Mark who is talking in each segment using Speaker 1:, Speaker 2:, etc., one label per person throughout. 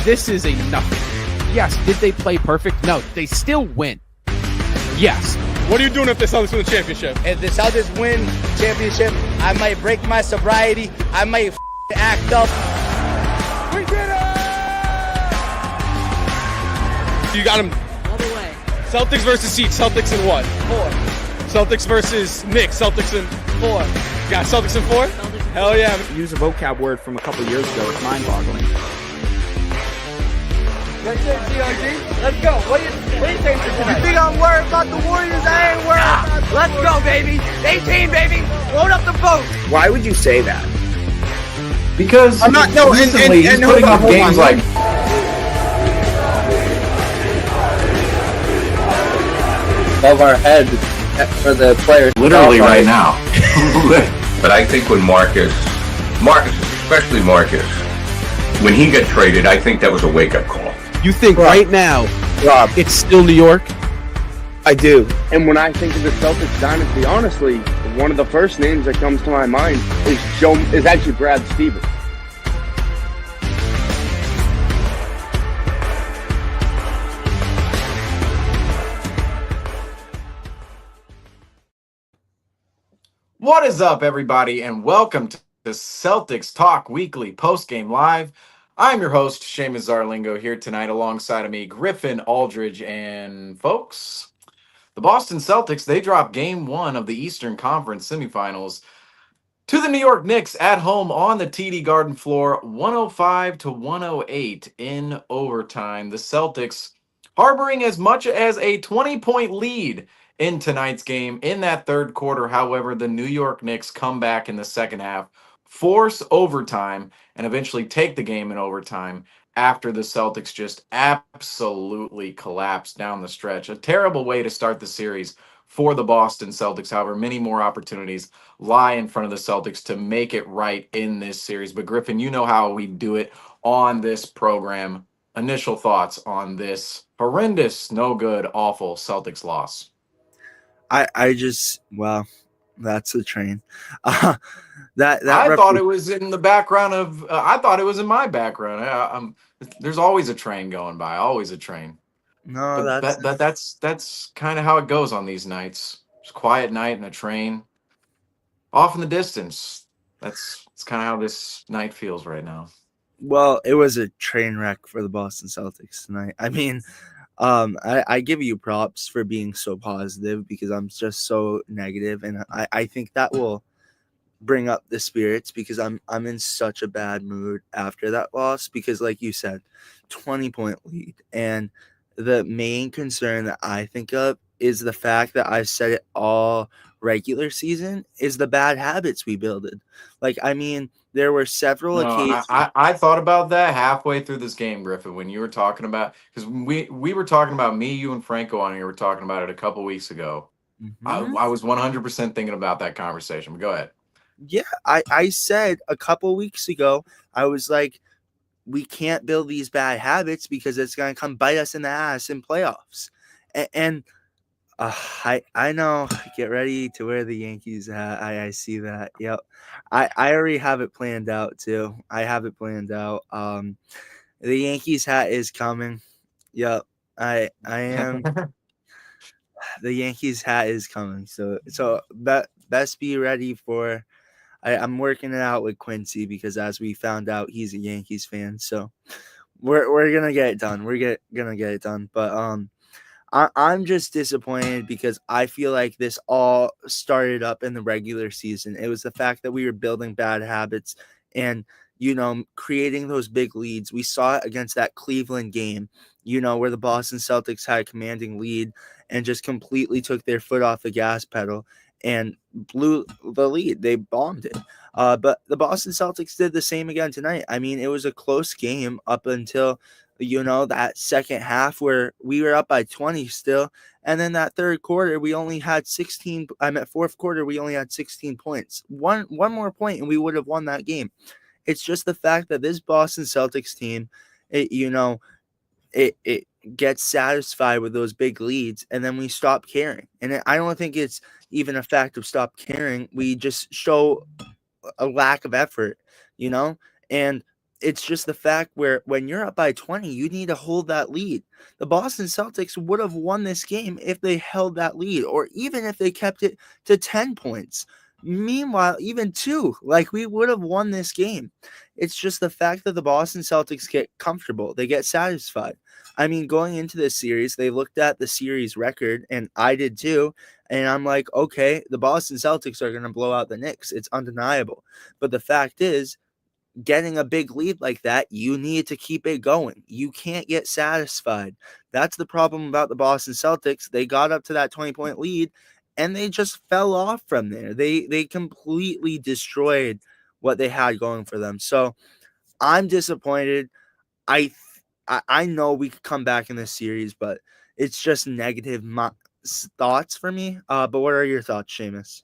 Speaker 1: This is a nothing. Yes, did they play perfect? No, they still win. Yes.
Speaker 2: What are you doing if the Celtics win the championship?
Speaker 3: If the Celtics win championship, I might break my sobriety. I might act up.
Speaker 2: We did it! You got him.
Speaker 4: All the way.
Speaker 2: Celtics versus Heat. Celtics in what?
Speaker 3: 4.
Speaker 2: Celtics versus Knicks. Celtics in
Speaker 3: 4.
Speaker 2: You got Celtics in 4? Hell yeah.
Speaker 5: Use a vocab word from a couple years ago. It's mind-boggling.
Speaker 3: That's it, CRG. Let's go. What do you think tonight? You think I'm worried about the Warriors? I ain't worried about the Let's Warriors. Go, baby. 18, baby. Load up the boat.
Speaker 5: Why would you say that?
Speaker 6: Because
Speaker 5: I'm not. No,
Speaker 6: recently he's putting up games like
Speaker 7: above our head for the players.
Speaker 6: literally right now.
Speaker 8: But I think when Marcus, especially Marcus, when he got traded, I think that was a wake-up call.
Speaker 1: You think right now
Speaker 5: Rob,
Speaker 1: it's still New York?
Speaker 5: I do. And when I think of the Celtics dynasty, honestly, one of the first names that comes to my mind is actually Brad Stevens.
Speaker 6: What is up, everybody, and welcome to the Celtics Talk Weekly Postgame Live. I'm your host, Seamus Zarlingo, here tonight alongside of me, Griffin Aldrich, and folks, the Boston Celtics, they dropped Game 1 of the Eastern Conference Semifinals to the New York Knicks at home on the TD Garden floor, 105-108 in overtime. The Celtics harboring as much as a 20-point lead in tonight's game in that third quarter. However, the New York Knicks come back in the second half, force overtime, and eventually take the game in overtime after the Celtics just absolutely collapsed down the stretch. A terrible way to start the series for the Boston Celtics. However, many more opportunities lie in front of the Celtics to make it right in this series. But Griffin, you know how we do it on this program. Initial thoughts on this horrendous, no good, awful Celtics loss.
Speaker 7: That's a train.
Speaker 6: I thought it was in the background of. I thought it was in my background. There's always a train going by. Always a train.
Speaker 7: No,
Speaker 6: But that's kind of how it goes on these nights. It's a quiet night and a train off in the distance. It's kind of how this night feels right now.
Speaker 7: well, it was a train wreck for the Boston Celtics tonight. I mean, I give you props for being so positive because I'm just so negative, and I think that will bring up the spirits because I'm in such a bad mood after that loss because, like you said, 20-point lead, and the main concern that I think of is the fact that I've said it all regular season is the bad habits we builded. Like, I mean, there were several occasions.
Speaker 6: I thought about that halfway through this game, Griffin, when you were talking about, because we were talking about, me, you, and Franco on here were talking about it a couple weeks ago.
Speaker 7: Mhm.
Speaker 6: I was 100% thinking about that conversation. But go ahead.
Speaker 7: Yeah, I said a couple weeks ago, I was like, we can't build these bad habits because it's going to come bite us in the ass in playoffs. And I know, get ready to wear the Yankees hat. I see that. Yep. I already have it planned out too. I have it planned out. The Yankees hat is coming. Yep. I am. The Yankees hat is coming. So best be ready for. I'm working it out with Quincy because, as we found out, he's a Yankees fan. So we're gonna get it done. We're gonna get it done. But I'm just disappointed because I feel like this all started up in the regular season. It was the fact that we were building bad habits and, creating those big leads. We saw it against that Cleveland game, where the Boston Celtics had a commanding lead and just completely took their foot off the gas pedal and blew the lead. They bombed it. But the Boston Celtics did the same again tonight. I mean, it was a close game up until, that second half where we were up by 20 still. And then that third quarter, we only had 16. Fourth quarter, we only had 16 points. One more point and we would have won that game. It's just the fact that this Boston Celtics team, it gets satisfied with those big leads, and then we stop caring. And I don't think it's even a fact of stop caring. We just show a lack of effort, and it's just the fact where when you're up by 20, you need to hold that lead. The Boston Celtics would have won this game if they held that lead, or even if they kept it to 10 points. Meanwhile, even 2, like, we would have won this game. It's just the fact that the Boston Celtics get comfortable. They get satisfied. I mean, going into this series, they looked at the series record, and I did too. And I'm like, okay, the Boston Celtics are going to blow out the Knicks. It's undeniable. But the fact is, getting a big lead like that, you need to keep it going. You can't get satisfied. That's the problem about the Boston Celtics. They got up to that 20-point lead, and they just fell off from there. They completely destroyed what they had going for them. So I'm disappointed. I know we could come back in this series, but it's just negative thoughts for me. But what are your thoughts, Seamus?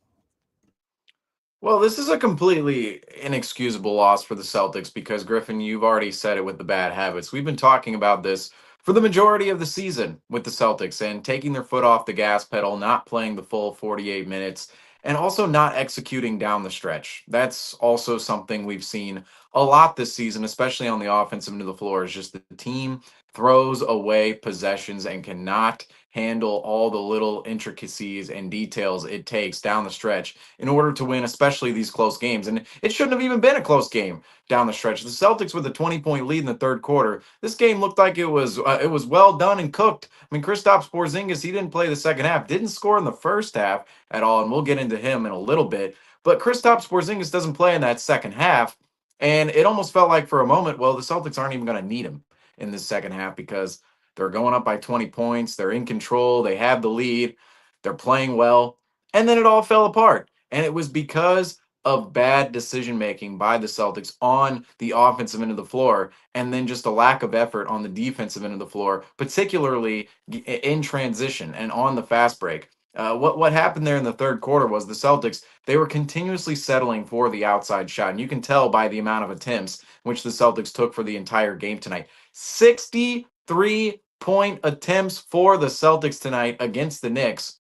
Speaker 6: Well, this is a completely inexcusable loss for the Celtics because, Griffin, you've already said it with the bad habits. We've been talking about this for the majority of the season with the Celtics and taking their foot off the gas pedal, not playing the full 48 minutes, and also not executing down the stretch. That's also something we've seen a lot this season, especially on the offensive end of the floor, is just the team throws away possessions and cannot handle all the little intricacies and details it takes down the stretch in order to win, especially these close games. And it shouldn't have even been a close game down the stretch. The Celtics with a 20-point lead in the third quarter. This game looked like it was well done and cooked. I mean, Kristaps Porzingis, he didn't play the second half, didn't score in the first half at all, and we'll get into him in a little bit. But Kristaps Porzingis doesn't play in that second half, and it almost felt like for a moment, well, the Celtics aren't even going to need him in the second half because they're going up by 20 points. They're in control. They have the lead. They're playing well. And then it all fell apart. And it was because of bad decision making by the Celtics on the offensive end of the floor, and then just a lack of effort on the defensive end of the floor, particularly in transition and on the fast break. What happened there in the third quarter was the Celtics, they were continuously settling for the outside shot. And you can tell by the amount of attempts which the Celtics took for the entire game tonight. 63-point attempts for the Celtics tonight against the Knicks.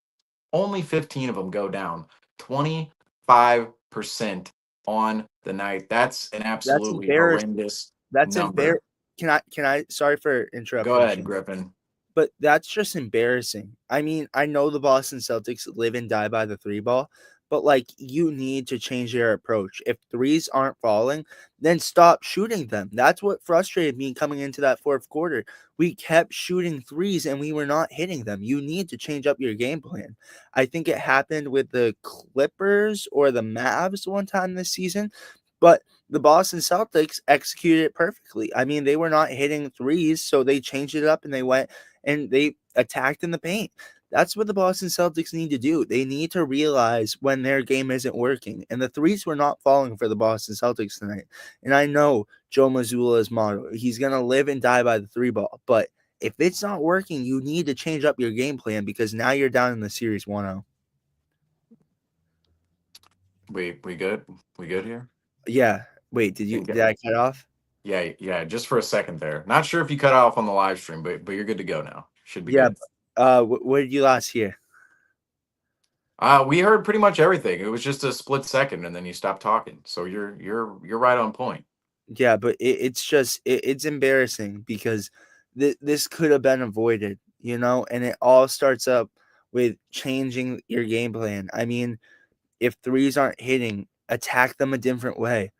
Speaker 6: Only 15 of them go down. 25% on the night. That's an absolutely horrendous number.
Speaker 7: Can I sorry for interrupting.
Speaker 6: Go ahead, Griffin.
Speaker 7: But that's just embarrassing. I mean, I know the Boston Celtics live and die by the 3-ball, but, like, you need to change your approach. If threes aren't falling, then stop shooting them. That's what frustrated me coming into that fourth quarter. We kept shooting threes and we were not hitting them. You need to change up your game plan. I think it happened with the Clippers or the Mavs one time this season, but the Boston Celtics executed it perfectly. I mean, they were not hitting threes, so they changed it up and they went and they attacked in the paint. That's what the Boston Celtics need to do. They need to realize when their game isn't working. And the threes were not falling for the Boston Celtics tonight. And I know Joe Mazzulla's motto, he's going to live and die by the 3-ball. But if it's not working, you need to change up your game plan because now you're down in the series 1-0.
Speaker 6: We good? We good here?
Speaker 7: Yeah. Wait, did I cut off?
Speaker 6: Yeah, just for a second there. Not sure if you cut off on the live stream, but you're good to go now. Should be
Speaker 7: yeah,
Speaker 6: good.
Speaker 7: What did you last hear?
Speaker 6: We heard pretty much everything. It was just a split second, and then you stopped talking. So you're right on point.
Speaker 7: Yeah, but it's embarrassing because this could have been avoided, and it all starts up with changing your game plan. I mean, if threes aren't hitting, attack them a different way.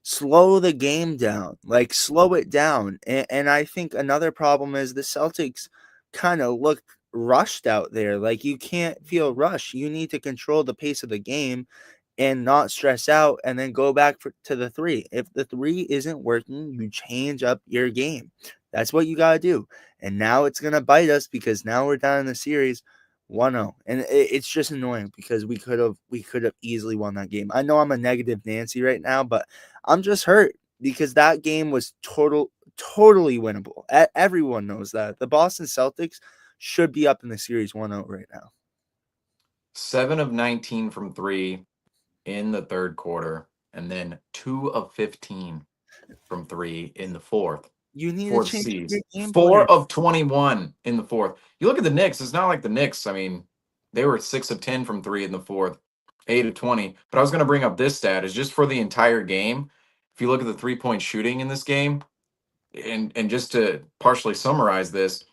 Speaker 7: Slow the game down, like slow it down. And I think another problem is the Celtics kind of look rushed out there. Like, you can't feel rushed. You need to control the pace of the game and not stress out and then go back to the 3. If the 3 isn't working, you change up your game. That's what you got to do. And now it's going to bite us because now we're down in the series 1-0. And it's just annoying because we could have easily won that game. I know I'm a negative Nancy right now, but I'm just hurt because that game was totally winnable. Everyone knows that. The Boston Celtics should be up in the series 1-0 right now.
Speaker 6: 7 of 19 from 3 in the third quarter, and then 2 of 15 from 3 in the fourth.
Speaker 7: You need to change your game
Speaker 6: 4
Speaker 7: plan.
Speaker 6: of 21 in the fourth. You look at the Knicks, it's not like the Knicks. I mean, they were 6 of 10 from 3 in the fourth, 8 of 20. But I was going to bring up this stat is just for the entire game. if you look at the 3-point shooting in this game, and just to partially summarize this,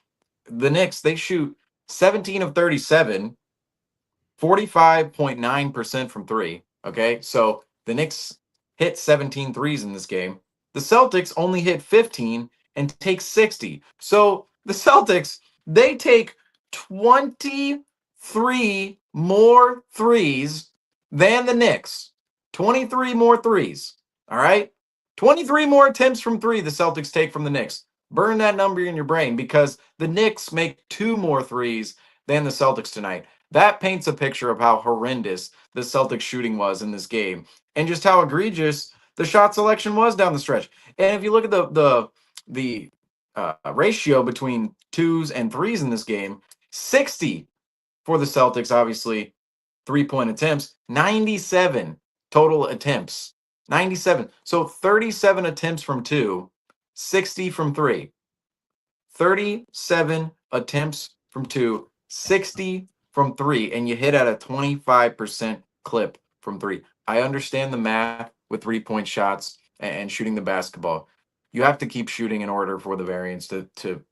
Speaker 6: the Knicks, they shoot 17 of 37, 45.9% from three. Okay. So the Knicks hit 17 threes in this game. The Celtics only hit 15 and take 60. So the Celtics, they take 23 more threes than the Knicks. 23 more threes. All right. 23 more attempts from three the Celtics take from the Knicks. Burn that number in your brain because the Knicks make 2 more threes than the Celtics tonight. That paints a picture of how horrendous the Celtics shooting was in this game and just how egregious the shot selection was down the stretch. And if you look at the ratio between twos and threes in this game, 60 for the Celtics, obviously 3-point attempts, 97 total attempts. 97. So 37 attempts from two, 60 from three. 37 attempts from two, 60 from three, and you hit at a 25% clip from three. I understand the math with 3-point shots and shooting the basketball. You have to keep shooting in order for the variance to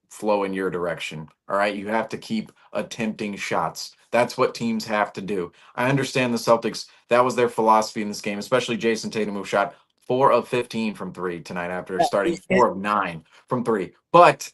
Speaker 6: flow in your direction. All right. You have to keep attempting shots. That's what teams have to do. I understand the Celtics. That was their philosophy in this game, especially Jason Tatum, who shot 4 of 15 from three tonight after starting 4 of 9 from three. But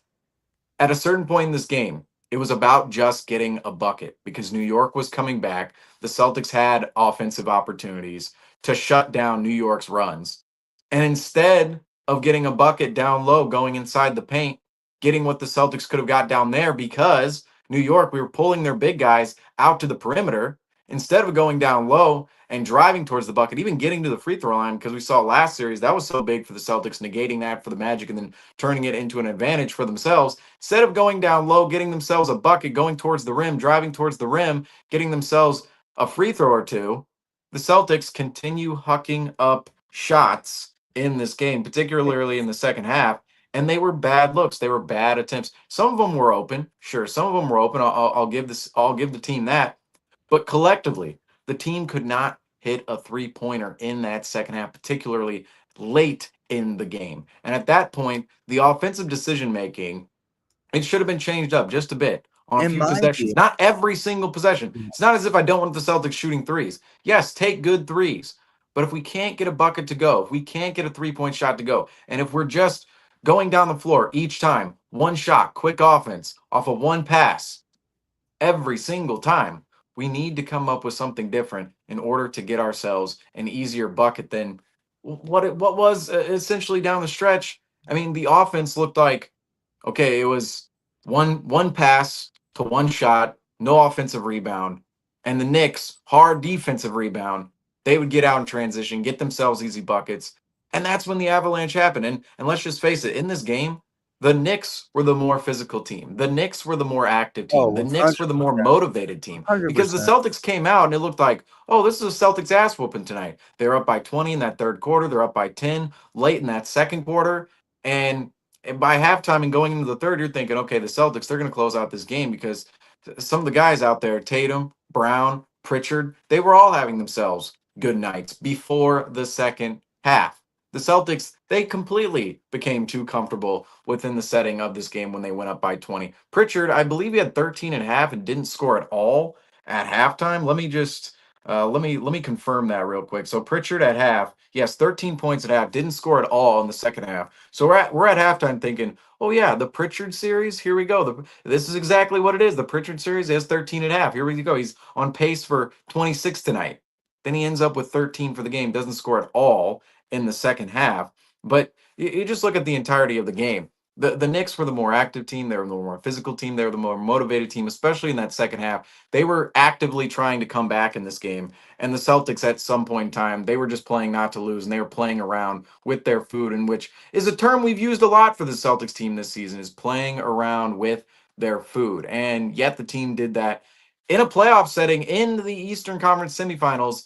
Speaker 6: at a certain point in this game, it was about just getting a bucket because New York was coming back. The Celtics had offensive opportunities to shut down New York's runs. And instead of getting a bucket down low, going inside the paint, getting what the Celtics could have got down there because New York, we were pulling their big guys out to the perimeter instead of going down low and driving towards the bucket, even getting to the free throw line, because we saw last series that was so big for the Celtics, negating that for the Magic and then turning it into an advantage for themselves. Instead of going down low, getting themselves a bucket, going towards the rim, driving towards the rim, getting themselves a free throw or two, the Celtics continue hucking up shots in this game, particularly in the second half. And they were bad looks. They were bad attempts. Some of them were open. Sure, some of them were open. I'll give the team that. But collectively, the team could not hit a 3-pointer in that second half, particularly late in the game. And at that point, the offensive decision making, it should have been changed up just a bit on a
Speaker 7: In
Speaker 6: few
Speaker 7: my
Speaker 6: possessions.
Speaker 7: view.
Speaker 6: Not every single possession. It's not as if I don't want the Celtics shooting threes. Yes, take good threes. But if we can't get a bucket to go, if we can't get a 3-point shot to go, and if we're just going down the floor each time, one shot, quick offense off of one pass every single time, we need to come up with something different in order to get ourselves an easier bucket than what was essentially down the stretch. I mean, the offense looked like, okay, it was one pass to one shot, no offensive rebound, and the Knicks hard defensive rebound. They would get out in transition, get themselves easy buckets, and that's when the avalanche happened. And let's just face it, in this game, the Knicks were the more physical team. The Knicks were the more active team. The Knicks were the more motivated team because the
Speaker 7: 100%.
Speaker 6: Celtics came out and it looked like, oh, this is a Celtics ass whooping tonight. They're up by 20 in that third quarter. They're up by 10 late in that second quarter. And by halftime and going into the third, you're thinking, okay, the Celtics, they're going to close out this game because some of the guys out there, Tatum, Brown, Pritchard, they were all having themselves good nights before the second half. The Celtics, they completely became too comfortable within the setting of this game when they went up by 20. Pritchard, I believe he had 13 and a half and didn't score at all at halftime. Let me just let me confirm that real quick. So Pritchard at half, yes, 13 points at half, didn't score at all in the second half. So we're at halftime thinking, oh yeah, the Pritchard series, here we go. This is exactly what it is. The Pritchard series has 13 and a half. Here we go. He's on pace for 26 tonight. Then he ends up with 13 for the game, doesn't score at all in the second half. But you just look at the entirety of the game. The Knicks were the more active team. They were the more physical team. They were the more motivated team, especially in that second half. They were actively trying to come back in this game. And the Celtics, at some point in time, they were just playing not to lose, and they were playing around with their food, and which is a term we've used a lot for the Celtics team this season, is playing around with their food. And yet the team did that in a playoff setting in the Eastern Conference Semifinals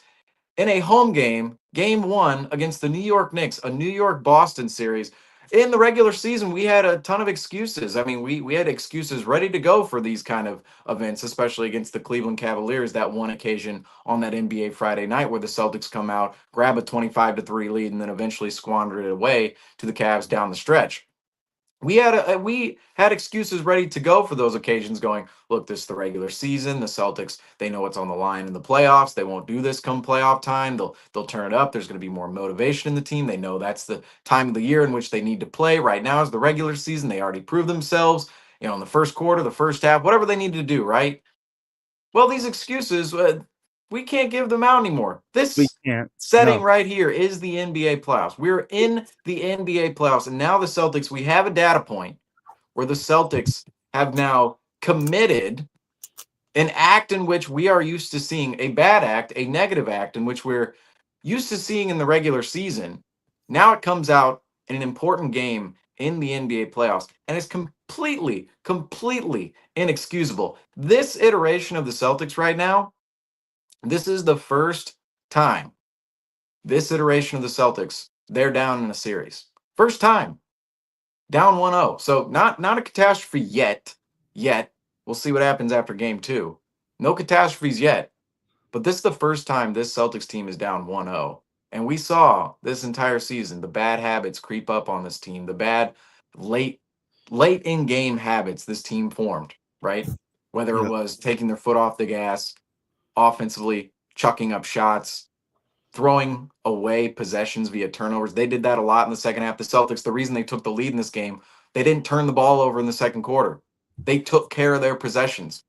Speaker 6: in a home game, game one against the New York Knicks, a New York Boston series. in the regular season, we had a ton of excuses. I mean, we had excuses ready to go for these kind of events, especially against the Cleveland Cavaliers, that one occasion on that NBA Friday night where the Celtics come out, grab a 25-3 lead, and then eventually squander it away to the Cavs down the stretch. We had excuses ready to go for those occasions, going, look, this is the regular season. The Celtics, they know what's on the line in the playoffs. They won't do this come playoff time. They'll turn it up. There's going to be more motivation in the team. They know that's the time of the year in which they need to play. Right now is the regular season. They already proved themselves, in the first quarter, the first half, whatever they need to do, right? Well, these excuses, we can't give them out anymore.
Speaker 7: We
Speaker 6: This
Speaker 7: can't.
Speaker 6: setting
Speaker 7: No.
Speaker 6: right here is the NBA playoffs. We're in the NBA playoffs, and now the Celtics, we have a data point where the Celtics have now committed an act in which we are used to seeing, a bad act, a negative act in which we're used to seeing in the regular season. Now it comes out in an important game in the NBA playoffs, and it's completely inexcusable. This iteration of the Celtics right now, this is the first time this iteration of the Celtics, they're down in a series. First time. Down 1-0. So not a catastrophe yet. We'll see what happens after game 2. No catastrophes yet. But this is the first time this Celtics team is down 1-0. And we saw this entire season the bad habits creep up on this team, the bad late in game habits this team formed, right? Whether it was taking their foot off the gas, offensively chucking up shots, throwing away possessions via turnovers. They did that a lot in the second half. The Celtics, the reason they took the lead in this game, they didn't turn the ball over in the second quarter. They took care of their possessions.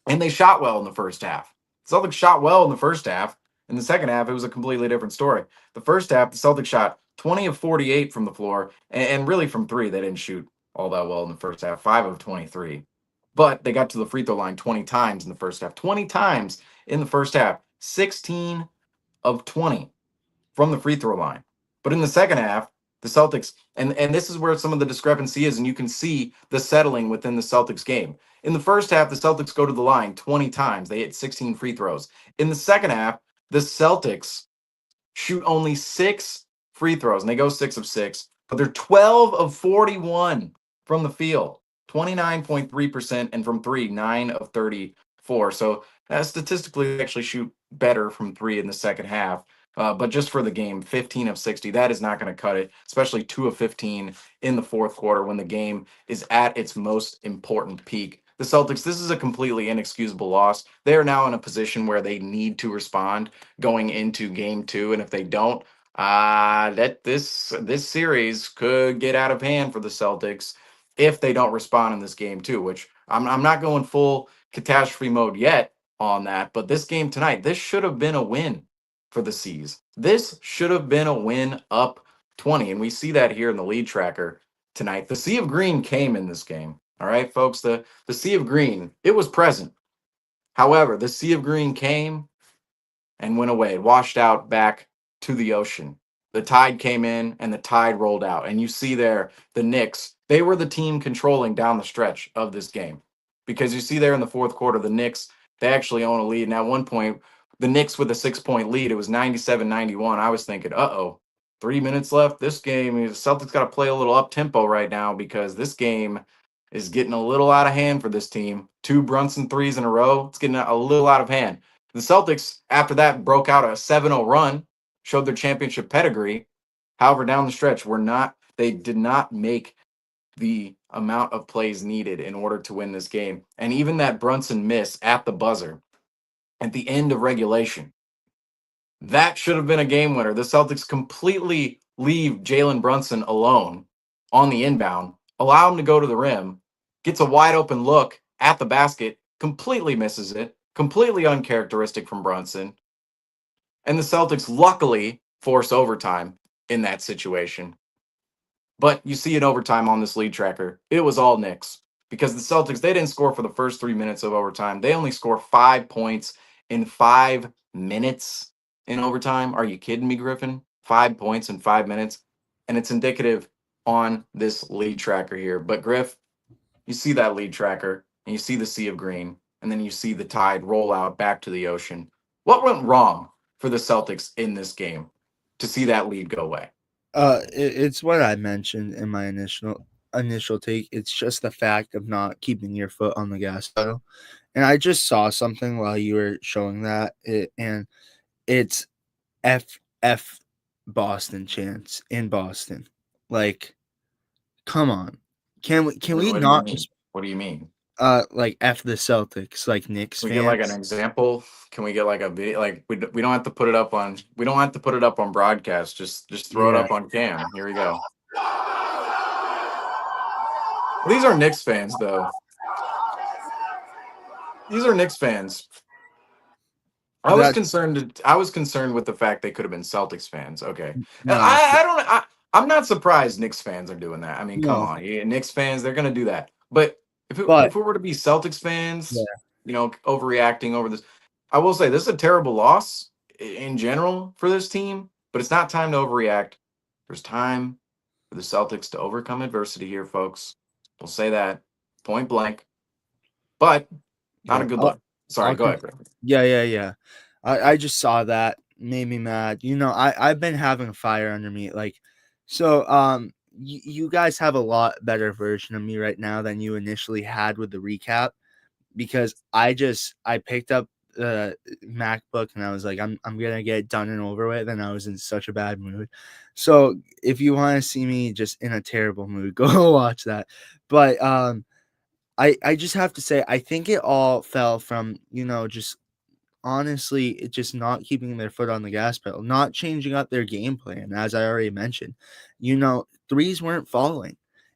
Speaker 6: And they shot well in the first half. The Celtics shot well in the first half. In the second half, it was a completely different story. The first half, the Celtics shot 20 of 48 from the floor, and really from three. They didn't shoot all that well in the first half, 5 of 23. But they got to the free throw line 20 times in the first half. 20 times in the first half. 16 of 20 from the free throw line. But in the second half, the Celtics, and this is where some of the discrepancy is, and you can see the settling within the Celtics game. In the first half, the Celtics go to the line 20 times. They hit 16 free throws. In the second half, the Celtics shoot only 6 free throws, and they go 6 of 6, but they're 12 of 41 from the field, 29.3%, and from three, 9 of 34. So statistically, they actually shoot better from three in the second half. But just for the game, 15 of 60, that is not going to cut it, especially 2 of 15 in the fourth quarter when the game is at its most important peak. The Celtics, this is a completely inexcusable loss. They are now in a position where they need to respond going into game 2. And if they don't, that this series could get out of hand for the Celtics if they don't respond in this game 2, which I'm not going full catastrophe mode yet on that. But this game tonight, this should have been a win for the C's. This should have been a win up 20. And we see that here in the lead tracker tonight. The Sea of Green came in this game. All right, folks, the Sea of Green, it was present. However, the Sea of Green came and went away, washed out back to the ocean. The tide came in and the tide rolled out. And you see there the Knicks, they were the team controlling down the stretch of this game. Because you see there in the fourth quarter, the Knicks, they actually own a lead. And at one point, the Knicks with a 6-point lead, it was 97-91. I was thinking, 3 minutes left. This game, the Celtics got to play a little up-tempo right now because this game is getting a little out of hand for this team. 2 Brunson threes in a row. It's getting a little out of hand. The Celtics, after that, broke out a 7-0 run, showed their championship pedigree. However, down the stretch, they did not make the amount of plays needed in order to win this game. And even that Brunson miss at the buzzer at the end of regulation, that should have been a game winner. The Celtics completely leave Jalen Brunson alone on the inbound, allow him to go to the rim, gets a wide open look at the basket, completely misses it, completely uncharacteristic from Brunson. And the Celtics luckily force overtime in that situation. But you see in overtime on this lead tracker, it was all Knicks. Because the Celtics, they didn't score for the first 3 minutes of overtime. They only score 5 points in 5 minutes in overtime. Are you kidding me, Griffin? 5 points in 5 minutes. And it's indicative on this lead tracker here. But Griff, you see that lead tracker, and you see the Sea of Green, and then you see the tide roll out back to the ocean. What went wrong for the Celtics in this game to see that lead go away?
Speaker 7: It's what I mentioned in my initial take. It's just the fact of not keeping your foot on the gas pedal. And I just saw something while you were showing that, and it's F Boston chants in Boston. Like, come on, can we
Speaker 6: What do you
Speaker 7: not
Speaker 6: mean?
Speaker 7: just
Speaker 6: What do you mean?
Speaker 7: like F the Celtics, like Knicks
Speaker 6: Can we get like an
Speaker 7: fans?
Speaker 6: example? Can we get like a video? Like we don't have to put it up on. We don't have to put it up on broadcast. Just throw it
Speaker 7: Yeah,
Speaker 6: up on cam. Here we go. These are Knicks fans, though. These are Knicks fans.
Speaker 7: that
Speaker 6: I was concerned with the fact they could have been Celtics fans. Okay, and
Speaker 7: no,
Speaker 6: I'm not surprised Knicks fans are doing that. I mean, come
Speaker 7: no,
Speaker 6: on, yeah, Knicks fans, they're gonna do that. But
Speaker 7: but
Speaker 6: if it were to be Celtics
Speaker 7: yeah,
Speaker 6: fans, overreacting over this, I will say this is a terrible loss in general for this team. But it's not time to overreact. There's time for the Celtics to overcome adversity here, folks. We'll say that point blank. But not a
Speaker 7: yeah.
Speaker 6: good look. Sorry,
Speaker 7: I'll
Speaker 6: go
Speaker 7: con-
Speaker 6: ahead, Griffin.
Speaker 7: yeah. I just saw that, made me mad. I've been having a fire under me. Like, so you guys have a lot better version of me right now than you initially had with the recap, because I picked up the MacBook and I was like, I'm gonna get it done and over with, and I was in such a bad mood. So if you want to see me just in a terrible mood, go watch that. But I just have to say, I think it all fell from, just honestly, it just not keeping their foot on the gas pedal, not changing up their game plan, as I already mentioned. Threes weren't falling.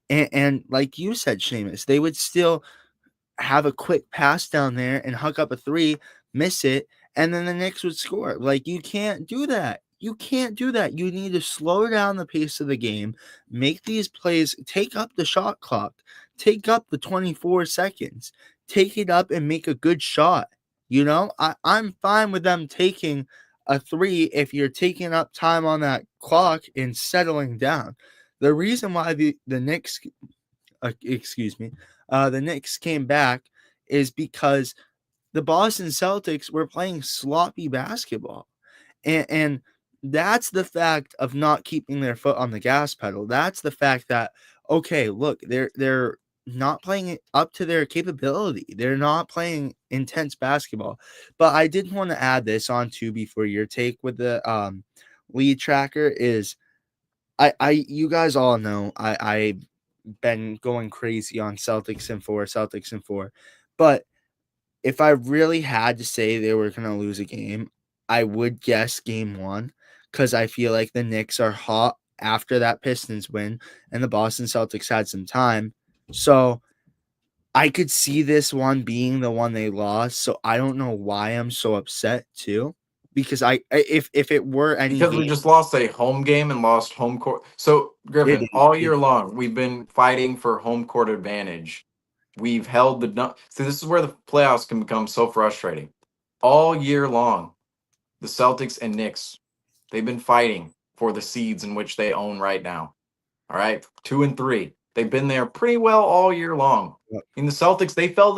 Speaker 7: And like you said, Seamus, they would still have a quick pass down there and huck up a three, miss it, and then the Knicks would score. Like, you can't do that. You can't do that. You need to slow down the pace of the game, make these plays, take up the shot clock, take up the 24 seconds, take it up and make a good shot. I'm fine with them taking a three if you're taking up time on that clock and settling down. The reason why the Knicks, the Knicks came back is because the Boston Celtics were playing sloppy basketball. And that's the fact of not keeping their foot on the gas pedal. That's the fact that, okay, look, they're not playing it up to their capability. They're not playing intense basketball. But I did want to add this on too before your take with the lead tracker is you guys all know I've been going crazy on Celtics in four. But if I really had to say they were going to lose a game, I would guess game one, because I feel like the Knicks are hot after that Pistons win and the Boston Celtics had some time. So I could see this one being the one they lost. So I don't know why I'm so upset too, because if it were any
Speaker 6: Because we
Speaker 7: game,
Speaker 6: just lost a home game and lost home court. So, Griffin, all year long, we've been fighting for home court advantage. We've held the. See, this is where the playoffs can become so frustrating. All year long, the Celtics and Knicks, they've been fighting for the seeds in which they own right now. All right, 2 and 3. They've been there pretty well all year long.
Speaker 7: Yep.
Speaker 6: In the Celtics, they fell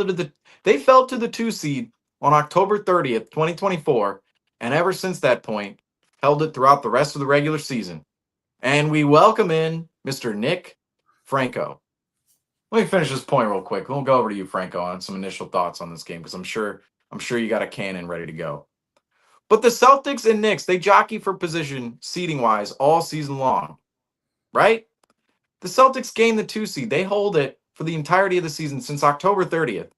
Speaker 6: to the 2 seed on October 30th, 2024, and ever since that point, held it throughout the rest of the regular season. And we welcome in Mr. Nick Franco. Let me finish this point real quick. We'll go over to you, Franco, on some initial thoughts on this game, because I'm sure you got a cannon ready to go. But the Celtics and Knicks, they jockey for position seeding-wise all season long, right? The Celtics gain the 2 seed. They hold it for the entirety of the season since October 30th.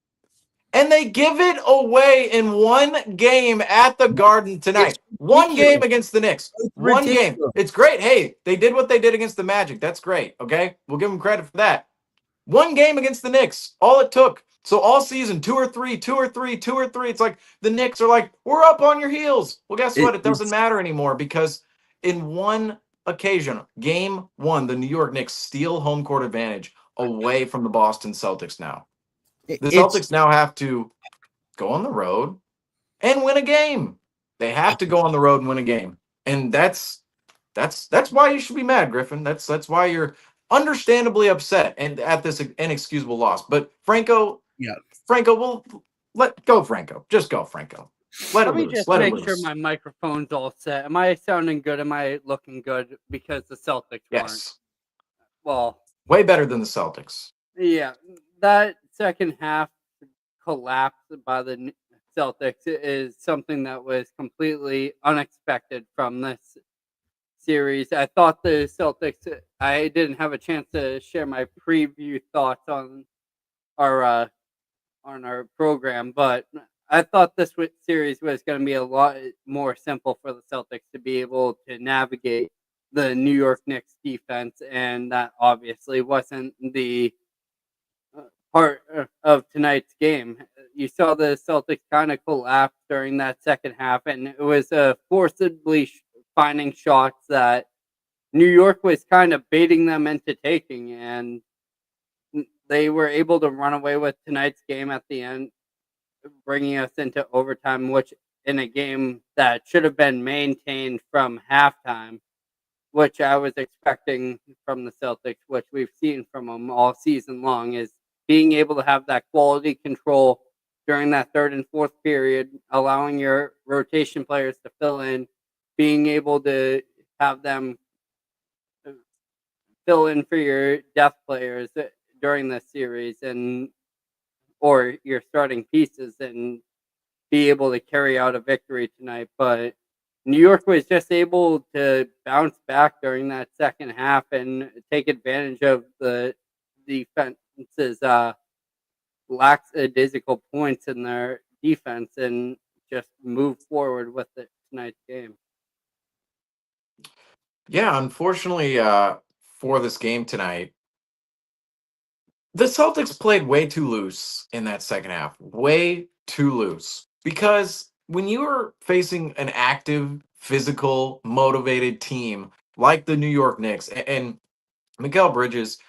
Speaker 6: And they give it away in one game at the Garden tonight. One game against the Knicks. One game. It's great. Hey, they did what they did against the Magic. That's great. Okay? We'll give them credit for that. One game against the Knicks. All it took. So all season, 2 or 3, 2 or 3, 2 or 3. It's like the Knicks are like, we're up on your heels. Well, guess what? It doesn't matter anymore, because in one occasion, game one, the New York Knicks steal home court advantage away from the Boston Celtics now. The Celtics now have to go on the road and win a game. They have to go on the road and win a game. And that's why you should be mad, Griffin. That's why you're understandably upset and at this inexcusable loss. But Franco, we'll let go, Franco. Just go, Franco. Let
Speaker 4: Let
Speaker 6: it
Speaker 4: me
Speaker 6: loose.
Speaker 4: just
Speaker 6: Let it
Speaker 4: make sure
Speaker 6: loose.
Speaker 4: my microphone's all set. Am I sounding good? Am I looking good? Because the Celtics weren't.
Speaker 6: Yes.
Speaker 4: Well,
Speaker 6: Way better than the Celtics.
Speaker 4: yeah, that second half collapse by the Celtics is something that was completely unexpected from this series. I thought the Celtics. I didn't have a chance to share my preview thoughts our on our program, but I thought this series was going to be a lot more simple for the Celtics to be able to navigate the New York Knicks defense, and that obviously wasn't the part of tonight's game. You saw the Celtics kind of collapse during that second half, and it was forcibly finding shots that New York was kind of baiting them into taking, and they were able to run away with tonight's game at the end, bringing us into overtime, which in a game that should have been maintained from halftime, which I was expecting from the Celtics, which we've seen from them all season long, is being able to have that quality control during that third and fourth period, allowing your rotation players to fill in, being able to have them fill in for your depth players during this series and or your starting pieces and be able to carry out a victory tonight. But New York was just able to bounce back during that second half and take advantage of the defense's lackadaisical points in their defense and just move forward with it tonight's game.
Speaker 6: Yeah, unfortunately, for this game tonight, the Celtics played way too loose in that second half. Way too loose. Because when you are facing an active, physical, motivated team like the New York Knicks and Mikal Bridges,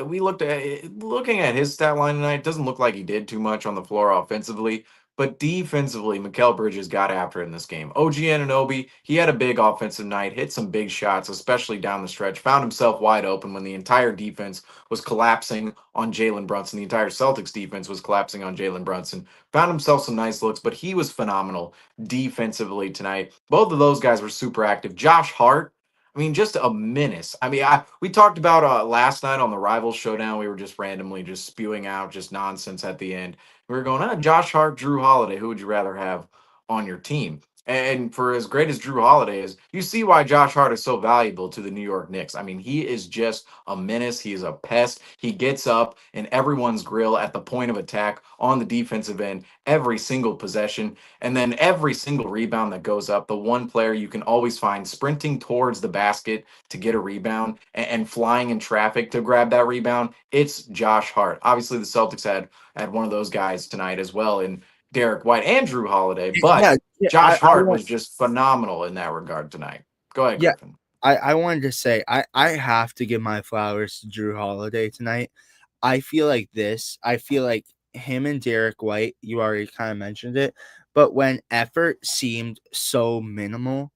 Speaker 6: we looked at looking at his stat line tonight. It doesn't look like he did too much on the floor offensively, but defensively, Mikal Bridges got after it in this game. OG Anunoby, he had a big offensive night, hit some big shots, especially down the stretch. Found himself wide open when the entire defense was collapsing on Jalen Brunson. The entire Celtics defense was collapsing on Jalen Brunson. Found himself some nice looks, but he was phenomenal defensively tonight. Both of those guys were super active. Josh Hart, I mean, just a menace. I mean, we talked about last night on the Rivals Showdown. We were just randomly just spewing out just nonsense at the end. We were going, Josh Hart, Drew Holiday. Who would you rather have on your team? And for as great as Drew Holiday is, you see why Josh Hart is so valuable to the New York Knicks. I mean, he is just a menace. He is a pest. He gets up in everyone's grill at the point of attack on the defensive end every single possession. And then every single rebound that goes up, the one player you can always find sprinting towards the basket to get a rebound and flying in traffic to grab that rebound, it's Josh Hart. Obviously, the Celtics had one of those guys tonight as well in Derek White and Drew Holiday, but Josh Hart was just phenomenal in that regard tonight. Go ahead,
Speaker 7: Yeah,
Speaker 6: Griffin.
Speaker 7: I wanted to say I have to give my flowers to Drew Holiday tonight. I feel like him and Derek White, you already kind of mentioned it, but when effort seemed so minimal,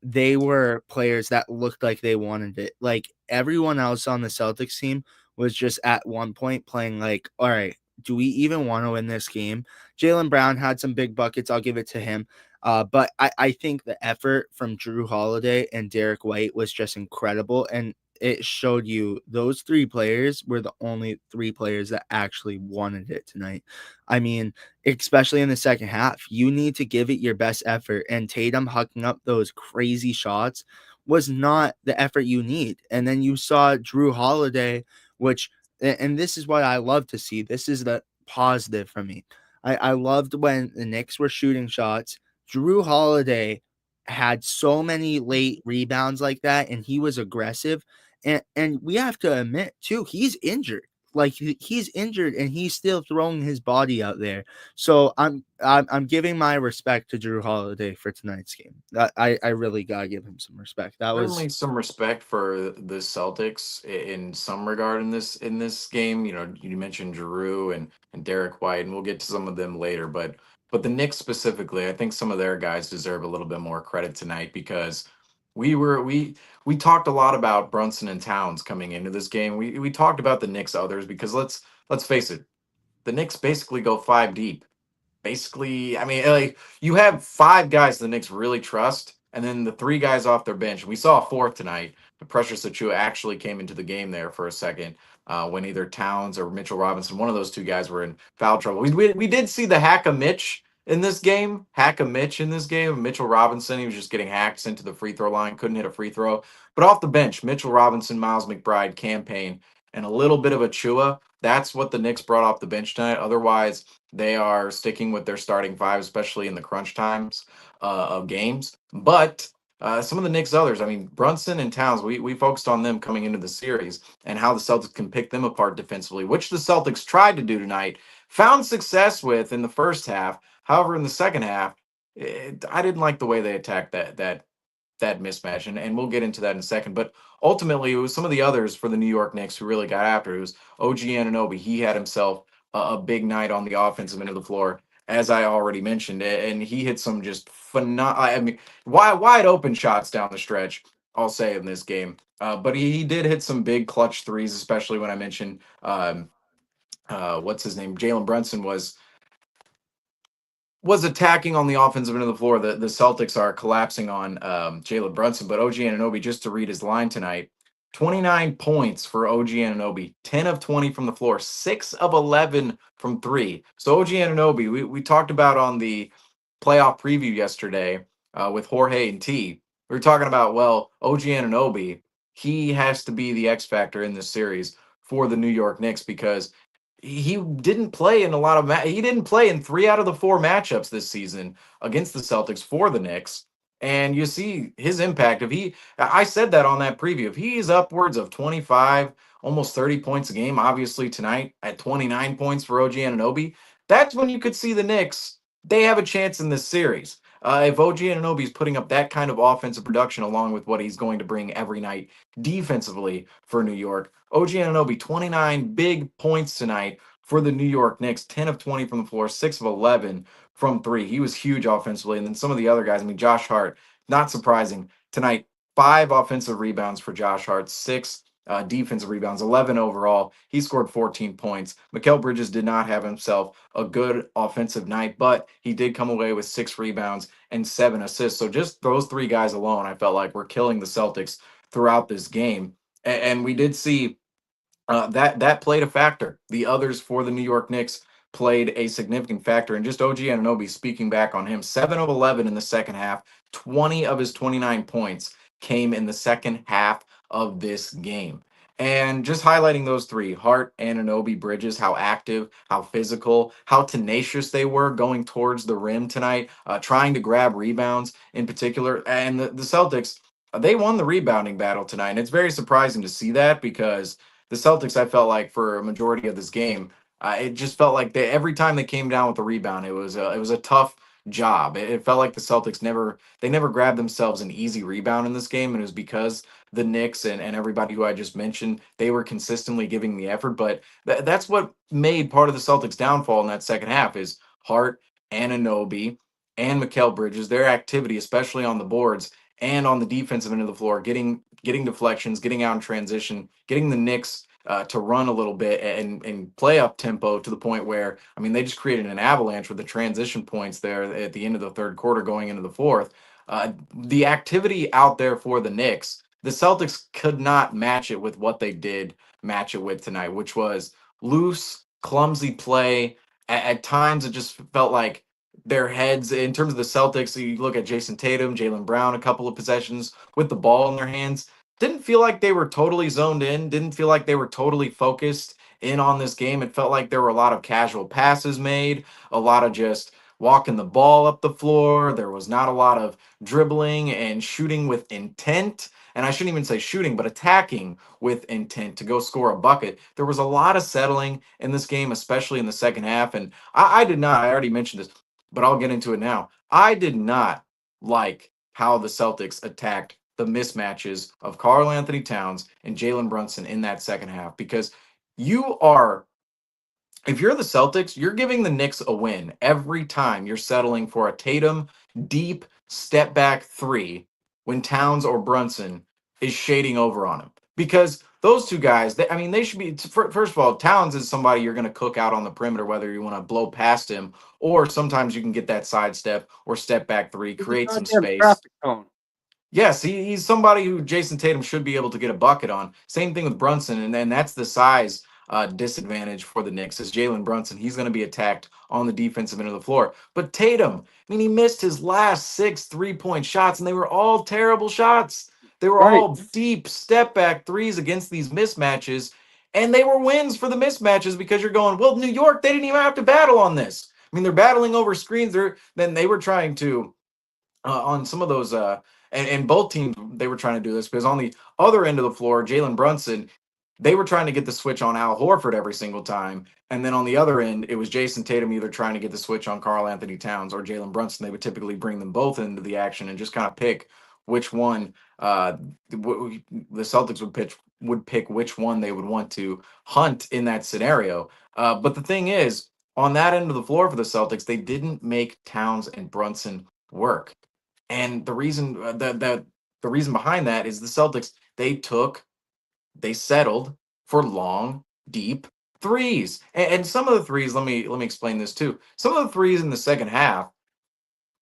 Speaker 7: they were players that looked like they wanted it. Like everyone else on the Celtics team was just at one point playing like, all right, do we even want to win this game? Jaylen Brown had some big buckets. I'll give it to him. But I think the effort from Drew Holiday and Derek White was just incredible. And it showed you those three players were the only three players that actually wanted it tonight. I mean, especially in the second half, you need to give it your best effort. And Tatum hucking up those crazy shots was not the effort you need. And then you saw Drew Holiday, which, and this is what I love to see. This is the positive for me. I loved when the Knicks were shooting shots. Drew Holiday had so many late rebounds like that, and he was aggressive. And we have to admit too, he's injured. Like he's injured, and he's still throwing his body out there. So I'm giving my respect to Drew Holiday for tonight's game. I really gotta give him some respect. That
Speaker 6: Certainly
Speaker 7: was
Speaker 6: some respect for the Celtics in some regard in this game. You know, you mentioned Drew and Derek White, and we'll get to some of them later. But the Knicks specifically, I think some of their guys deserve a little bit more credit tonight because we talked a lot about Brunson and Towns coming into this game. We talked about the Knicks others because let's face it, the Knicks basically go five deep. basically, I mean, like you have 5 guys the Knicks really trust, and then the 3 guys off their bench. We saw a fourth tonight. The Precious Achua actually came into the game there for a second when either Towns or Mitchell Robinson, one of those 2 guys, were in foul trouble. We did see the hack of Mitch in this game. Hack a Mitch in this game. Mitchell Robinson, he was just getting hacked into the free throw line, couldn't hit a free throw. But off the bench, Mitchell Robinson, Miles McBride, campaign, and a little bit of Achua. That's what the Knicks brought off the bench tonight. Otherwise, they are sticking with their starting 5, especially in the crunch times of games. But some of the Knicks others, I mean, Brunson and Towns, we focused on them coming into the series and how the Celtics can pick them apart defensively, which the Celtics tried to do tonight, found success with in the first half. However, in the second half, I didn't like the way they attacked that mismatch, and we'll get into that in a second. But ultimately, it was some of the others for the New York Knicks who really got after it. It was OG Anunoby. He had himself a big night on the offensive end of the floor, as I already mentioned, and he hit some just phenomenal. I mean, wide open shots down the stretch, I'll say, in this game. But he did hit some big clutch threes, especially when I mentioned what's his name, Jalen Brunson was attacking on the offensive end of the floor. The Celtics are collapsing on Jalen Brunson, but OG Anunoby, just to read his line tonight, 29 points for OG Anunoby, 10 of 20 from the floor, 6 of 11 from 3. So OG Anunoby, we talked about on the playoff preview yesterday with Jorge and T. We were talking about, well, OG Anunoby, he has to be the X factor in this series for the New York Knicks because he didn't play in a lot of he didn't play in 3 out of the 4 matchups this season against the Celtics for the Knicks, and you see his impact. I said that on that preview, if he's upwards of 25, almost 30 points a game, obviously tonight at 29 points for OG Anunoby, that's when you could see the Knicks, they have a chance in this series. If OG Anunoby is putting up that kind of offensive production along with what he's going to bring every night defensively for New York, OG Anunoby, 29 big points tonight for the New York Knicks, 10 of 20 from the floor, 6 of 11 from 3. He was huge offensively. And then some of the other guys, I mean, Josh Hart, not surprising tonight, 5 offensive rebounds for Josh Hart, 6 defensive rebounds, 11 overall. He scored 14 points. Mikal Bridges did not have himself a good offensive night, but he did come away with 6 rebounds and 7 assists. So just those 3 guys alone, I felt like were killing the Celtics throughout this game. And we did see that played a factor. The others for the New York Knicks played a significant factor. And just OG Anunoby, speaking back on him, 7 of 11 in the second half, 20 of his 29 points came in the second half of this game. And just highlighting those 3, Hart, Anunoby, Bridges, how active, how physical, how tenacious they were going towards the rim tonight, trying to grab rebounds in particular. And the Celtics, they won the rebounding battle tonight. And it's very surprising to see that because the Celtics, I felt like for a majority of this game, it just felt like every time they came down with a rebound, it was a tough job. It felt like the Celtics never grabbed themselves an easy rebound in this game, and it was because the Knicks and everybody who I just mentioned, they were consistently giving the effort. But that's what made part of the Celtics' downfall in that second half is Hart, Anunoby, and Mikal Bridges, their activity, especially on the boards and on the defensive end of the floor, getting deflections, getting out in transition, getting the Knicks to run a little bit and play up tempo to the point where, I mean, they just created an avalanche with the transition points there at the end of the third quarter going into the fourth. The activity out there for the Knicks, the Celtics could not match it with what they did match it with tonight, which was loose, clumsy play. At times, it just felt like their heads, in terms of the Celtics, you look at Jason Tatum, Jaylen Brown, a couple of possessions with the ball in their hands, didn't feel like they were totally zoned in, didn't feel like they were totally focused in on this game. It felt like there were a lot of casual passes made, a lot of just walking the ball up the floor. There was not a lot of dribbling and shooting with intent. And I shouldn't even say shooting, but attacking with intent to go score a bucket. There was a lot of settling in this game, especially in the second half. And I did not, I already mentioned this, but I'll get into it now. I did not like how the Celtics attacked the mismatches of Karl Anthony Towns and Jalen Brunson in that second half because if you're the Celtics, you're giving the Knicks a win every time you're settling for a Tatum deep step back 3 when Towns or Brunson is shading over on him. Because those two guys, they should be. First of all, Towns is somebody you're going to cook out on the perimeter, whether you want to blow past him or sometimes you can get that sidestep or step back three,
Speaker 4: He's a
Speaker 6: create some
Speaker 4: goddamn
Speaker 6: space.
Speaker 4: traffic cone.
Speaker 6: Yes, he's somebody who Jason Tatum should be able to get a bucket on. Same thing with Brunson, and then that's the size disadvantage for the Knicks is Jalen Brunson. He's going to be attacked on the defensive end of the floor. But Tatum, he missed his last 6 3-point shots, and they were all terrible shots. They were
Speaker 4: Right.
Speaker 6: all deep step back threes against these mismatches, and they were wins for the mismatches because you're going, well, New York, they didn't even have to battle on this. They're battling over screens. Then they were trying to on some of those and both teams they were trying to do this because on the other end of the floor, Jalen Brunson, they were trying to get the switch on Al Horford every single time. And then on the other end, it was Jason Tatum either trying to get the switch on Karl Anthony Towns or Jalen Brunson. They would typically bring them both into the action and just kind of pick which one the Celtics would pick which one they would want to hunt in that scenario. But the thing is, on that end of the floor for the Celtics, they didn't make Towns and Brunson work. And the reason the reason behind that is the Celtics, they settled for long, deep threes. And some of the threes, let me explain this too. Some of the threes in the second half,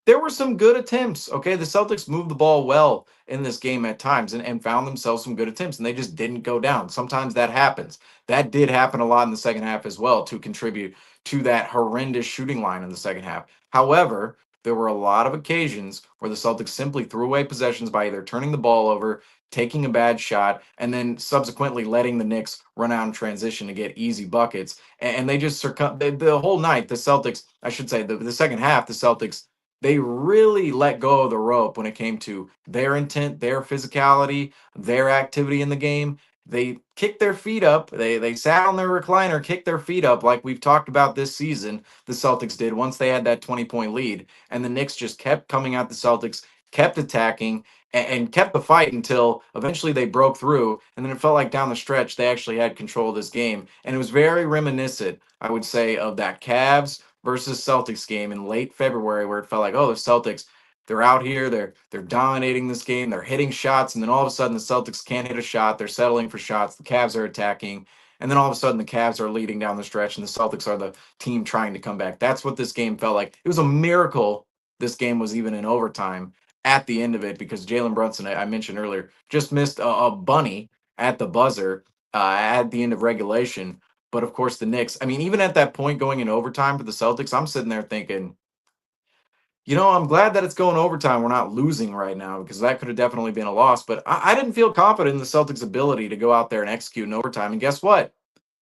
Speaker 6: there were some good attempts. Okay. The Celtics moved the ball well in this game at times and found themselves some good attempts, and they just didn't go down. Sometimes that happens. That did happen a lot in the second half as well to contribute to that horrendous shooting line in the second half. However, there were a lot of occasions where the Celtics simply threw away possessions by either turning the ball over, taking a bad shot, and then subsequently letting the Knicks run out in transition to get easy buckets. And they just the whole night, the Celtics, I should say, the second half, the Celtics, they really let go of the rope when it came to their intent, their physicality, their activity in the game. They kicked their feet up. They sat on their recliner, kicked their feet up like we've talked about this season. The Celtics did once they had that 20-point lead, and the Knicks just kept coming at the Celtics, kept attacking, and kept the fight until eventually they broke through. And then it felt like down the stretch they actually had control of this game, and it was very reminiscent, I would say, of that Cavs versus Celtics game in late February where it felt like, oh, the Celtics, they're out here, they're dominating this game, they're hitting shots, and then all of a sudden the Celtics can't hit a shot, they're settling for shots, the Cavs are attacking, and then all of a sudden the Cavs are leading down the stretch and the Celtics are the team trying to come back. That's what this game felt like. It was a miracle this game was even in overtime at the end of it because Jalen Brunson, I mentioned earlier, just missed a bunny at the buzzer at the end of regulation. But of course, the Knicks, even at that point going in overtime for the Celtics, I'm sitting there thinking, I'm glad that it's going overtime. We're not losing right now because that could have definitely been a loss. But I didn't feel confident in the Celtics' ability to go out there and execute in overtime. And guess what?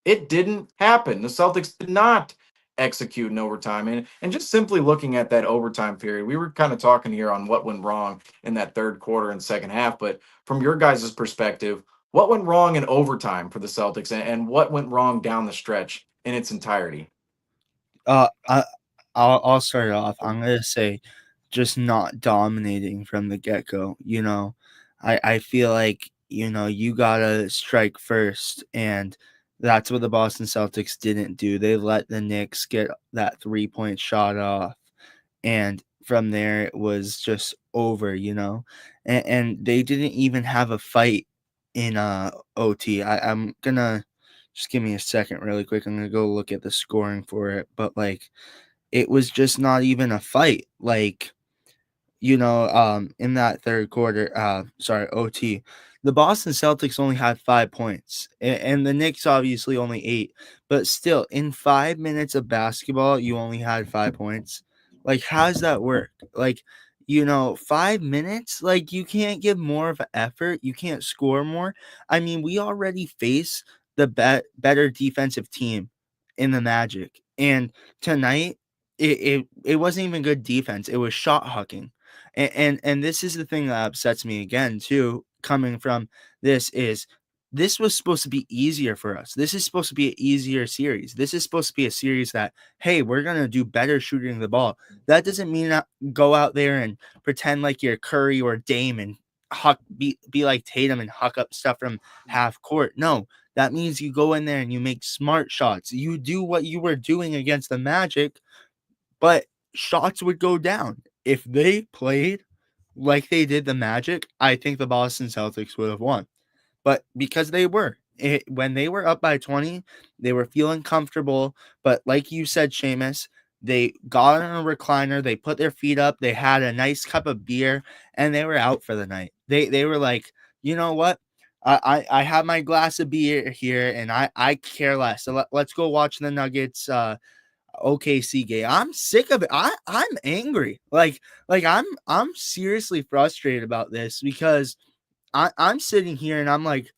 Speaker 6: It didn't happen. The Celtics did not execute in overtime. And just simply looking at that overtime period, we were kind of talking here on what went wrong in that third quarter and second half. But from your guys' perspective, what went wrong in overtime for the Celtics and what went wrong down the stretch in its entirety?
Speaker 7: I I'll start off. I'm gonna say just not dominating from the get go. I feel like you gotta strike first, and that's what the Boston Celtics didn't do. They let the Knicks get that 3-point shot off, and from there it was just over. And they didn't even have a fight in OT. I'm gonna just give me a second, really quick. I'm gonna go look at the scoring for it, but like it was just not even a fight. Like, in that third quarter, OT, the Boston Celtics only had 5 points, and the Knicks obviously only 8. But still, in 5 minutes of basketball, you only had 5 points. Like, how does that work? Like, 5 minutes, like you can't give more of an effort. You can't score more. We already face the better defensive team in the Magic, and tonight it wasn't even good defense. It was shot hucking. And this is the thing that upsets me again too, coming from this was supposed to be easier for us. This is supposed to be an easier series. This is supposed to be a series that, hey, we're gonna do better shooting the ball. That doesn't mean that go out there and pretend like you're Curry or Dame and be like Tatum and huck up stuff from half court. No, that means you go in there and you make smart shots. You do what you were doing against the Magic, but shots would go down. If they played like they did the Magic, I think the Boston Celtics would have won. But because they were when they were up by 20, they were feeling comfortable. But like you said, Seamus, they got on a recliner, they put their feet up, they had a nice cup of beer, and they were out for the night. They were like, you know what? I have my glass of beer here, and I care less. So let's go watch the Nuggets OKC game. I'm sick of it. I'm angry. I'm seriously frustrated about this because I'm sitting here and I'm like,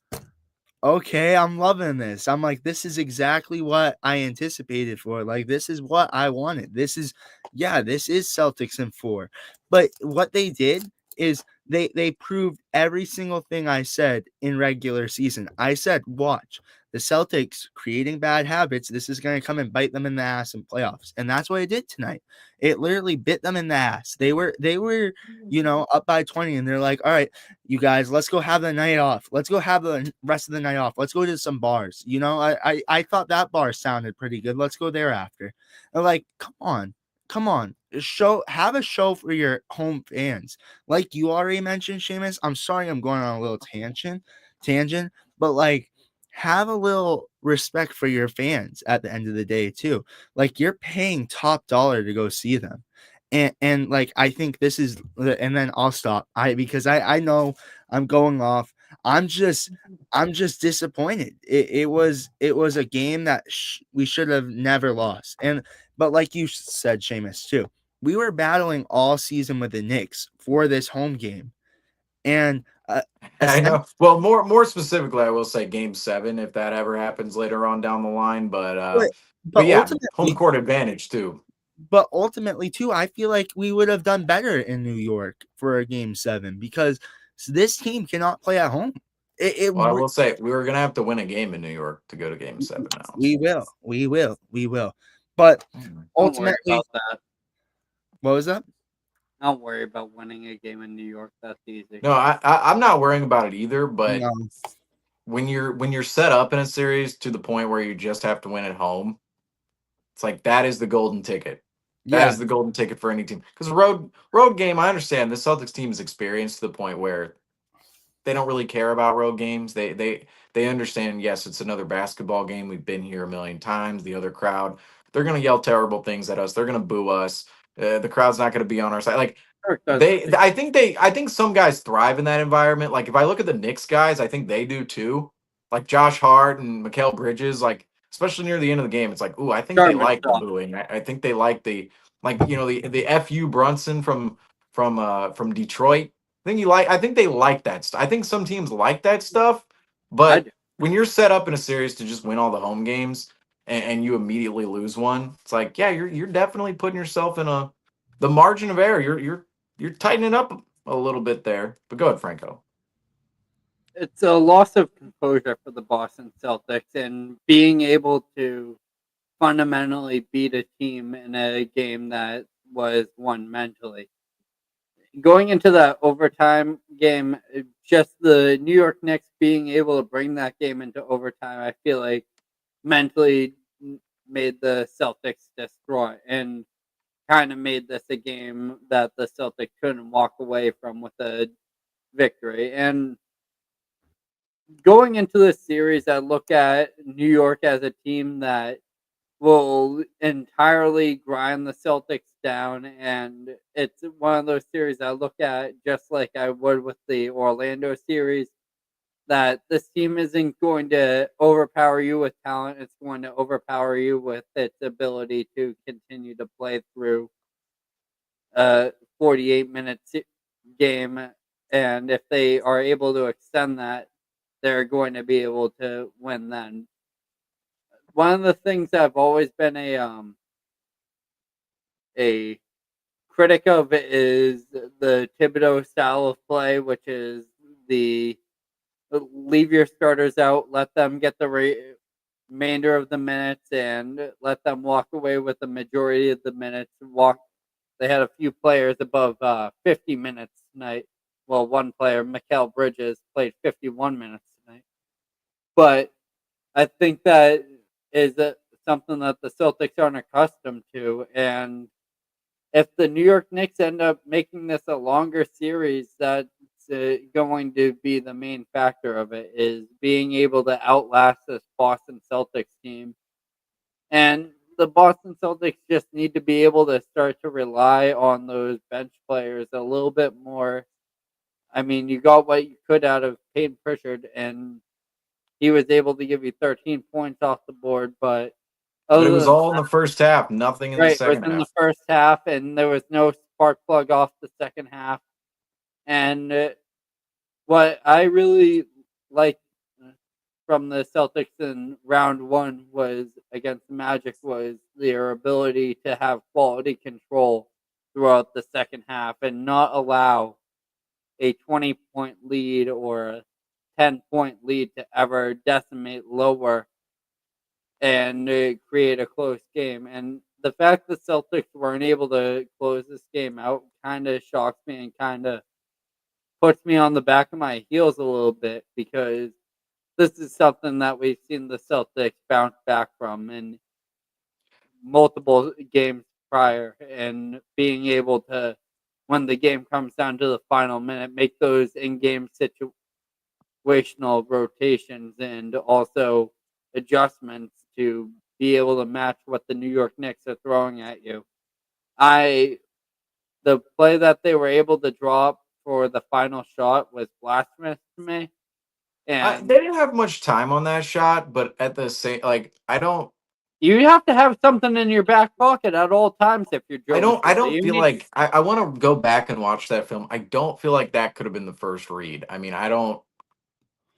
Speaker 7: okay, I'm loving this. I'm like, this is exactly what I anticipated for. Like, this is what I wanted. This is Celtics in 4. But what they did is they proved every single thing I said in regular season. I said, watch the Celtics creating bad habits. This is going to come and bite them in the ass in playoffs. And that's what it did tonight. It literally bit them in the ass. They were, up by 20 and they're like, all right, you guys, let's go have the night off. Let's go have the rest of the night off. Let's go to some bars. I thought that bar sounded pretty good. Let's go there after. And like, come on. Have a show for your home fans. Like you already mentioned, Seamus. I'm sorry I'm going on a little tangent, but like have a little respect for your fans at the end of the day too. Like you're paying top dollar to go see them. And like I think this is, and then I'll stop. Because I know I'm going off. I'm just disappointed. It was a game that we should have never lost. But like you said, Seamus, too, we were battling all season with the Knicks for this home game, and
Speaker 6: I know. Well, more specifically, I will say Game 7 if that ever happens later on down the line. But yeah, home court advantage too.
Speaker 7: But ultimately, too, I feel like we would have done better in New York for a Game 7 because this team cannot play at home.
Speaker 6: I will say we were gonna have to win a game in New York to go to Game 7 now.
Speaker 7: We will. But ultimately,
Speaker 4: that.
Speaker 7: What was that?
Speaker 4: Don't worry about winning a game in New York. That's easy.
Speaker 6: No, I'm not worrying about it either. But
Speaker 7: No.
Speaker 6: when you're set up in a series to the point where you just have to win at home, it's like that is the golden ticket. That is the golden ticket for any team. Because road game, I understand the Celtics team is experienced to the point where they don't really care about road games. They understand, yes, it's another basketball game. We've been here a million times. The other crowd, they're going to yell terrible things at us. They're going to boo us. The crowd's not going to be on our side. Like I think some guys thrive in that environment. Like if I look at the Knicks guys, I think they do too. Like Josh Hart and Mikal Bridges, like especially near the end of the game, it's like, ooh, I think they like the booing. I think they like the FU Brunson from Detroit. I think they like that stuff. I think some teams like that stuff, but when you're set up in a series to just win all the home games and you immediately lose one, it's like, yeah, you're definitely putting yourself in the margin of error. You're tightening up a little bit there. But go ahead, Franco.
Speaker 4: It's a loss of composure for the Boston Celtics, and being able to fundamentally beat a team in a game that was won mentally. Going into that overtime game, just the New York Knicks being able to bring that game into overtime, I feel like mentally made the Celtics distraught and kind of made this a game that the Celtics couldn't walk away from with a victory. And going into this series, I look at New York as a team that will entirely grind the Celtics down, and it's one of those series I look at just like I would with the Orlando series, that this team isn't going to overpower you with talent. It's going to overpower you with its ability to continue to play through a 48-minute game, and if they are able to extend that, they're going to be able to win then. One of the things I've always been a critic of is the Thibodeau style of play, which is the leave your starters out, let them get the remainder of the minutes, and let them walk away with the majority of the minutes. They had a few players above 50 minutes tonight. Well, one player, Mikal Bridges, played 51 minutes tonight. But I think that is something that the Celtics aren't accustomed to. And if the New York Knicks end up making this a longer series, that's going to be the main factor of it, is being able to outlast this Boston Celtics team. And the Boston Celtics just need to be able to start to rely on those bench players a little bit more. I mean, you got what you could out of Peyton Pritchard, and he was able to give you 13 points off the board, but
Speaker 6: But it
Speaker 4: other
Speaker 6: was
Speaker 4: than
Speaker 6: all in the first half, nothing in the
Speaker 4: right, it was
Speaker 6: second
Speaker 4: in the
Speaker 6: half.
Speaker 4: first half, and there was no spark plug off the second half. And what I really liked from the Celtics in round one was against the Magic was their ability to have quality control throughout the second half and not allow a 20-point lead or a 10-point lead to ever decimate Lower and create a close game. And the fact that Celtics weren't able to close this game out kind of shocks me and kind of puts me on the back of my heels a little bit, because this is something that we've seen the Celtics bounce back from in multiple games prior, and being able to, when the game comes down to the final minute, make those in-game situational rotations and also adjustments to be able to match what the New York Knicks are throwing at you. The play that they were able to draw up for the final shot was blasphemous to me. And
Speaker 6: They didn't have much time on that shot, but at the same,
Speaker 4: you have to have something in your back pocket at all times if you're Joe.
Speaker 6: I don't feel like I want to go back and watch that film. I don't feel like that could have been the first read. I mean, I don't.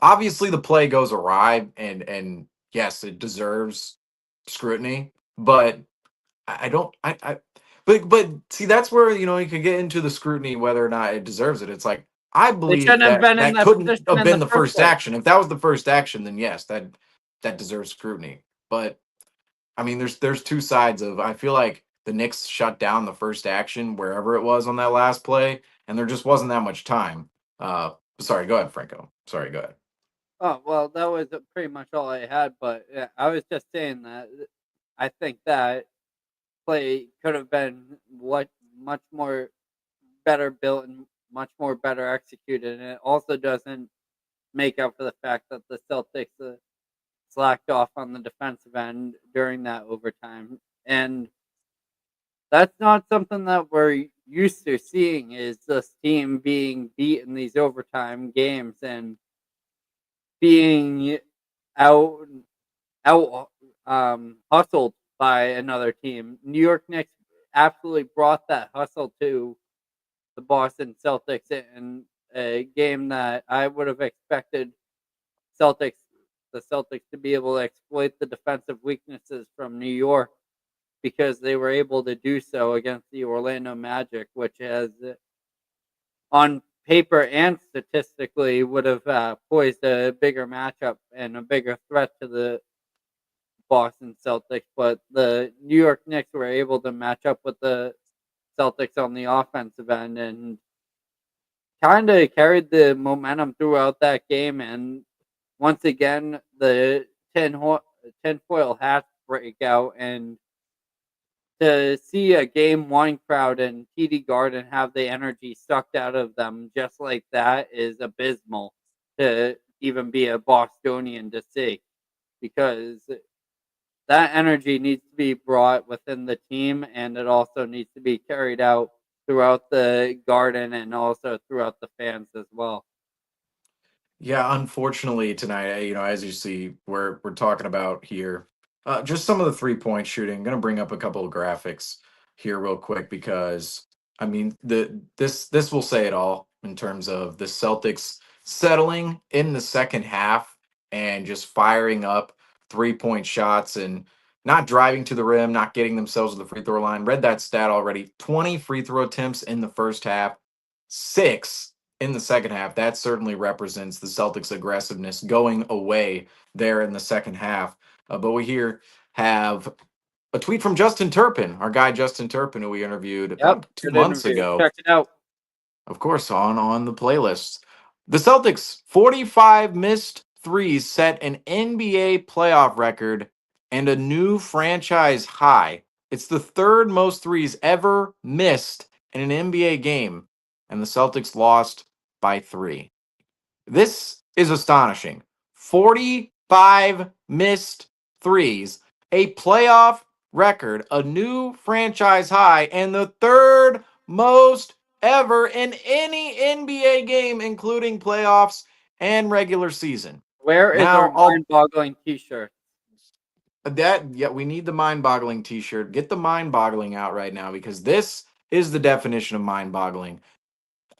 Speaker 6: Obviously, the play goes awry, and yes, it deserves scrutiny. But I don't. But see, that's where you could get into the scrutiny whether or not it deserves it. It's like I
Speaker 4: They
Speaker 6: believe
Speaker 4: shouldn't have
Speaker 6: that
Speaker 4: been in
Speaker 6: that
Speaker 4: that
Speaker 6: couldn't
Speaker 4: position
Speaker 6: have
Speaker 4: in
Speaker 6: been
Speaker 4: the
Speaker 6: the
Speaker 4: first
Speaker 6: first
Speaker 4: place.
Speaker 6: action. If that was the first action, then yes, that deserves scrutiny. But I mean, there's two sides of. I feel like the Knicks shut down the first action wherever it was on that last play, and there just wasn't that much time. Sorry, go ahead, Franco. Sorry, go ahead.
Speaker 4: Oh, well, that was pretty much all I had, but I was just saying that I think that play could have been much more better built and much more better executed, and it also doesn't make up for the fact that the Celtics slacked off on the defensive end during that overtime. And that's not something that we're used to seeing, is this team being beat in these overtime games and being out hustled by another team. New York Knicks absolutely brought that hustle to the Boston Celtics in a game that I would have expected the Celtics to be able to exploit the defensive weaknesses from New York, because they were able to do so against the Orlando Magic, which has, on paper and statistically, would have poised a bigger matchup and a bigger threat to the Boston Celtics. But the New York Knicks were able to match up with the Celtics on the offensive end and kind of carried the momentum throughout that game. And once again, the tinfoil hat break out, and to see a game one crowd in TD Garden have the energy sucked out of them just like that is abysmal to even be a Bostonian to see, because that energy needs to be brought within the team, and it also needs to be carried out throughout the Garden and also throughout the fans as well.
Speaker 6: Yeah, unfortunately tonight, as you see, we're talking about here, just some of the 3-point shooting. I'm gonna bring up a couple of graphics here real quick because I mean this will say it all in terms of the Celtics settling in the second half and just firing up 3-point shots and not driving to the rim, not getting themselves to the free throw line. Read that stat already. 20 free throw attempts in the first half, 6 in the second half. That certainly represents the Celtics' aggressiveness going away there in the second half. But we here have a tweet from Justin Turpin, our guy Justin Turpin, who we interviewed about 2 months ago.
Speaker 4: Check it out.
Speaker 6: Of course, on the playlist. The Celtics' 45 missed threes set an NBA playoff record and a new franchise high. It's the third most threes ever missed in an NBA game, and the Celtics lost by 3. This is astonishing. 45 missed threes, a playoff record, a new franchise high, and the third most ever in any NBA game, including playoffs and regular season.
Speaker 4: Where is
Speaker 6: Now,
Speaker 4: our mind-boggling T-shirt?
Speaker 6: We need the mind-boggling T-shirt. Get the mind-boggling out right now, because this is the definition of mind-boggling.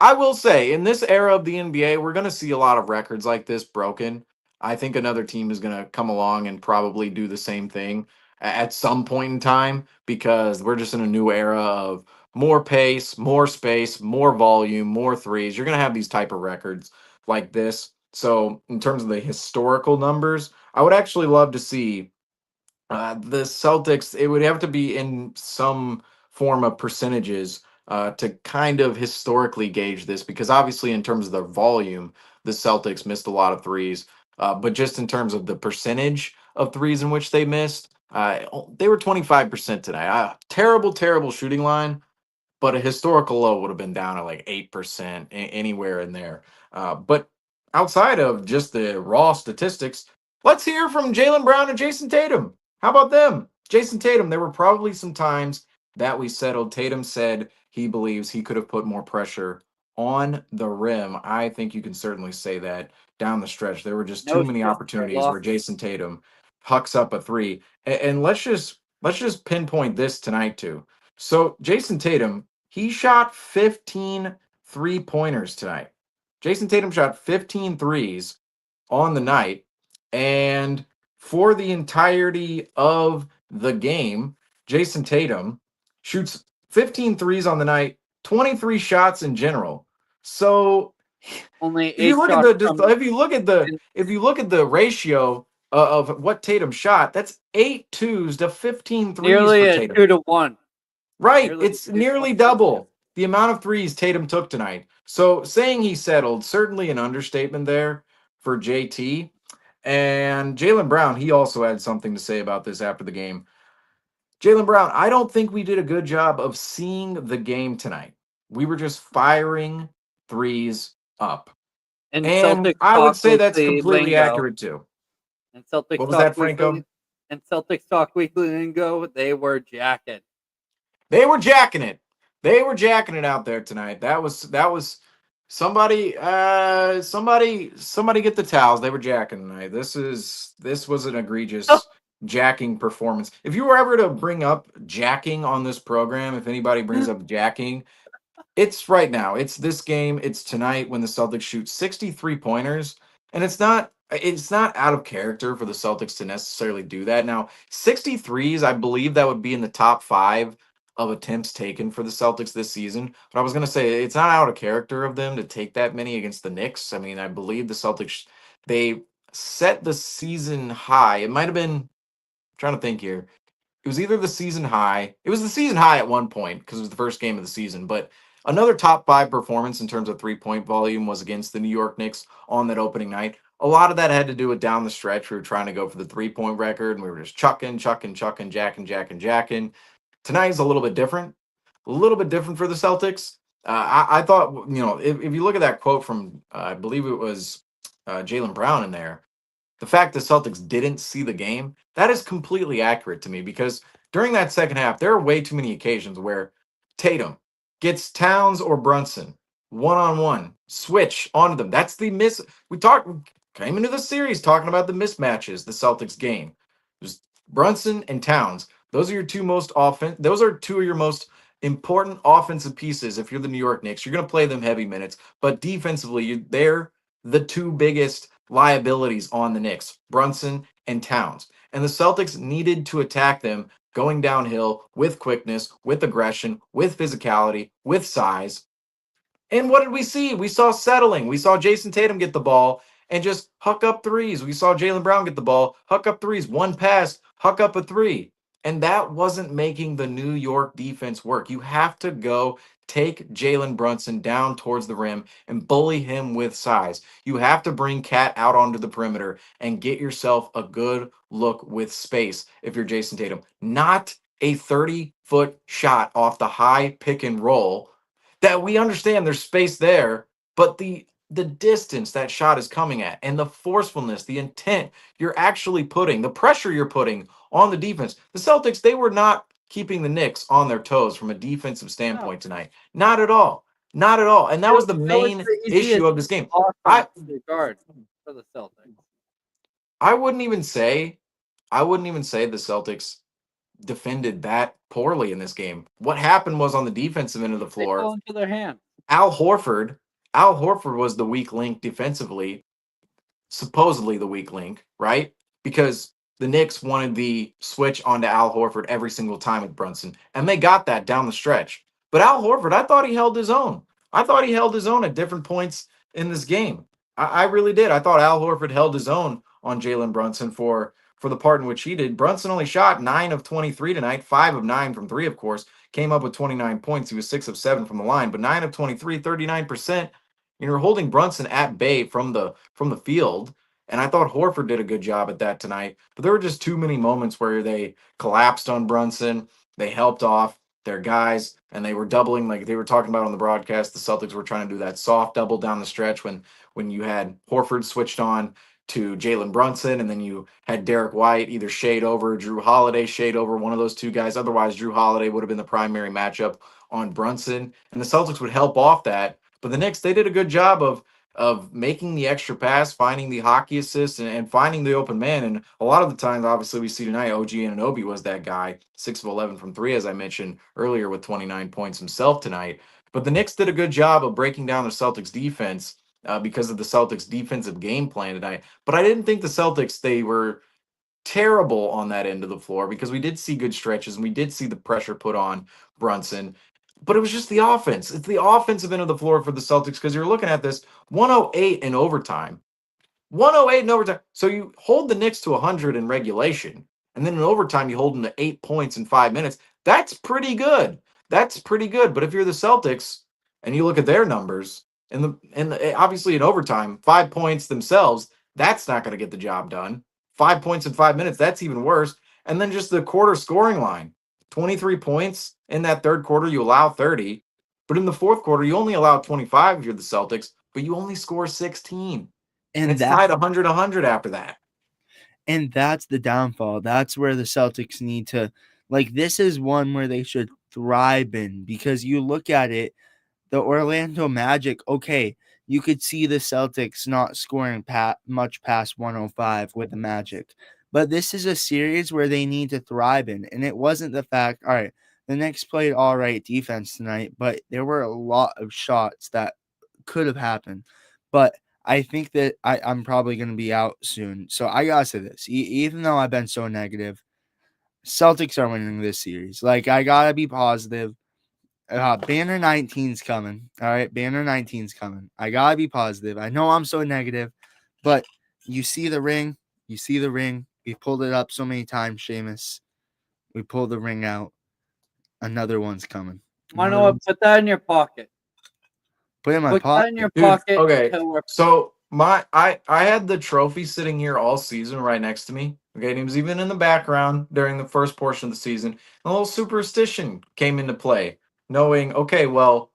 Speaker 6: I will say, in this era of the NBA, we're going to see a lot of records like this broken. I think another team is going to come along and probably do the same thing at some point in time, because we're just in a new era of more pace, more space, more volume, more threes. You're going to have these type of records like this. So in terms of the historical numbers, I would actually love to see the Celtics. It would have to be in some form of percentages to kind of historically gauge this, because obviously in terms of their volume, the Celtics missed a lot of threes, but just in terms of the percentage of threes in which they missed, they were 25% tonight. Terrible shooting line, but a historical low would have been down at like 8%, anywhere in there. But outside of just the raw statistics, let's hear from Jaylen Brown and Jason Tatum. How about them? Jason Tatum, there were probably some times that we settled. Tatum said he believes he could have put more pressure on the rim. I think you can certainly say that down the stretch. There were just too many opportunities where Jason Tatum hucks up a 3. And let's just pinpoint this tonight too. So Jason Tatum, he shot 15 3-pointers tonight. Jason Tatum shot 15 threes on the night. And for the entirety of the game, Jason Tatum shoots 15 threes on the night, 23 shots in general. So
Speaker 4: Only
Speaker 6: if you
Speaker 4: 8
Speaker 6: look at
Speaker 4: shots
Speaker 6: the
Speaker 4: from
Speaker 6: if you look at the ratio of what Tatum shot, that's 8 twos to 15 threes
Speaker 4: nearly
Speaker 6: for
Speaker 4: a
Speaker 6: Tatum.
Speaker 4: 2-to-1.
Speaker 6: Right.
Speaker 4: Nearly
Speaker 6: It's
Speaker 4: 2 to
Speaker 6: nearly
Speaker 4: 1.
Speaker 6: double the amount of threes Tatum took tonight. So saying he settled, certainly an understatement there for JT. And Jaylen Brown, he also had something to say about this after the game. Jaylen Brown, I don't think we did a good job of seeing the game tonight. We were just firing threes up.
Speaker 4: And
Speaker 6: And
Speaker 4: Celtics
Speaker 6: I would
Speaker 4: talk
Speaker 6: say that's
Speaker 4: weekly
Speaker 6: completely
Speaker 4: lingo.
Speaker 6: accurate too.
Speaker 4: And Celtics
Speaker 6: What was
Speaker 4: talk
Speaker 6: that, Franco?
Speaker 4: weekly, and Celtics talk weekly lingo. They were jacking.
Speaker 6: They were jacking it. They were jacking it out there tonight. That was somebody get the towels. They were jacking tonight. This was an egregious jacking performance. If you were ever to bring up jacking on this program, if anybody brings up jacking, it's right now. It's this game. It's tonight when the Celtics shoot 63 pointers, and it's not out of character for the Celtics to necessarily do that. Now, 63s, I believe that would be in the top 5 of attempts taken for the Celtics this season. But I was going to say it's not out of character of them to take that many against the Knicks. I mean, I believe the Celtics, they set the season high. It might have been, I'm trying to think here. It was either the season high. It was the season high at one point because it was the first game of the season. But another top 5 performance in terms of 3-point volume was against the New York Knicks on that opening night. A lot of that had to do with down the stretch. We were trying to go for the 3-point record, and we were just chucking, jacking. Tonight's a little bit different. A little bit different for the Celtics. I thought, if you look at that quote from, I believe it was Jaylen Brown in there, the fact the Celtics didn't see the game, that is completely accurate to me, because during that second half, there are way too many occasions where Tatum gets Towns or Brunson one-on-one, switch onto them. That's the miss. We came into the series talking about the mismatches the Celtics game. There's Brunson and Towns. Those are your two those are two of your most important offensive pieces. If you're the New York Knicks, you're going to play them heavy minutes, but defensively, they're the two biggest liabilities on the Knicks, Brunson and Towns. And the Celtics needed to attack them going downhill with quickness, with aggression, with physicality, with size. And what did we see? We saw settling. We saw Jason Tatum get the ball and just huck up threes. We saw Jaylen Brown get the ball, huck up threes, one pass, huck up a 3. And that wasn't making the New York defense work. You have to go take Jalen Brunson down towards the rim and bully him with size. You have to bring Cat out onto the perimeter and get yourself a good look with space if you're Jason Tatum. Not a 30-foot shot off the high pick and roll that we understand there's space there, but the distance that shot is coming at and the forcefulness, the intent you're actually putting, the pressure you're putting on the defense. The Celtics, they were not keeping the Knicks on their toes from a defensive standpoint tonight. Not at all. Not at all. And that was the main issue of this game. I
Speaker 4: Guard for the Celtics.
Speaker 6: I wouldn't even say the Celtics defended that poorly in this game. What happened was on the defensive end of the
Speaker 4: They
Speaker 6: floor,
Speaker 4: fell into their hands.
Speaker 6: Al Horford was the weak link defensively, supposedly the weak link, right? Because the Knicks wanted the switch onto Al Horford every single time with Brunson, and they got that down the stretch. But Al Horford, I thought he held his own. I thought he held his own at different points in this game. I really did. I thought Al Horford held his own on Jalen Brunson for the part in which he did. Brunson only shot 9 of 23 tonight, 5 of 9 from 3, of course. Came up with 29 points. He was 6 of 7 from the line, but 9 of 23, 39%. You're holding Brunson at bay from the field. And I thought Horford did a good job at that tonight. But there were just too many moments where they collapsed on Brunson. They helped off their guys, and they were doubling, like they were talking about on the broadcast. The Celtics were trying to do that soft double down the stretch when you had Horford switched on to Jalen Brunson, and then you had Derek White either shade over, Drew Holiday shade over, one of those two guys. Otherwise, Drew Holiday would have been the primary matchup on Brunson, and the Celtics would help off that. But the Knicks, they did a good job of making the extra pass, finding the hockey assist, and finding the open man. And a lot of the times, obviously, we see tonight, OG Anunoby was that guy, 6 of 11 from 3, as I mentioned earlier, with 29 points himself tonight. But the Knicks did a good job of breaking down the Celtics defense because of the Celtics defensive game plan tonight. But I didn't think the Celtics, they were terrible on that end of the floor, because we did see good stretches and we did see the pressure put on Brunson. But it was just the offense. It's the offensive end of the floor for the Celtics, because you're looking at this 108 in overtime. 108 in overtime. So you hold the Knicks to 100 in regulation, and then in overtime you hold them to 8 points in 5 minutes. That's pretty good. That's pretty good. But if you're the Celtics and you look at their numbers, and obviously in overtime, 5 points themselves, that's not going to get the job done. 5 points in 5 minutes, that's even worse. And then just the quarter scoring line, 23 points in that third quarter, you allow 30. But in the fourth quarter, you only allow 25 if you're the Celtics, but you only score 16. And it's tied 100-100 after that.
Speaker 7: And that's the downfall. That's where the Celtics need to, like, this is one where they should thrive in, because you look at it, the Orlando Magic, okay, you could see the Celtics not scoring much past 105 with the Magic. But this is a series where they need to thrive in. And it wasn't the fact, all right, the Knicks played all right defense tonight, but there were a lot of shots that could have happened. But I think that I'm probably going to be out soon. So I got to say this. Even though I've been so negative, Celtics are winning this series. Like, I got to be positive. Banner 19's coming. All right, Banner 19's coming. I got to be positive. I know I'm so negative, but you see the ring. You see the ring. We pulled it up so many times, Seamus. We pulled the ring out. Another one's coming.
Speaker 4: Why not put that in your pocket?
Speaker 7: Put it in my
Speaker 4: Put
Speaker 7: pocket.
Speaker 4: that in your
Speaker 6: Dude,
Speaker 4: pocket.
Speaker 6: okay, so I had the trophy sitting here all season right next to me. Okay, and he was even in the background during the first portion of the season. A little superstition came into play, knowing, okay, well,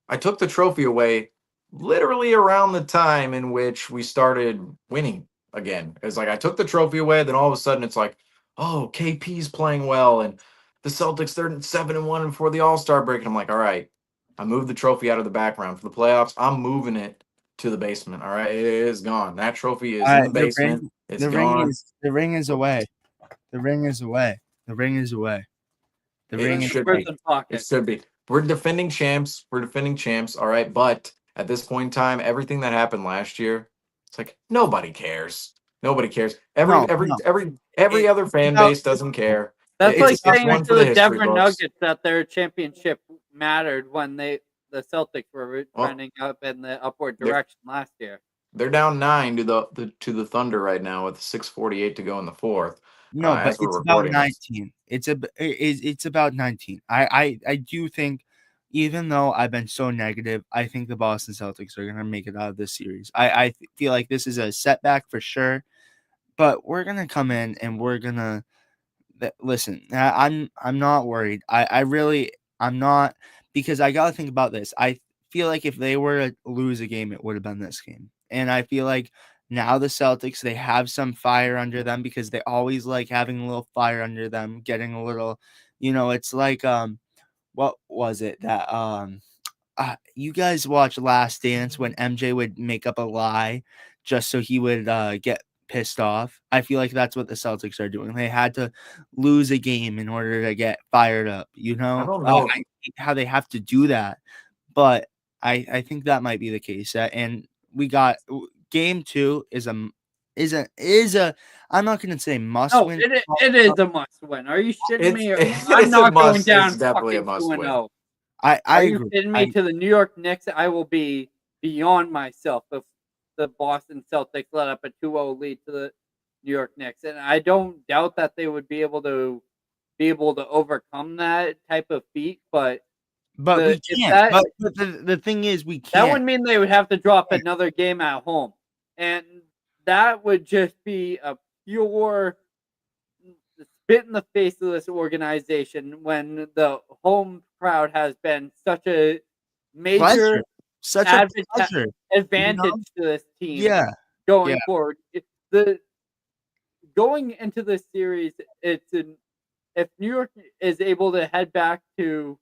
Speaker 6: I took the trophy away literally around the time in which we started winning again. It's like I took the trophy away, then all of a sudden it's like, oh, KP's playing well, and the Celtics, they're 7-1 before the All-Star break. And I'm like, all right, I moved the trophy out of the background for the playoffs. I'm moving it to the basement. All right, it is gone. That trophy is in the basement. It's gone.
Speaker 7: The ring is away. The ring is away. The ring is away. The ring
Speaker 6: should be. It should be. We're defending champs. All right, but at this point in time, everything that happened last year, it's like nobody cares. Nobody cares. Every other fan base doesn't care.
Speaker 4: That's like saying
Speaker 6: one
Speaker 4: to
Speaker 6: for
Speaker 4: the
Speaker 6: history
Speaker 4: Denver
Speaker 6: books.
Speaker 4: Nuggets that their championship mattered when the Celtics were trending up in the upward direction last year.
Speaker 6: They're down 9 to the Thunder right now with 6:48 to go in the fourth.
Speaker 7: No, but it's about 19. It's about 19. I do think, even though I've been so negative, I think the Boston Celtics are going to make it out of this series. I feel like this is a setback for sure, but we're going to come in and we're going to listen. I'm not worried. I'm not, because I got to think about this. I feel like if they were to lose a game, it would have been this game. And I feel like now the Celtics, they have some fire under them because they always like having a little fire under them, getting a little, it's like what was it that you guys watch Last Dance when MJ would make up a lie just so he would get pissed off. I feel like that's what the Celtics are doing. They had to lose a game in order to get fired up.
Speaker 6: I don't know.
Speaker 7: I hate how they have to do that, but I think that might be the case. And we got game 2 is a I'm not going to say must win.
Speaker 4: It is a must win. Are you shitting me? I'm
Speaker 6: It's
Speaker 4: not
Speaker 6: a must.
Speaker 4: going down
Speaker 6: It's definitely a
Speaker 4: fucking
Speaker 6: must
Speaker 4: 2-0.
Speaker 6: win.
Speaker 7: I
Speaker 4: Are you
Speaker 7: agree.
Speaker 4: kidding me? To the New York Knicks, I will be beyond myself if the Boston Celtics let up a 2-0 lead to the New York Knicks, and I don't doubt that they would be able to overcome that type of feat. But
Speaker 7: we can't. But the thing is, we can't.
Speaker 4: that would mean they would have to drop another game at home, and that would just be a pure spit in the face of this organization when the home crowd has been such a major advantage to this team. Going forward. Going into this series, if New York is able to head back to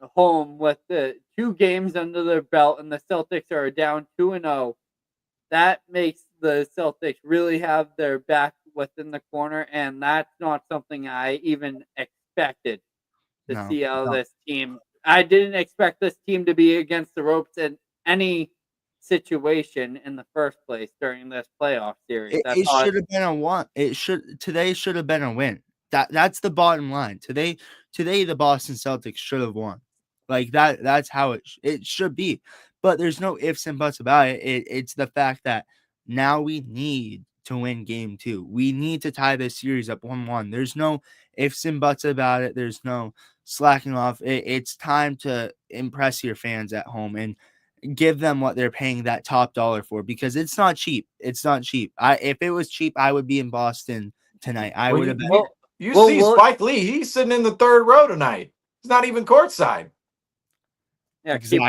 Speaker 4: home with the 2 games under their belt and the Celtics are down 2-0, that makes the Celtics really have their back within the corner, and that's not something I even expected to see out of this team. I didn't expect this team to be against the ropes in any situation in the first place during this playoff series.
Speaker 7: It should have been a one. Today should have been a win. That's the bottom line. Today the Boston Celtics should have won. Like that's how it should be. But there's no ifs and buts about it. It's the fact that now we need to win game 2. We need to tie this series up 1-1. There's no ifs and buts about it. There's no slacking off. It's time to impress your fans at home and give them what they're paying that top dollar for, because it's not cheap. It's not cheap. If it was cheap, I would be in Boston tonight. I would have been.
Speaker 6: You see Spike Lee, he's sitting in the 3rd row tonight. He's not even courtside.
Speaker 4: Yeah,
Speaker 7: exactly.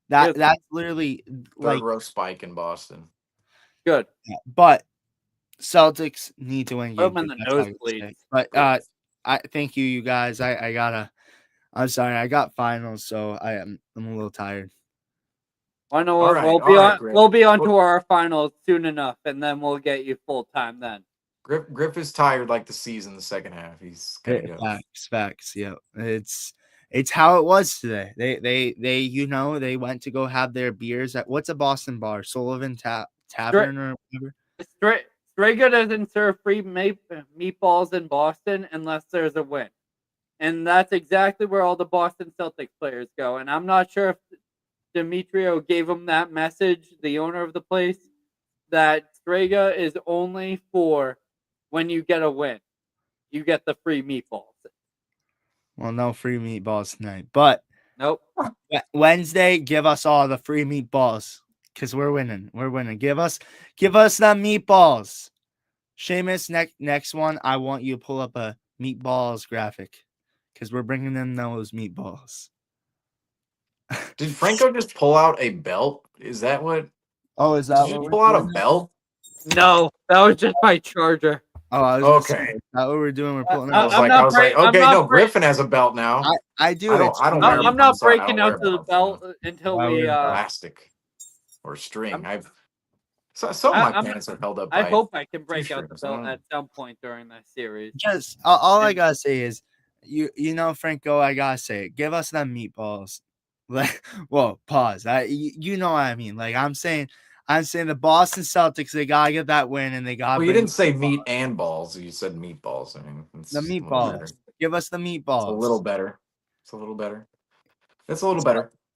Speaker 7: That's literally
Speaker 6: 3rd row Spike in Boston.
Speaker 4: Good.
Speaker 7: Yeah, but Celtics need to win.
Speaker 4: Put them in the nosebleeds.
Speaker 7: But I thank you guys. I'm sorry, I got finals, so I'm a little tired.
Speaker 4: I know we'll be on to our finals soon enough, and then we'll get you full time then.
Speaker 6: Griff is tired like the season the second half. He's gotta go.
Speaker 7: Facts. Yeah, it's how it was today. They went to go have their beers at what's a Boston bar, Sullivan Tavern or whatever.
Speaker 4: Strega doesn't serve free meatballs in Boston unless there's a win. And that's exactly where all the Boston Celtics players go. And I'm not sure if Demetrio gave him that message, the owner of the place, that Strega is only for when you get a win. You get the free meatballs.
Speaker 7: Well, no free meatballs tonight. But
Speaker 4: nope.
Speaker 7: Wednesday, give us all the free meatballs. Because we're winning. We're winning. Give us the meatballs. Seamus, next one, I want you to pull up a meatballs graphic. Because we're bringing in those meatballs.
Speaker 6: Did Franco just pull out a belt? Is that what?
Speaker 7: Oh, is that
Speaker 6: Did
Speaker 7: what
Speaker 6: you pull out a belt?
Speaker 4: No, that was just my charger.
Speaker 7: Oh, okay. Is that what we're doing? We're pulling out.
Speaker 6: I was like, okay, no, Griffin has a belt now.
Speaker 7: I do.
Speaker 6: I'm
Speaker 4: not breaking out the belt until we
Speaker 6: plastic or string. Some of my pants are held up.
Speaker 4: I hope I can break out the belt at some point during this series.
Speaker 7: Just all I gotta say is, you know, Franco, I gotta say it. Give us them meatballs. Whoa, pause. You know what I mean? Like I'm saying the Boston Celtics, they gotta get that win, and they got.
Speaker 6: Well, you didn't say meat and balls. You said meatballs. I mean,
Speaker 7: the meatballs. Give us the meatballs.
Speaker 6: It's a little better. It's a little better.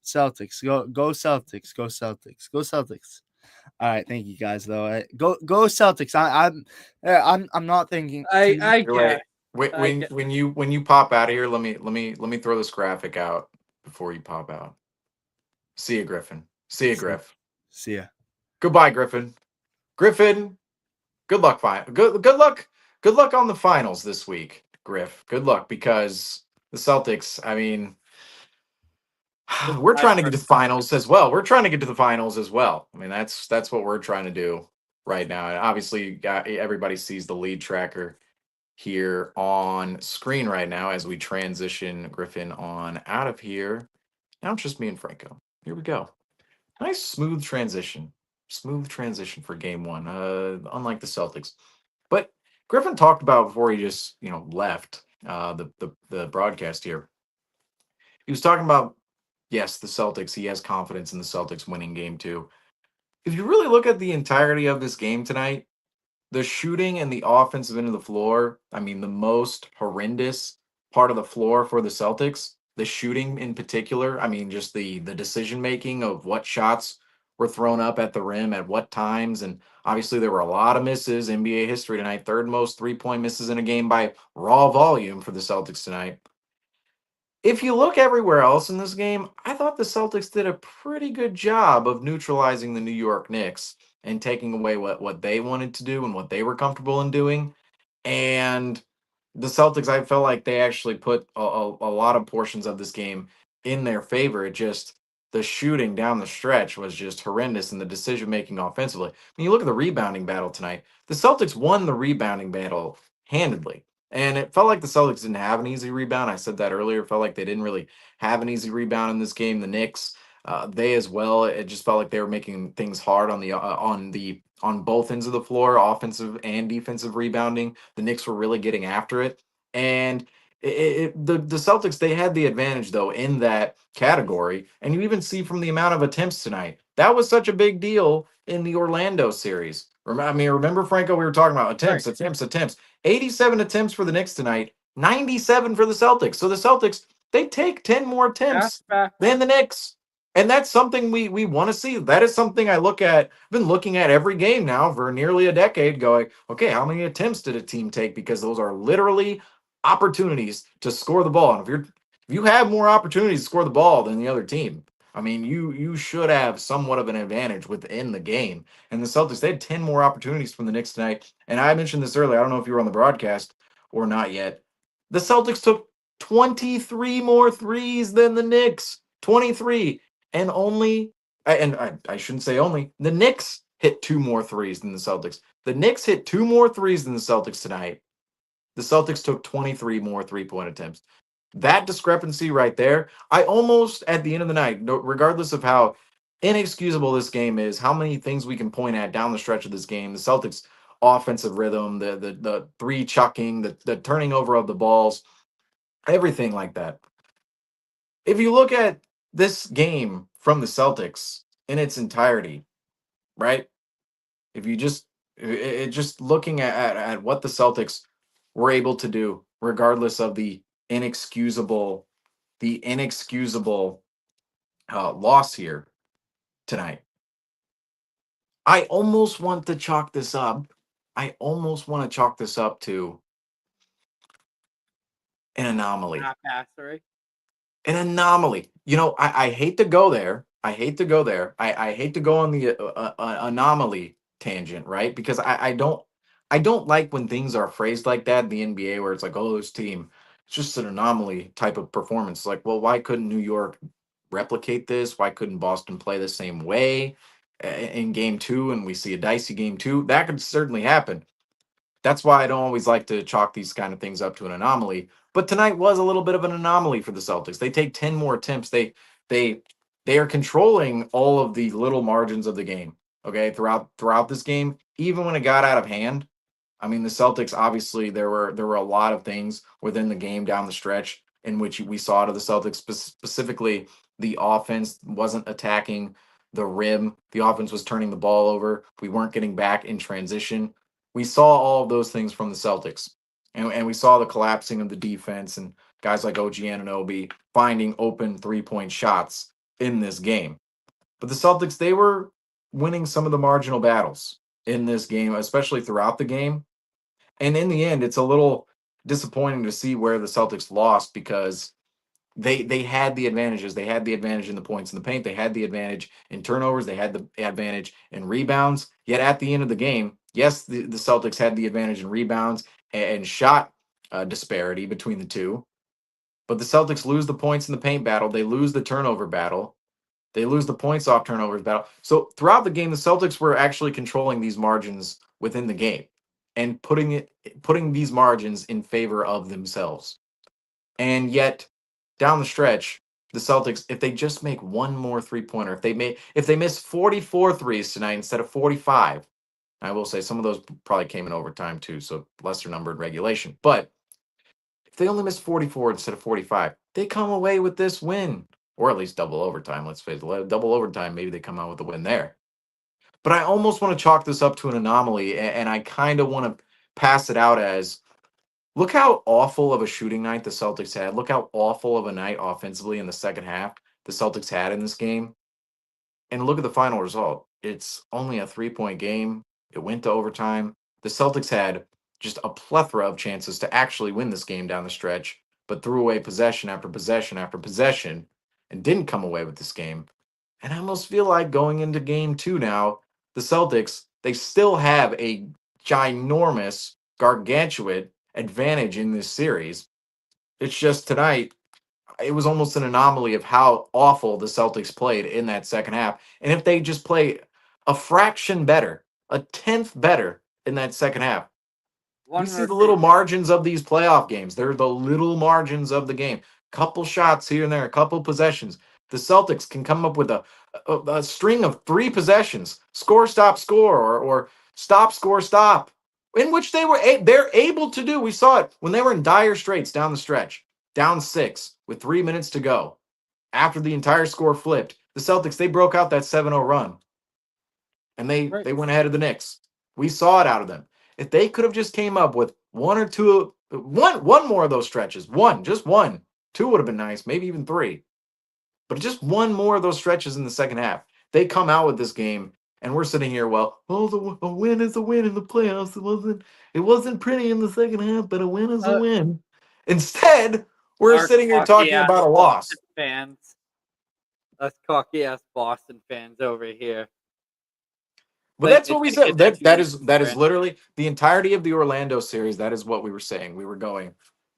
Speaker 7: Celtics, go Celtics, go Celtics, go Celtics. All right, thank you guys. Though, go Celtics. I'm not thinking.
Speaker 4: I get.
Speaker 6: When you pop out of here, let me throw this graphic out before you pop out. See you, Griffin. See you, Griff.
Speaker 7: See ya.
Speaker 6: Goodbye, Griffin. Griffin. Good luck. Good luck. Good luck on the finals this week, Griff. Good luck, because the Celtics. I mean, we're trying to get to the finals as well. We're trying to get to the finals as well. I mean, that's what we're trying to do right now. And obviously, everybody sees the lead tracker here on screen right now as we transition Griffin on out of here. Now it's just me and Franco. Here we go. Nice smooth transition. Smooth transition for game one. Unlike the Celtics. But Griffin talked about before he just, left the broadcast here. He was talking about, yes, the Celtics. He has confidence in the Celtics winning game two. If you really look at the entirety of this game tonight, the shooting and the offensive end of the floor, I mean, the most horrendous part of the floor for the Celtics, the shooting in particular, I mean, just the decision making of what shots were thrown up at the rim at what times. And obviously, there were a lot of misses. NBA history tonight, third most 3-point misses in a game by raw volume for the Celtics tonight. If you look everywhere else in this game, I thought the Celtics did a pretty good job of neutralizing the New York Knicks and taking away what they wanted to do and what they were comfortable in doing. And the Celtics, I felt like they actually put a lot of portions of this game in their favor. It just, the shooting down the stretch was just horrendous and the decision making offensively. When you look at the rebounding battle tonight, the Celtics won the rebounding battle handedly. And it felt like the Celtics didn't have an easy rebound. I said that earlier. It felt like they didn't really have an easy rebound in this game. The Knicks, they as well. It just felt like they were making things hard on both ends of the floor, offensive and defensive rebounding. The Knicks were really getting after it, and the Celtics, they had the advantage though in that category. And you even see from the amount of attempts tonight, that was such a big deal in the Orlando series. Remember, Franco, we were talking about attempts. 87 attempts for the Knicks tonight, 97 for the Celtics. So the Celtics, they take 10 more attempts than the Knicks. And that's something we want to see. That is something I look at. I've been looking at every game now for nearly a decade, going, okay, how many attempts did a team take? Because those are literally opportunities to score the ball. And if you have more opportunities to score the ball than the other team, I mean, you should have somewhat of an advantage within the game. And the Celtics, they had 10 more opportunities from the Knicks tonight. And I mentioned this earlier. I don't know if you were on the broadcast or not yet. The Celtics took 23 more threes than the Knicks. 23. And I shouldn't say only, the Knicks hit 2 more threes than the Celtics. The Knicks hit 2 more threes than the Celtics tonight. The Celtics took 23 more 3-point attempts. That discrepancy right there, I almost, at the end of the night, regardless of how inexcusable this game is, how many things we can point at down the stretch of this game, the Celtics' offensive rhythm, the three chucking, the turning over of the balls, everything like that. If you look at this game from the Celtics in its entirety, right? If you just looking at what the Celtics were able to do, regardless of the inexcusable loss here tonight, I almost want to chalk this up. To an anomaly. An anomaly. I hate to go there. I hate to go on the anomaly tangent, right? Because I don't like when things are phrased like that in the NBA, where it's like, oh, this team, it's just an anomaly type of performance. Like, well, why couldn't New York replicate this? Why couldn't Boston play the same way in game two? And we see a dicey game two. That could certainly happen. That's why I don't always like to chalk these kind of things up to an anomaly. But tonight was a little bit of an anomaly for the Celtics. They take 10 more attempts. They are controlling all of the little margins of the game. Okay, throughout this game, even when it got out of hand. I mean, the Celtics, obviously there were a lot of things within the game down the stretch in which we saw to the Celtics, specifically the offense wasn't attacking the rim. The offense was turning the ball over. We weren't getting back in transition. We saw all of those things from the Celtics. And we saw the collapsing of the defense and guys like OG Anunoby finding open 3-point shots in this game. But the Celtics, they were winning some of the marginal battles in this game, especially throughout the game. And in the end, it's a little disappointing to see where the Celtics lost, because they had the advantages. They had the advantage in the points in the paint. They had the advantage in turnovers. They had the advantage in rebounds. Yet at the end of the game, yes, the Celtics had the advantage in rebounds and shot disparity between the two. But the Celtics lose the points in the paint battle. They lose the turnover battle. They lose the points off turnovers battle. So throughout the game, the Celtics were actually controlling these margins within the game and putting these margins in favor of themselves. And yet, down the stretch, the Celtics, if they just make one more 3-pointer, if they miss 44 threes tonight instead of 45, I will say some of those probably came in overtime too, so lesser number in regulation. But if they only miss 44 instead of 45, they come away with this win, or at least double overtime. Let's face it, double overtime. Maybe they come out with a win there. But I almost want to chalk this up to an anomaly, and I kind of want to pass it out as, look how awful of a shooting night the Celtics had. Look how awful of a night offensively in the second half the Celtics had in this game. And look at the final result. It's only a 3-point game. It went to overtime. The Celtics had just a plethora of chances to actually win this game down the stretch, but threw away possession after possession after possession and didn't come away with this game. And I almost feel like going into game 2 now, the Celtics, they still have a ginormous, gargantuan advantage in this series. It's just tonight, it was almost an anomaly of how awful the Celtics played in that second half. And if they just play a fraction better, a tenth better in that second half, we see the little margins of these playoff games. They're the little margins of the game. Couple shots here and there, a couple possessions. The Celtics can come up with a string of 3 possessions, score, stop, score, or stop, score, stop, in which they're able to do. We saw it when they were in dire straits down the stretch, down 6 with 3 minutes to go. After the entire score flipped, the Celtics, they broke out that 7-0 run, and they went ahead of the Knicks. We saw it out of them. If they could have just came up with one more of those stretches, just one, 2 would have been nice, maybe even 3. But just one more of those stretches in the second half, they come out with this game, and we're sitting here, a win is a win in the playoffs. It wasn't pretty in the second half, but a win is a win. Instead, we're sitting here talking about a loss.
Speaker 4: Fans. Us cocky ass Boston fans over here.
Speaker 6: But that's what we said. That is literally the entirety of the Orlando series. That is what we were saying. We were going,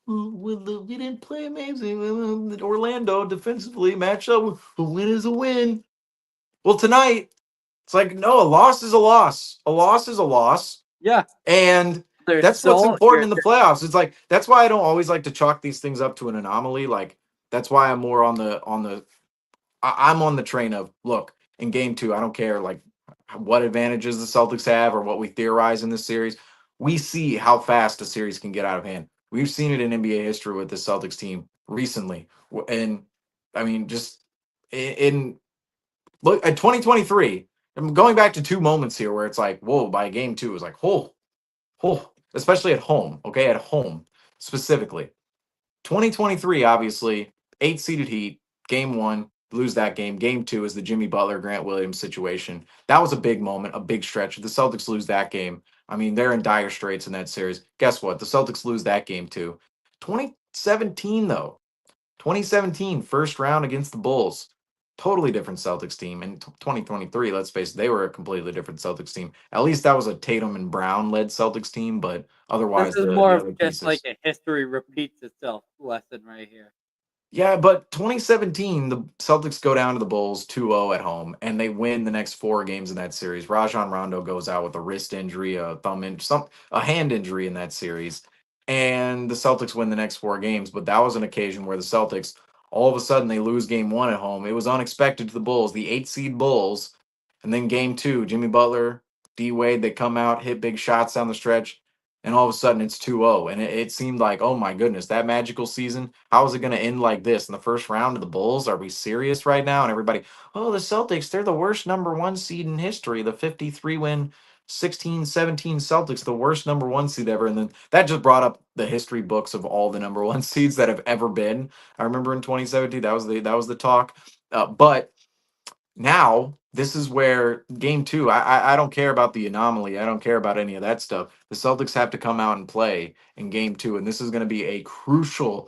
Speaker 6: we didn't play amazing. Orlando defensively matched up. A win is a win. Well, tonight, it's like, no, a loss is a loss. A loss is a loss.
Speaker 4: Yeah.
Speaker 6: And that's what's important in the playoffs. It's like, that's why I don't always like to chalk these things up to an anomaly. Like, that's why I'm more on the train of, look, in game 2, I don't care like what advantages the Celtics have or what we theorize in this series. We see how fast a series can get out of hand. We've seen it in NBA history with the Celtics team recently. And I mean, just in look at 2023, I'm going back to 2 moments here where it's like, whoa, by game 2, it was like, especially at home. Okay. At home specifically. 2023, obviously, 8-seeded Heat, game 1, lose that game. Game 2 is the Jimmy Butler, Grant Williams situation. That was a big moment, a big stretch. If the Celtics lose that game, I mean, they're in dire straits in that series. Guess what? The Celtics lose that game too. 2017, though. 2017, first round against the Bulls. Totally different Celtics team. And 2023, let's face it, they were a completely different Celtics team. At least that was a Tatum and Brown-led Celtics team, but otherwise...
Speaker 4: This is more of just like a history repeats itself lesson right here.
Speaker 6: Yeah, but 2017, the Celtics go down to the Bulls 2-0 at home, and they win the next 4 games in that series. Rajon Rondo goes out with a wrist injury, a hand injury in that series, and the Celtics win the next 4 games. But that was an occasion where the Celtics, all of a sudden, they lose game 1 at home. It was unexpected to the Bulls, the 8-seed Bulls, and then game 2, Jimmy Butler, D Wade, they come out, hit big shots down the stretch. And all of a sudden it's 2-0. And it seemed like, oh my goodness, that magical season, how is it going to end like this? In the first round of the Bulls, are we serious right now? And everybody, oh, the Celtics, they're the worst number 1 seed in history. The 53-win, 16-17 Celtics, the worst number 1 seed ever. And then that just brought up the history books of all the number 1 seeds that have ever been. I remember in 2017, that was the talk. But now, this is where game 2, I don't care about the anomaly. I don't care about any of that stuff. The Celtics have to come out and play in game 2. And this is going to be a crucial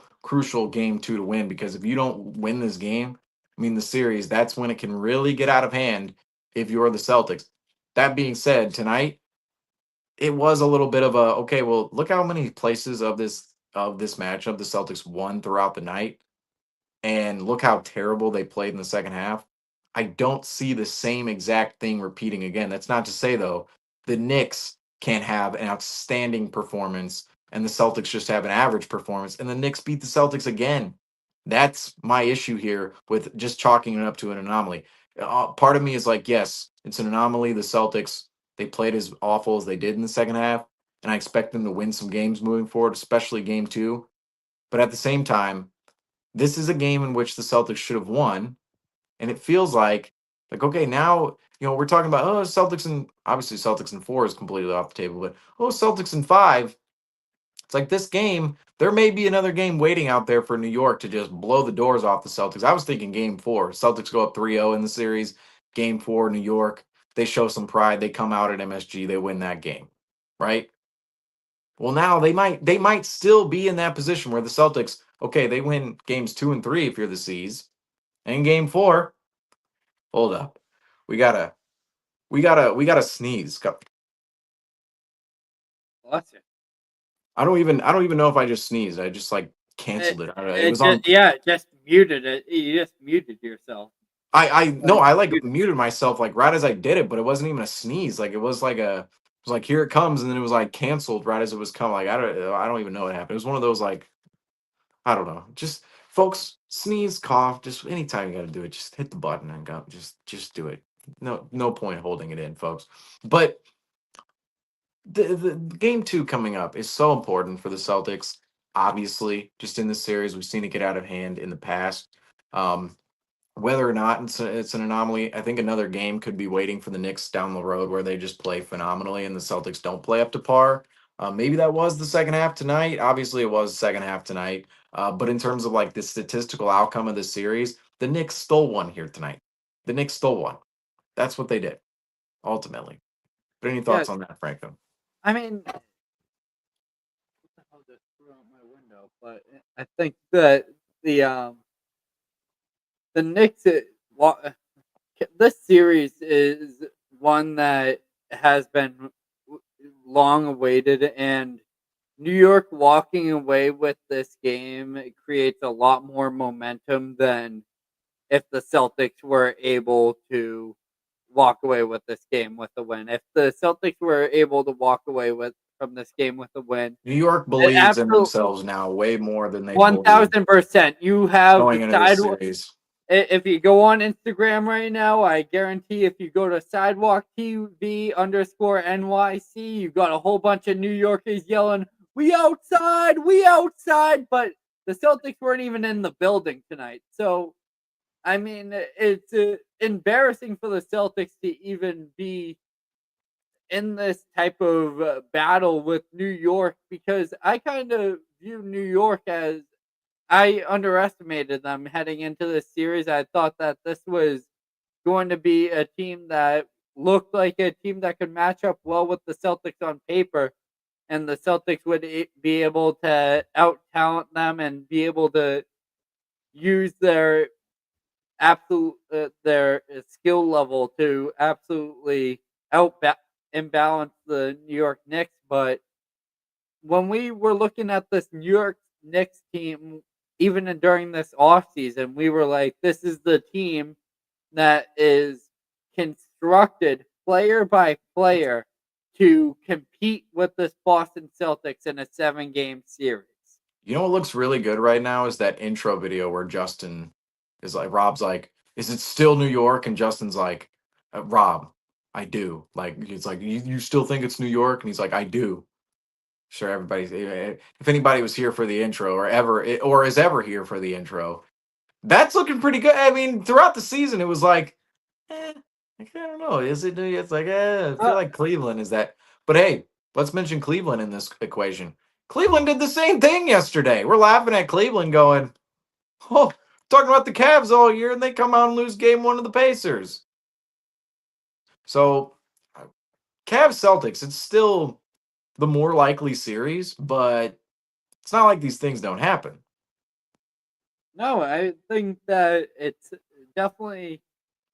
Speaker 6: game 2 to win. Because if you don't win this game, I mean, the series, that's when it can really get out of hand if you're the Celtics. That being said, tonight, it was a little bit of a, okay, well, look how many places of this of this matchup, the Celtics won throughout the night, and look how terrible they played in the second half. I don't see the same exact thing repeating again. That's not to say, though, the Knicks can't have an outstanding performance and the Celtics just have an average performance and the Knicks beat the Celtics again. That's my issue here with just chalking it up to an anomaly. Part of me is like, yes, it's an anomaly. The Celtics, they played as awful as they did in the second half, and I expect them to win some games moving forward, especially game 2. But at the same time, this is a game in which the Celtics should have won, and it feels like okay, now we're talking about Celtics, and obviously Celtics in 4 is completely off the table, but Celtics in 5. It's like this game, there may be another game waiting out there for New York to just blow the doors off the Celtics. I was thinking game 4, Celtics go up 3-0 in the series. Game 4, New York, they show some pride, they come out at MSG, they win that game, right? Well, now they might still be in that position where the Celtics, okay, they win games 2 and 3 if you're the C's. And game 4, hold up. We gotta sneeze.
Speaker 4: Bless you.
Speaker 6: I don't even know if I just sneezed. I just canceled it. It was on.
Speaker 4: Just muted it. You just muted yourself.
Speaker 6: I muted myself right as I did it, but it wasn't even a sneeze. It was here it comes, and then it was canceled right as it was coming. I don't even know what happened. It was one of those I don't know. Just folks, sneeze, cough, just anytime you got to do it, just hit the button and go. Just do it. No point holding it in, folks. But the game 2 coming up is so important for the Celtics. Obviously, just in this series, we've seen it get out of hand in the past. Whether or not it's an anomaly, I think another game could be waiting for the Knicks down the road where they just play phenomenally and the Celtics don't play up to par. Maybe that was the second half tonight. Obviously, it was the second half tonight. But in terms of the statistical outcome of the series, the Knicks stole one here tonight. The Knicks stole one. That's what they did, ultimately. But any thoughts on that, Franco?
Speaker 4: I mean, what the hell just threw out my window? But I think that the Knicks, this series is one that has been long awaited, and New York walking away with this game creates a lot more momentum than if the Celtics were able to walk away with this game with a win. If the Celtics were able to walk away from this game with a win,
Speaker 6: New York believes in themselves now way more than they
Speaker 4: 1000%. You have
Speaker 6: going into this series.
Speaker 4: If you go on Instagram right now, I guarantee if you go to Sidewalk TV _NYC, you got a whole bunch of New Yorkers yelling, "We outside, we outside!" But the Celtics weren't even in the building tonight. So, I mean, it's embarrassing for the Celtics to even be in this type of battle with New York, because I kind of view New York as, I underestimated them heading into this series. I thought that this was going to be a team that looked like a team that could match up well with the Celtics on paper, and the Celtics would be able to out-talent them and be able to use their their skill level to absolutely imbalance the New York Knicks. But when we were looking at this New York Knicks team, even during this offseason, we were like, this is the team that is constructed player by player to compete with this Boston Celtics in a 7-game series.
Speaker 6: You know what looks really good right now is that intro video where Justin is Rob's like, is it still New York? And Justin's like, Rob, I do. He's like, you still think it's New York? And he's like, I do. Sure, everybody's. If anybody was here for the intro or is ever here for the intro, that's looking pretty good. I mean, throughout the season, it was I don't know. Is it? It's I feel like Cleveland is that. But hey, let's mention Cleveland in this equation. Cleveland did the same thing yesterday. We're laughing at Cleveland going, oh, talking about the Cavs all year, and they come out and lose game 1 to the Pacers. So, Cavs Celtics, it's still the more likely series, but it's not like these things don't happen.
Speaker 4: No, I think that it's definitely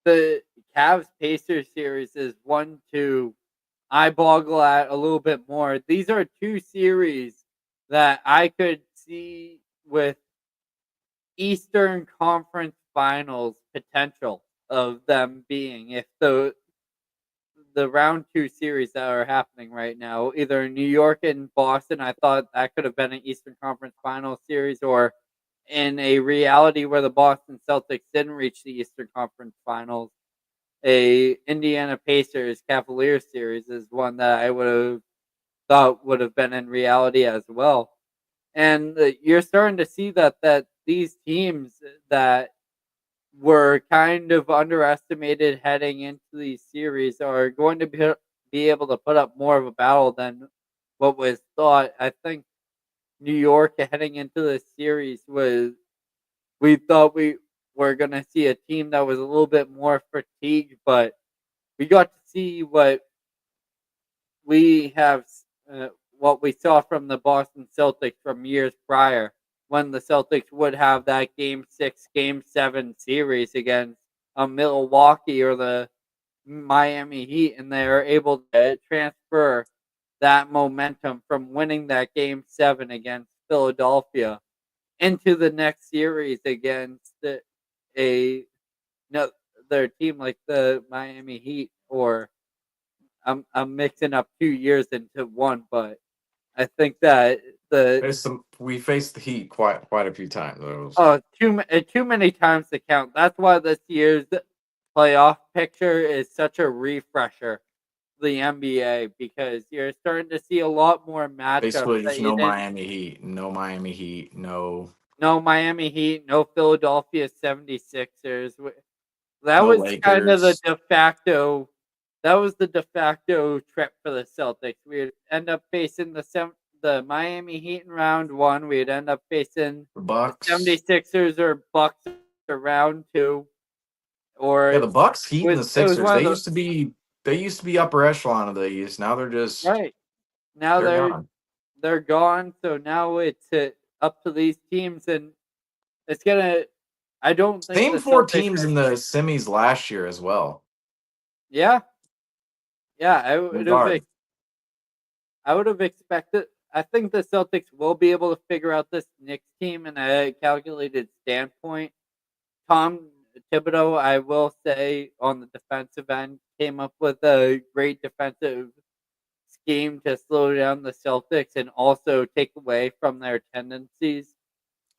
Speaker 4: the Cavs Pacers series is one to eyeball at a little bit more. These are two series that I could see with Eastern Conference Finals potential of them being if the round 2 series that are happening right now, either New York and Boston, I thought that could have been an Eastern Conference Finals series, or in a reality where the Boston Celtics didn't reach the Eastern Conference Finals, a Indiana Pacers Cavaliers series is one that I would have thought would have been in reality as well. And you're starting to see that these teams that were kind of underestimated heading into these series are going to be able to put up more of a battle than what was thought. I think New York heading into this series we thought we were going to see a team that was a little bit more fatigued, but we got to see we have what we saw from the Boston Celtics from years prior, when the Celtics would have that Game 6, Game 7 series against Milwaukee or the Miami Heat, and they are able to transfer that momentum from winning that Game 7 against Philadelphia into the next series against a no, their team like the Miami Heat. Or I'm mixing up 2 years into one, but I think that
Speaker 6: We faced the Heat quite a few times.
Speaker 4: too many times to count. That's why this year's playoff picture is such a refresher for the NBA, because you're starting to see a lot more matchups.
Speaker 6: Basically,
Speaker 4: that
Speaker 6: just
Speaker 4: you
Speaker 6: no
Speaker 4: didn't-
Speaker 6: Miami Heat, no Miami Heat, no
Speaker 4: Miami Heat, no Philadelphia 76ers. That
Speaker 6: No
Speaker 4: was kind of the
Speaker 6: Lakers.
Speaker 4: de facto. That was the de facto trip for the Celtics. We'd end up facing the Miami Heat in round 1. We'd end up facing
Speaker 6: the
Speaker 4: the
Speaker 6: Bucks.
Speaker 4: 76ers or Bucks or round 2. Or
Speaker 6: Yeah, the Bucks, Heat, and the
Speaker 4: it was
Speaker 6: Sixers.
Speaker 4: one of
Speaker 6: They used to be upper echelon of the East. Now they're just
Speaker 4: right now
Speaker 6: they're gone.
Speaker 4: they're gone. So now it's up to these teams, and it's gonna. I don't think
Speaker 6: Same
Speaker 4: the
Speaker 6: 4
Speaker 4: Celtics
Speaker 6: teams in the semis last year as well.
Speaker 4: Yeah, I
Speaker 6: It was
Speaker 4: would have.
Speaker 6: hard.
Speaker 4: I would have expected. I think the Celtics will be able to figure out this Knicks team in a calculated standpoint. Tom Thibodeau, I will say, on the defensive end, came up with a great defensive scheme to slow down the Celtics and also take away from their tendencies.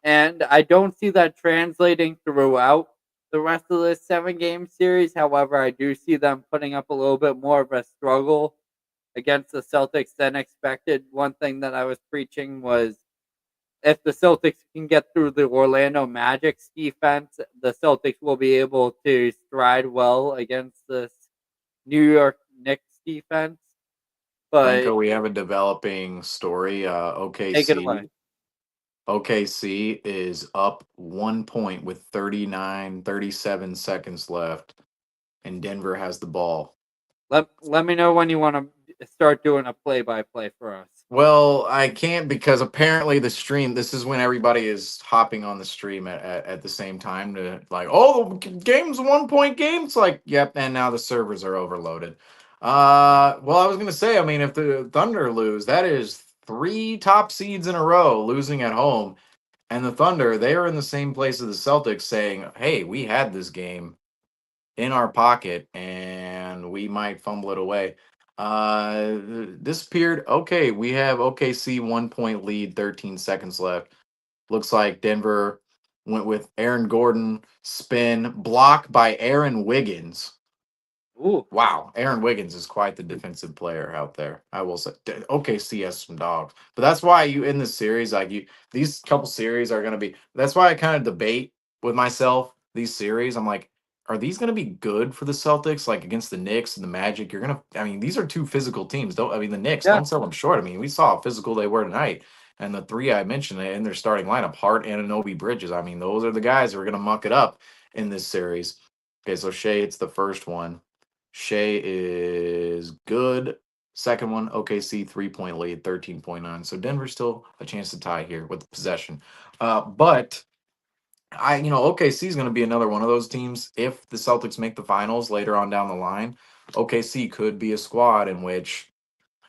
Speaker 4: And I don't see that translating throughout the rest of this 7-game series. However, I do see them putting up a little bit more of a struggle against the Celtics than expected. One thing that I was preaching was, if the Celtics can get through the Orlando Magic's defense, the Celtics will be able to stride well against this New York Knicks defense. But
Speaker 6: Franco, we have a developing story.
Speaker 4: take it away.
Speaker 6: OKC is up 1 point with 37 seconds left, and Denver has the ball.
Speaker 4: Let me know when you want to start doing a play-by-play for us.
Speaker 6: Well, I can't, because apparently the stream, this is when everybody is hopping on the stream at the same time to like, oh, the game's a 1 point game. It's like, yep, and now the servers are overloaded. Well, I was gonna say, I mean, if the Thunder lose, that is 3 top seeds in a row losing at home. And the Thunder, they are in the same place as the Celtics, saying, hey, we had this game in our pocket and we might fumble it away. Disappeared. Okay, we have OKC 1 point lead, 13 seconds left. Looks like Denver went with Aaron Gordon, spin, block by Aaron Wiggins.
Speaker 4: Ooh.
Speaker 6: Wow, Aaron Wiggins is quite the defensive player out there. I will say, OKC has some dogs, but that's why you in this series, these couple series are going to be. That's why I kind of debate with myself these series. I'm like, are these going to be good for the Celtics? Like against the Knicks and the Magic, I mean, these are 2 physical teams. The Knicks,
Speaker 4: Yeah.
Speaker 6: don't sell them short. I mean, we saw how physical they were tonight, and the 3 I mentioned in their starting lineup, Hart, Anunoby, Bridges. I mean, those are the guys who are going to muck it up in this series. Okay, so Shea, it's the first one. Shea is good. Second one, OKC 3-point lead, 13.9. So Denver's still a chance to tie here with possession. But OKC is going to be another one of those teams. If the Celtics make the finals later on down the line, OKC could be a squad in which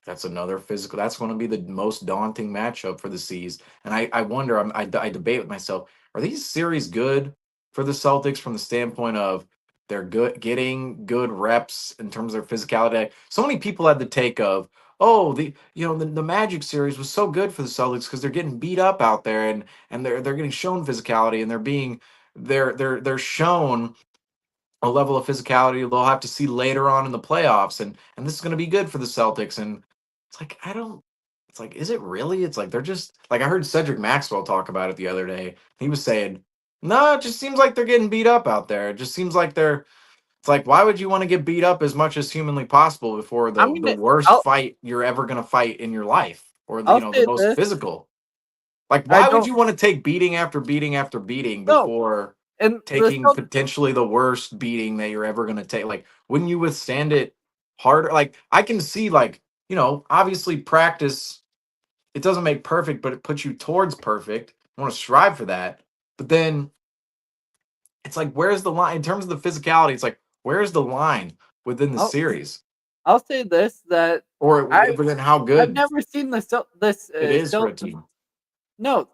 Speaker 6: That's another physical. That's going to be the most daunting matchup for the C's. And I wonder. I debate with myself: are these series good for the Celtics from the standpoint of they're good, getting good reps in terms of their physicality? So many people had the take of, oh, the Magic series was so good for the Celtics because they're getting beat up out there and they're getting shown physicality and they're shown a level of physicality they'll have to see later on in the playoffs, and this is going to be good for the Celtics. And it's like I don't. It's like, is it really? It's like they're just like I heard Cedric Maxwell talk about it the other day. He was saying, no, it just seems like they're getting beat up out there. It just seems like they're. It's like, why would you want to get beat up as much as humanly possible before
Speaker 4: I'm
Speaker 6: the
Speaker 4: gonna.
Speaker 6: worst
Speaker 4: I'll
Speaker 6: fight you're ever going to fight in your life, or
Speaker 4: I'll
Speaker 6: the
Speaker 4: say
Speaker 6: most
Speaker 4: this.
Speaker 6: physical? Like,
Speaker 4: I
Speaker 6: why would
Speaker 4: don't.
Speaker 6: you want to take beating after beating after beating
Speaker 4: No,
Speaker 6: before
Speaker 4: and the
Speaker 6: taking
Speaker 4: Celtics.
Speaker 6: potentially the worst beating that you're ever going to take? Like, wouldn't you withstand it harder? Like, I can see, like, obviously practice, it doesn't make perfect, but it puts you towards perfect. I want to strive for that. But then it's like, where's the line in terms of the physicality? It's like, where's the line within the
Speaker 4: I'll
Speaker 6: series?
Speaker 4: I'll say this that
Speaker 6: Or
Speaker 4: I
Speaker 6: within how
Speaker 4: I've
Speaker 6: good
Speaker 4: never seen this
Speaker 6: it is for a team.
Speaker 4: no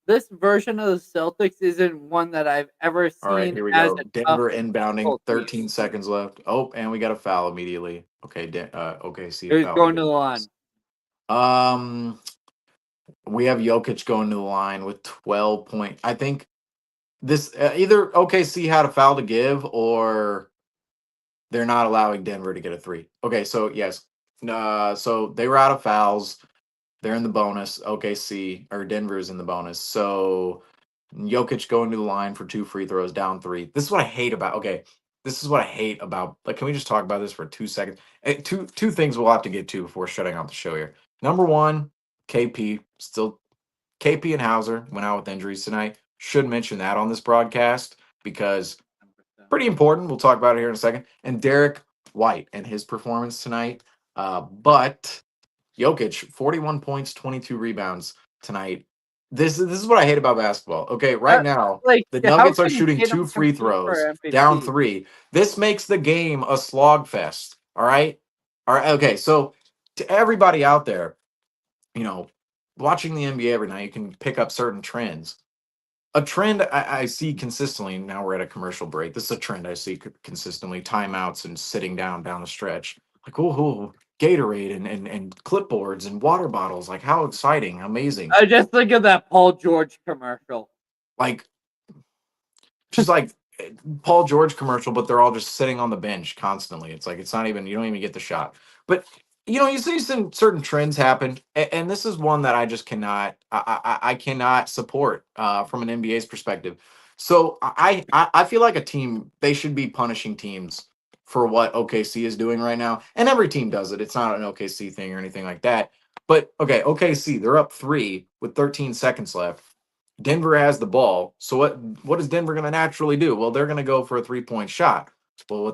Speaker 4: this version of the Celtics isn't one that I've ever
Speaker 6: All right,
Speaker 4: seen
Speaker 6: here we
Speaker 4: as
Speaker 6: go.
Speaker 4: a tough
Speaker 6: Denver inbounding,
Speaker 4: physical team.
Speaker 6: 13 seconds left. Oh, and we got a foul immediately. Okay, okay, see a
Speaker 4: Who's
Speaker 6: foul
Speaker 4: going to the
Speaker 6: again.
Speaker 4: line?
Speaker 6: We have Jokic going to the line with 12 point. I think this either OKC had a foul to give or they're not allowing Denver to get a three. Okay, so yes. So they were out of fouls. They're in the bonus. OKC or Denver's in the bonus. So Jokic going to the line for 2 free throws, down 3. This is what I hate about. Okay, this is what I hate about. Like, can we just talk about this for 2 seconds? Two things we'll have to get to before shutting out the show here. Number one, KP still. KP and Hauser went out with injuries tonight. Should mention that on this broadcast because pretty important. We'll talk about it here in a second. And Derek White and his performance tonight. But Jokic, 41 points, 22 rebounds tonight. This is what I hate about basketball. Okay, right now,
Speaker 4: Like,
Speaker 6: the
Speaker 4: how
Speaker 6: Nuggets are
Speaker 4: can
Speaker 6: shooting 2
Speaker 4: Tatum
Speaker 6: free
Speaker 4: compete for
Speaker 6: throws, down
Speaker 4: MVP?
Speaker 6: 3. This makes the game a slog fest. All right? All right. Okay, so to everybody out there, watching the NBA every night, you can pick up certain trends. A trend I see consistently, now we're at a commercial break. This is a trend I see consistently, timeouts and sitting down the stretch. Like, oh, Gatorade and clipboards and water bottles. Like, how exciting, amazing.
Speaker 4: I just think of that Paul George commercial.
Speaker 6: Like, just like Paul George commercial, but they're all just sitting on the bench constantly. It's like, it's not even, you don't even get the shot. But, you see some certain trends happen. And this is one that I just cannot, I cannot support from an NBA's perspective. So I feel like a team, they should be punishing teams for what OKC is doing right now. And every team does it. It's not an OKC thing or anything like that. But, okay, OKC, they're up 3 with 13 seconds left. Denver has the ball. So what is Denver going to naturally do? Well, they're going to go for a 3-point shot. Well,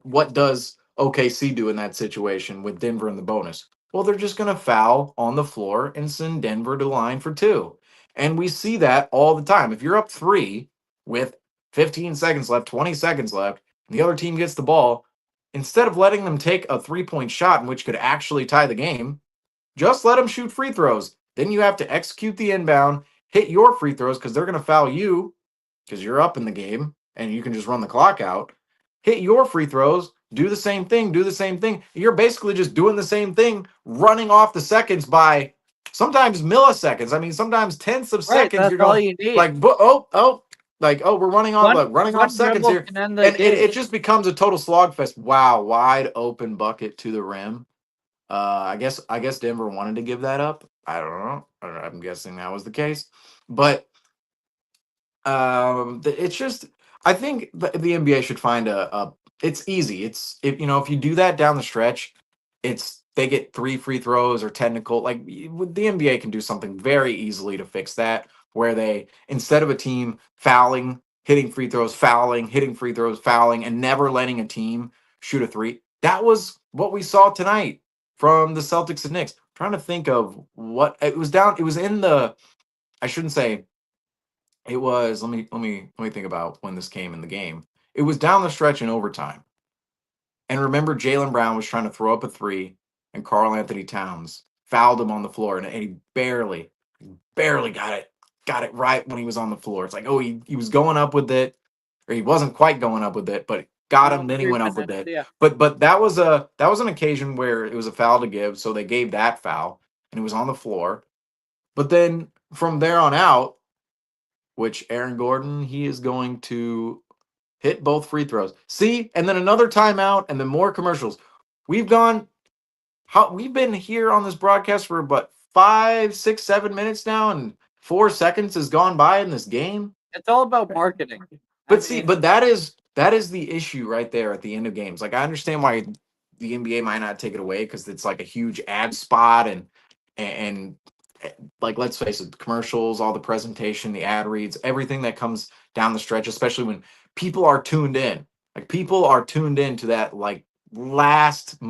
Speaker 6: what does OKC do in that situation with Denver in the bonus? Well, they're just going to foul on the floor and send Denver to the line for 2. And we see that all the time. If you're up 3 with 15 seconds left, 20 seconds left, and the other team gets the ball, instead of letting them take a 3-point shot, which could actually tie the game, just let them shoot free throws. Then you have to execute the inbound, hit your free throws because they're going to foul you because you're up in the game and you can just run the clock out. Hit your free throws, do the same thing. You're basically just doing the same thing, running off the seconds by sometimes milliseconds. I mean, sometimes tenths of
Speaker 4: Right,
Speaker 6: seconds.
Speaker 4: that's
Speaker 6: You're going
Speaker 4: all you need.
Speaker 6: like, we're running off seconds here. And it just becomes a total slogfest. Wow, wide open bucket to the rim. I guess Denver wanted to give that up. I don't know. I'm guessing that was the case, but it's just I think the NBA should find a. It's easy. If you do that down the stretch, they get 3 free throws or technical. Like the NBA can do something very easily to fix that, where they instead of a team fouling, hitting free throws, fouling, hitting free throws, fouling, and never letting a team shoot a 3. That was what we saw tonight from the Celtics and Knicks. I'm trying to think of what it was down. It was in the. I shouldn't say. It was. Let me think about when this came in the game. It was down the stretch in overtime. And remember, Jaylen Brown was trying to throw up a 3. and Karl Anthony Towns fouled him on the floor, and he barely got it right when he was on the floor. It's like, oh, he was going up with it, or he wasn't quite going up with it, but got him. Then he went up with it.
Speaker 4: Yeah.
Speaker 6: But that was an occasion where it was a foul to give, so they gave that foul, and it was on the floor. But then from there on out, which Aaron Gordon, he is going to hit both free throws. See, and then another timeout, and then more commercials. We've been here on this broadcast for about 5, 6, 7 minutes now, and 4 seconds has gone by in this game.
Speaker 4: It's all about marketing.
Speaker 6: But that is the issue right there at the end of games. Like, I understand why the NBA might not take it away because it's like a huge ad spot and like, let's face it, the commercials, all the presentation, the ad reads, everything that comes down the stretch, especially when people are tuned in. Like, people are tuned in to that, like, last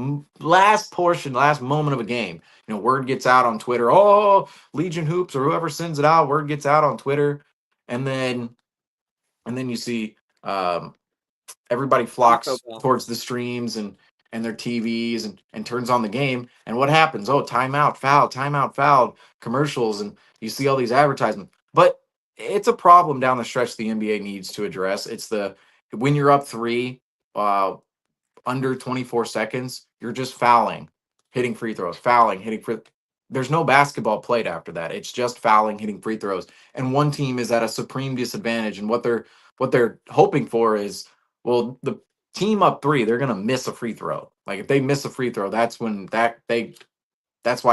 Speaker 6: portion, last moment of a game. You know, word gets out on Twitter. Oh, Legion Hoops or whoever sends it out. Word gets out on Twitter, and then you see everybody flocks towards the streams and their TVs and turns on the game. And what happens? Oh, timeout, foul, commercials, and you see all these advertisements. But it's a problem down the stretch the NBA needs to address. It's when you're up 3, under 24 seconds, you're just fouling, hitting free throws, fouling, hitting free. There's no basketball played after that. It's just fouling, hitting free throws. And one team is at a supreme disadvantage. And what they're hoping for is, well, the team up 3, they're gonna miss a free throw. Like, if they miss a free throw, that's why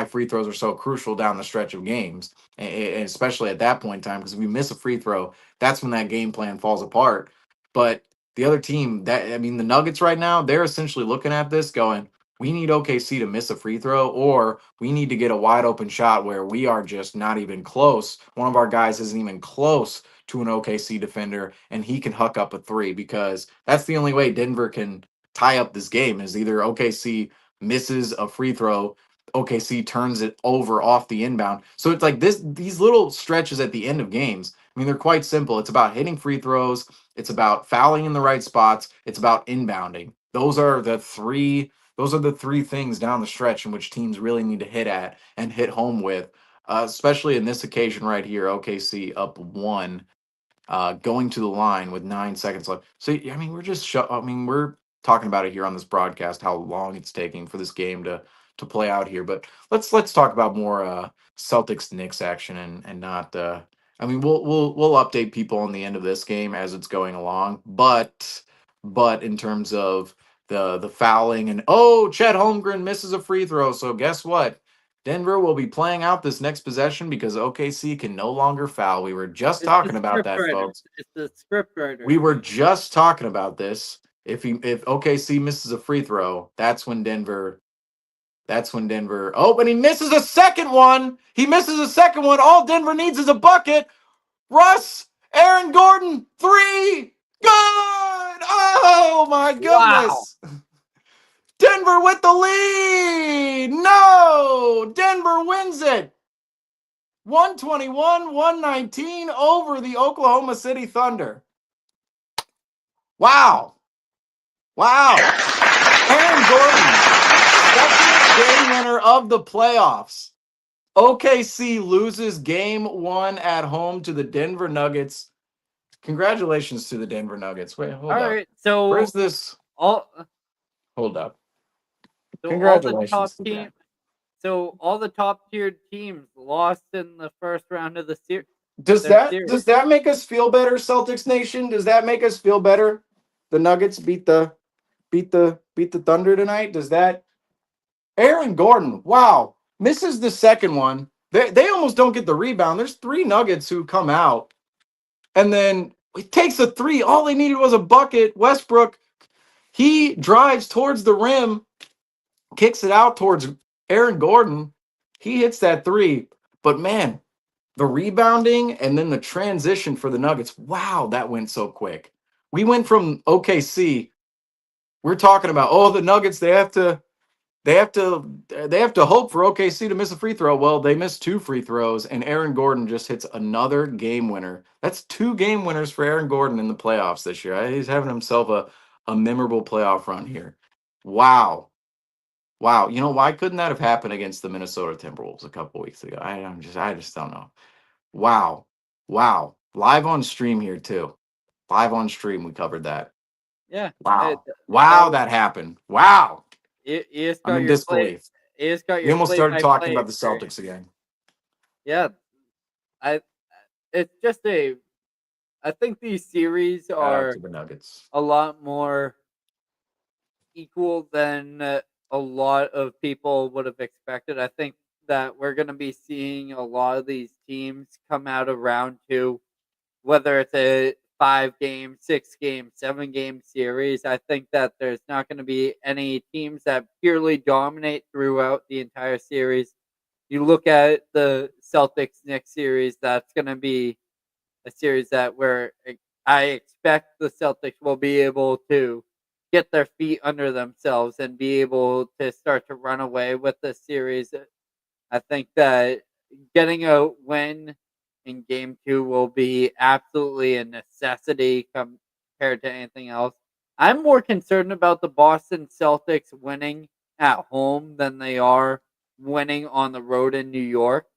Speaker 6: free throws are so crucial down the stretch of games, and especially at that point in time, because if we miss a free throw, that's when that game plan falls apart. But the other team, the Nuggets right now, they're essentially looking at this going, we need OKC to miss a free throw, or we need to get a wide open shot where we are just not even close. One of our guys isn't even close to an OKC defender, and he can huck up a 3, because that's the only way Denver can tie up this game, is either OKC misses a free throw, OKC turns it over off the inbound. So it's like these little stretches at the end of games, I mean, they're quite simple. It's about hitting free throws, it's about fouling in the right spots, it's about inbounding. Those are the three things down the stretch in which teams really need to hit at and hit home with, especially in this occasion right here. OKC up 1, going to the line with 9 seconds left. So, I mean, we're talking about it here on this broadcast, how long it's taking for this game to play out here. But let's talk about more Celtics Knicks action and not. We'll update people on the end of this game as it's going along. But in terms of the fouling and Chet Holmgren misses a free throw. So guess what? Denver will be playing out this next possession because OKC can no longer foul. We were just talking about that, folks.
Speaker 4: It's the script writer.
Speaker 6: We were just talking about this. If OKC misses a free throw, that's when Denver. Oh, but he misses a second one. All Denver needs is a bucket. Aaron Gordon, 3. Good. Oh my goodness. Wow. Denver with the lead. No, Denver wins it. 121-119 over the Oklahoma City Thunder. Wow. Aaron Gordon, second game winner of the playoffs. OKC loses game 1 at home to the Denver Nuggets. Congratulations to the Denver Nuggets. Wait, hold up. All right,
Speaker 4: so
Speaker 6: where's this? Hold up.
Speaker 4: So
Speaker 6: Congratulations.
Speaker 4: All the top tiered teams lost in the first round of the series.
Speaker 6: Does that make us feel better, Celtics Nation? Does that make us feel better? The Nuggets beat the Thunder tonight. Does that? Aaron Gordon, wow, misses the second one. They almost don't get the rebound. There's 3 Nuggets who come out, and then he takes a 3. All they needed was a bucket. Westbrook, he drives towards the rim, kicks it out towards Aaron Gordon. He hits that 3. But man, the rebounding and then the transition for the Nuggets, wow, that went so quick. We went from OKC. We're talking about, the Nuggets, they have to hope for OKC to miss a free throw. Well, they missed 2 free throws, and Aaron Gordon just hits another game winner. That's 2 game winners for Aaron Gordon in the playoffs this year. He's having himself a memorable playoff run here. Wow. Wow, you know why couldn't that have happened against the Minnesota Timberwolves a couple weeks ago? I just don't know. Wow, wow, live on stream here too. Live on stream, we covered that.
Speaker 4: Yeah,
Speaker 6: Wow,
Speaker 4: that
Speaker 6: wow,
Speaker 4: was
Speaker 6: that happened. Wow,
Speaker 4: you just
Speaker 6: I'm
Speaker 4: got
Speaker 6: in
Speaker 4: your play.
Speaker 6: disbelief.
Speaker 4: You just got
Speaker 6: We
Speaker 4: your
Speaker 6: almost started talking
Speaker 4: play-by-play
Speaker 6: about the
Speaker 4: experience.
Speaker 6: Celtics again.
Speaker 4: Yeah, I. It's just a. I think these series
Speaker 6: Shout out
Speaker 4: are
Speaker 6: to the Nuggets.
Speaker 4: a lot more equal than a lot of people would have expected. I think that we're going to be seeing a lot of these teams come out of round two, whether it's a 5 game, 6 game, 7 game series. I think that there's not going to be any teams that purely dominate throughout the entire series. You look at the Celtics Knicks series, that's going to be a series that where I expect the Celtics will be able to get their feet under themselves and be able to start to run away with the series. I think that getting a win in game two will be absolutely a necessity compared to anything else. I'm more concerned about the Boston Celtics winning at home than they are winning on the road in New York,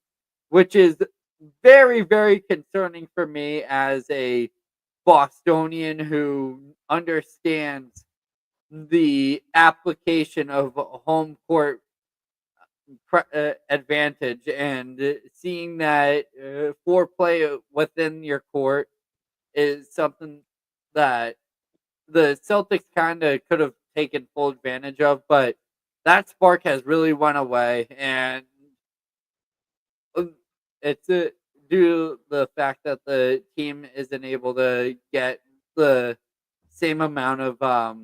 Speaker 4: which is very, very concerning for me as a Bostonian who understands the application of home court advantage and seeing that foreplay within your court is something that the Celtics kind of could have taken full advantage of, but that spark has really went away, and it's due to the fact that the team isn't able to get the same amount of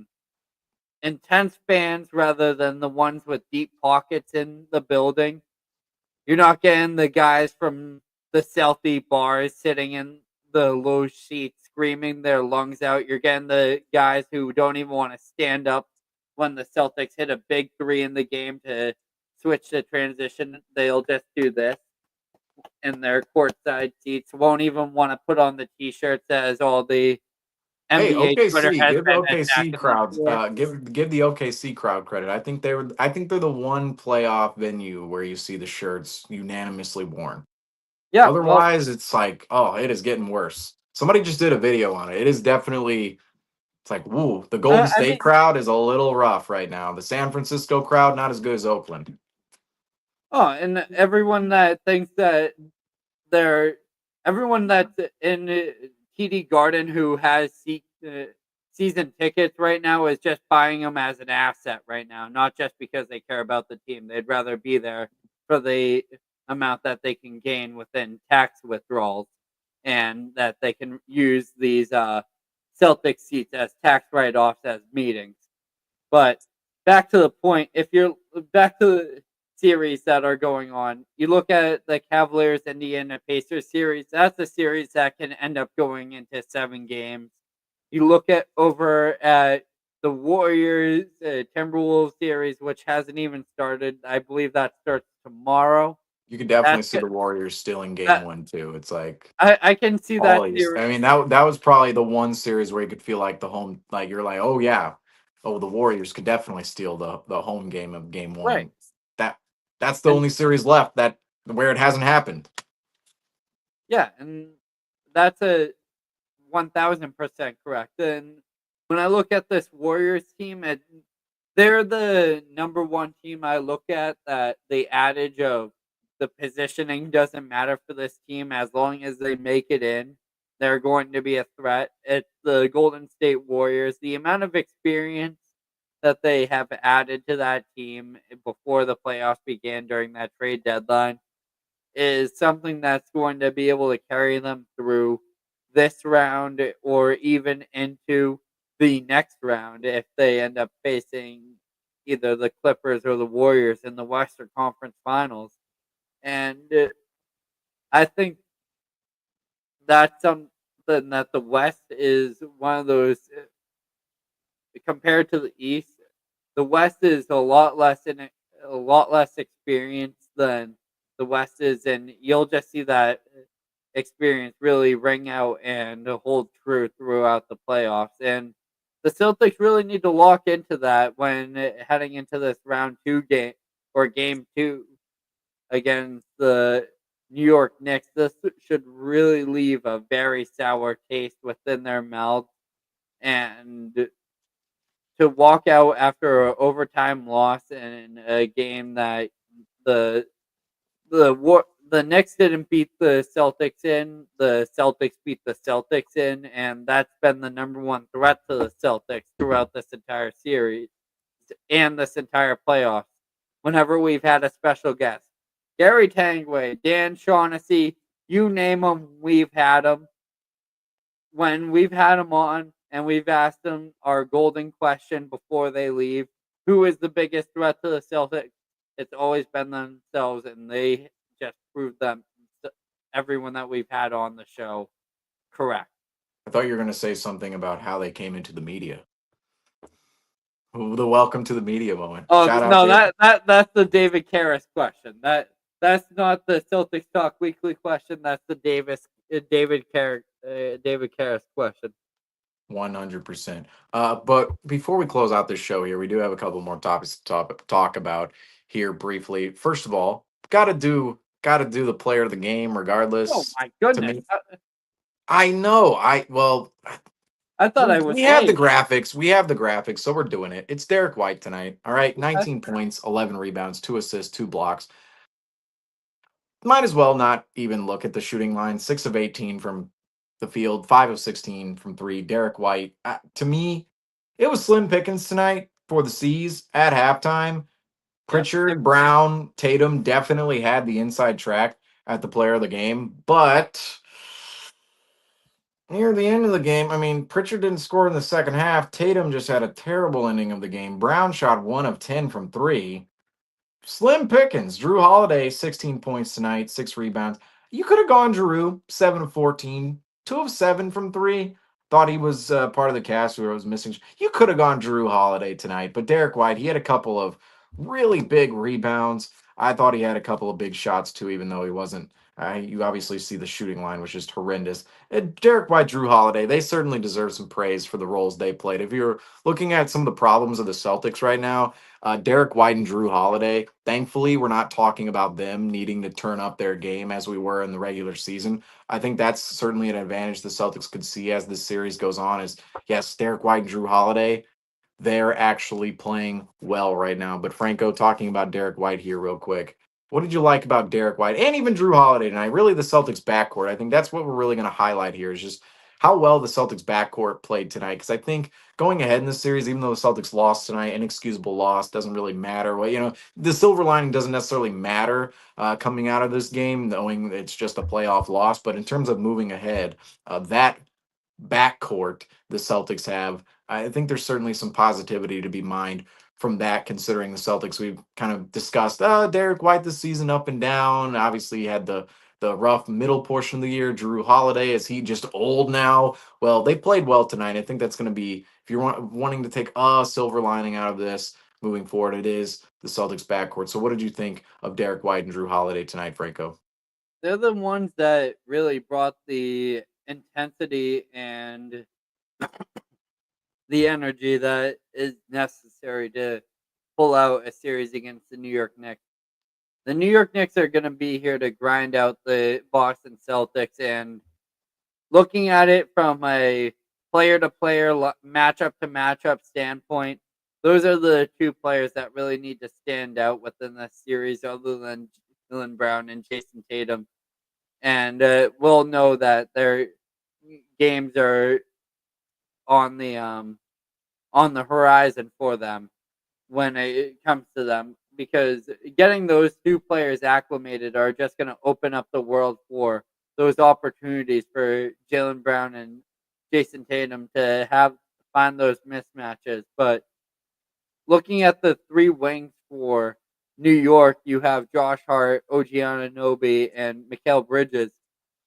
Speaker 4: intense fans rather than the ones with deep pockets in the building. You're not getting the guys from the Southie bars sitting in the low seats screaming their lungs out. You're getting the guys who don't even want to stand up when the Celtics hit a big three in the game to switch the transition. They'll just do this in their courtside seats. Won't even want to put on the T-shirts as all the
Speaker 6: Hey,
Speaker 4: NBA Twitter
Speaker 6: OKC,
Speaker 4: has
Speaker 6: give the
Speaker 4: been
Speaker 6: OKC
Speaker 4: attacking them
Speaker 6: crowd,
Speaker 4: for.
Speaker 6: give the OKC crowd credit. I think they're the one playoff venue where you see the shirts unanimously worn.
Speaker 4: Yeah, well,
Speaker 6: Otherwise, it's like, oh, it is getting worse. Somebody just did a video on it. It is definitely, it's like, woo, the Golden
Speaker 4: I
Speaker 6: State
Speaker 4: mean,
Speaker 6: crowd is a little rough right now. The San Francisco crowd, not as good as Oakland.
Speaker 4: oh, and everyone that thinks that they're everyone that's in TD Garden who has season tickets right now is just buying them as an asset right now, not just because they care about the team. They'd rather be there for the amount that they can gain within tax withdrawals, and that they can use these Celtic seats as tax write-offs as meetings. But back to the point, if you're back to the series that are going on, you look at the Cavaliers Indiana Pacers series, that's a series that can end up going into 7 games. You look at over at the Warriors Timberwolves series, which hasn't even started. I believe that starts tomorrow.
Speaker 6: You could definitely
Speaker 4: That's
Speaker 6: see the Warriors stealing game
Speaker 4: that,
Speaker 6: one, too. It's like,
Speaker 4: I can see that
Speaker 6: always.
Speaker 4: series.
Speaker 6: I mean, that was probably the one series where you could feel like the home, like you're like, oh yeah, oh the Warriors could definitely steal the home game of game
Speaker 4: Right.
Speaker 6: one. That that's the
Speaker 4: And
Speaker 6: only series left that where it hasn't happened.
Speaker 4: yeah, and that's a 1000% correct. And when I look at this Warriors team, they're the number one team I look at. That the adage of the positioning doesn't matter for this team as long as they make it in. They're going to be a threat. It's the Golden State Warriors. The amount of experience that they have added to that team before the playoffs began during that trade deadline is something that's going to be able to carry them through this round or even into the next round if they end up facing either the Clippers or the Warriors in the Western Conference Finals. And I think that's something that the West is one of those compared to the East. The West is a lot less experienced than the West is, and you'll just see that experience really ring out and hold true throughout the playoffs. And the Celtics really need to lock into that when heading into this round 2 game or game 2 against the New York Knicks. This should really leave a very sour taste within their mouth, and to walk out after an overtime loss in a game that the the Knicks didn't beat the Celtics in, the Celtics beat the Celtics in, and that's been the number one threat to the Celtics throughout this entire series and this entire playoffs. Whenever we've had a special guest, Gary Tangway, Dan Shaughnessy, you name them, we've had them. When we've had them on and we've asked them our golden question before they leave, who is the biggest threat to the Celtics? It's always been themselves, and they just proved them, everyone that we've had on the show, correct.
Speaker 6: I thought you were going to say something about how they came into the media. Ooh, the welcome to the media moment.
Speaker 4: Oh
Speaker 6: Shout out
Speaker 4: no,
Speaker 6: to
Speaker 4: that's the David Caires question. That's not the Celtics Talk Weekly question. That's the David Caires question.
Speaker 6: 100%. But before we close out this show here, we do have a couple more topics to talk about here briefly. First of all, gotta do the player of the game regardless.
Speaker 4: Oh my
Speaker 6: To
Speaker 4: goodness!
Speaker 6: me, I know.
Speaker 4: I thought I was.
Speaker 6: We have the graphics. We have the graphics, so we're doing it. It's Derek White tonight. All right, 19 points, 11 rebounds, 2 assists, 2 blocks. Might as well not even look at the shooting line. 6 of 18 from the field, 5 of 16 from 3. Derek White. To me, it was slim pickings tonight for the C's at halftime. Pritchard, Brown, Tatum definitely had the inside track at the player of the game, but near the end of the game, I mean, Pritchard didn't score in the second half. Tatum just had a terrible ending of the game. Brown shot 1 of 10 from 3. Slim pickings. Drew Holiday, 16 points tonight, 6 rebounds. You could have gone Drew, 7 of 14, 2 of 7 from 3. Thought he was part of the cast who was missing. You could have gone Drew Holiday tonight, but Derek White, he had a couple of really big rebounds. I thought he had a couple of big shots too, even though he wasn't. You obviously see the shooting line was just horrendous. Derek White, Drew Holiday, they certainly deserve some praise for the roles they played. If you're looking at some of the problems of the Celtics right now, Derek White and Drew Holiday, thankfully, we're not talking about them needing to turn up their game as we were in the regular season. I think that's certainly an advantage the Celtics could see as this series goes on is, yes, Derek White and Drew Holiday, they're actually playing well right now. But Franco, talking about Derek White here real quick. What did you like about Derek White and even Drew Holiday tonight? Really, the Celtics backcourt. I think that's what we're really going to highlight here is just how well the Celtics backcourt played tonight. Because I think going ahead in the series, even though the Celtics lost tonight, inexcusable loss doesn't really matter. Well, the silver lining doesn't necessarily matter coming out of this game, knowing it's just a playoff loss. But in terms of moving ahead, that backcourt the Celtics have, I think there's certainly some positivity to be mined from that, considering the Celtics we've kind of discussed Derek White this season up and down. Obviously, he had the rough middle portion of the year. Drew Holiday, is he just old now? Well, they played well tonight. I think that's going to be, if you're wanting to take a silver lining out of this moving forward, it is the Celtics backcourt. So what did you think of Derek White and Drew Holiday tonight, Franco?
Speaker 4: They're the ones that really brought the intensity and the energy that is necessary to pull out a series against the New York Knicks. The New York Knicks are going to be here to grind out the Boston Celtics, and looking at it from a player-to-player, matchup-to-matchup standpoint, those are the two players that really need to stand out within this series other than Jaylen Brown and Jason Tatum. And we'll know that their games are on the horizon for them when it comes to them, because getting those two players acclimated are just going to open up the world for those opportunities for Jaylen Brown and Jason Tatum to find those mismatches. But looking at the three wings for New York, you have Josh Hart, OG Anunoby, and Mikal Bridges,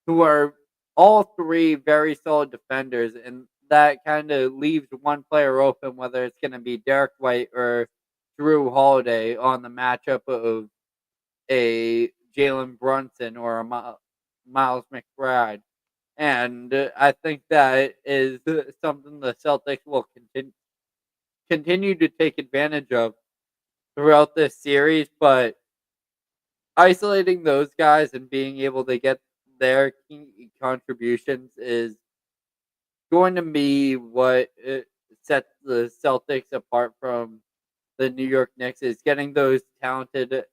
Speaker 4: who are all three very solid defenders, and that kind of leaves one player open, whether it's going to be Derek White or Drew Holiday on the matchup of a Jalen Brunson or a Miles McBride. And I think that is something the Celtics will continue to take advantage of throughout this series. But isolating those guys and being able to get their key contributions is going to be what sets the Celtics apart from the New York Knicks, is getting those talented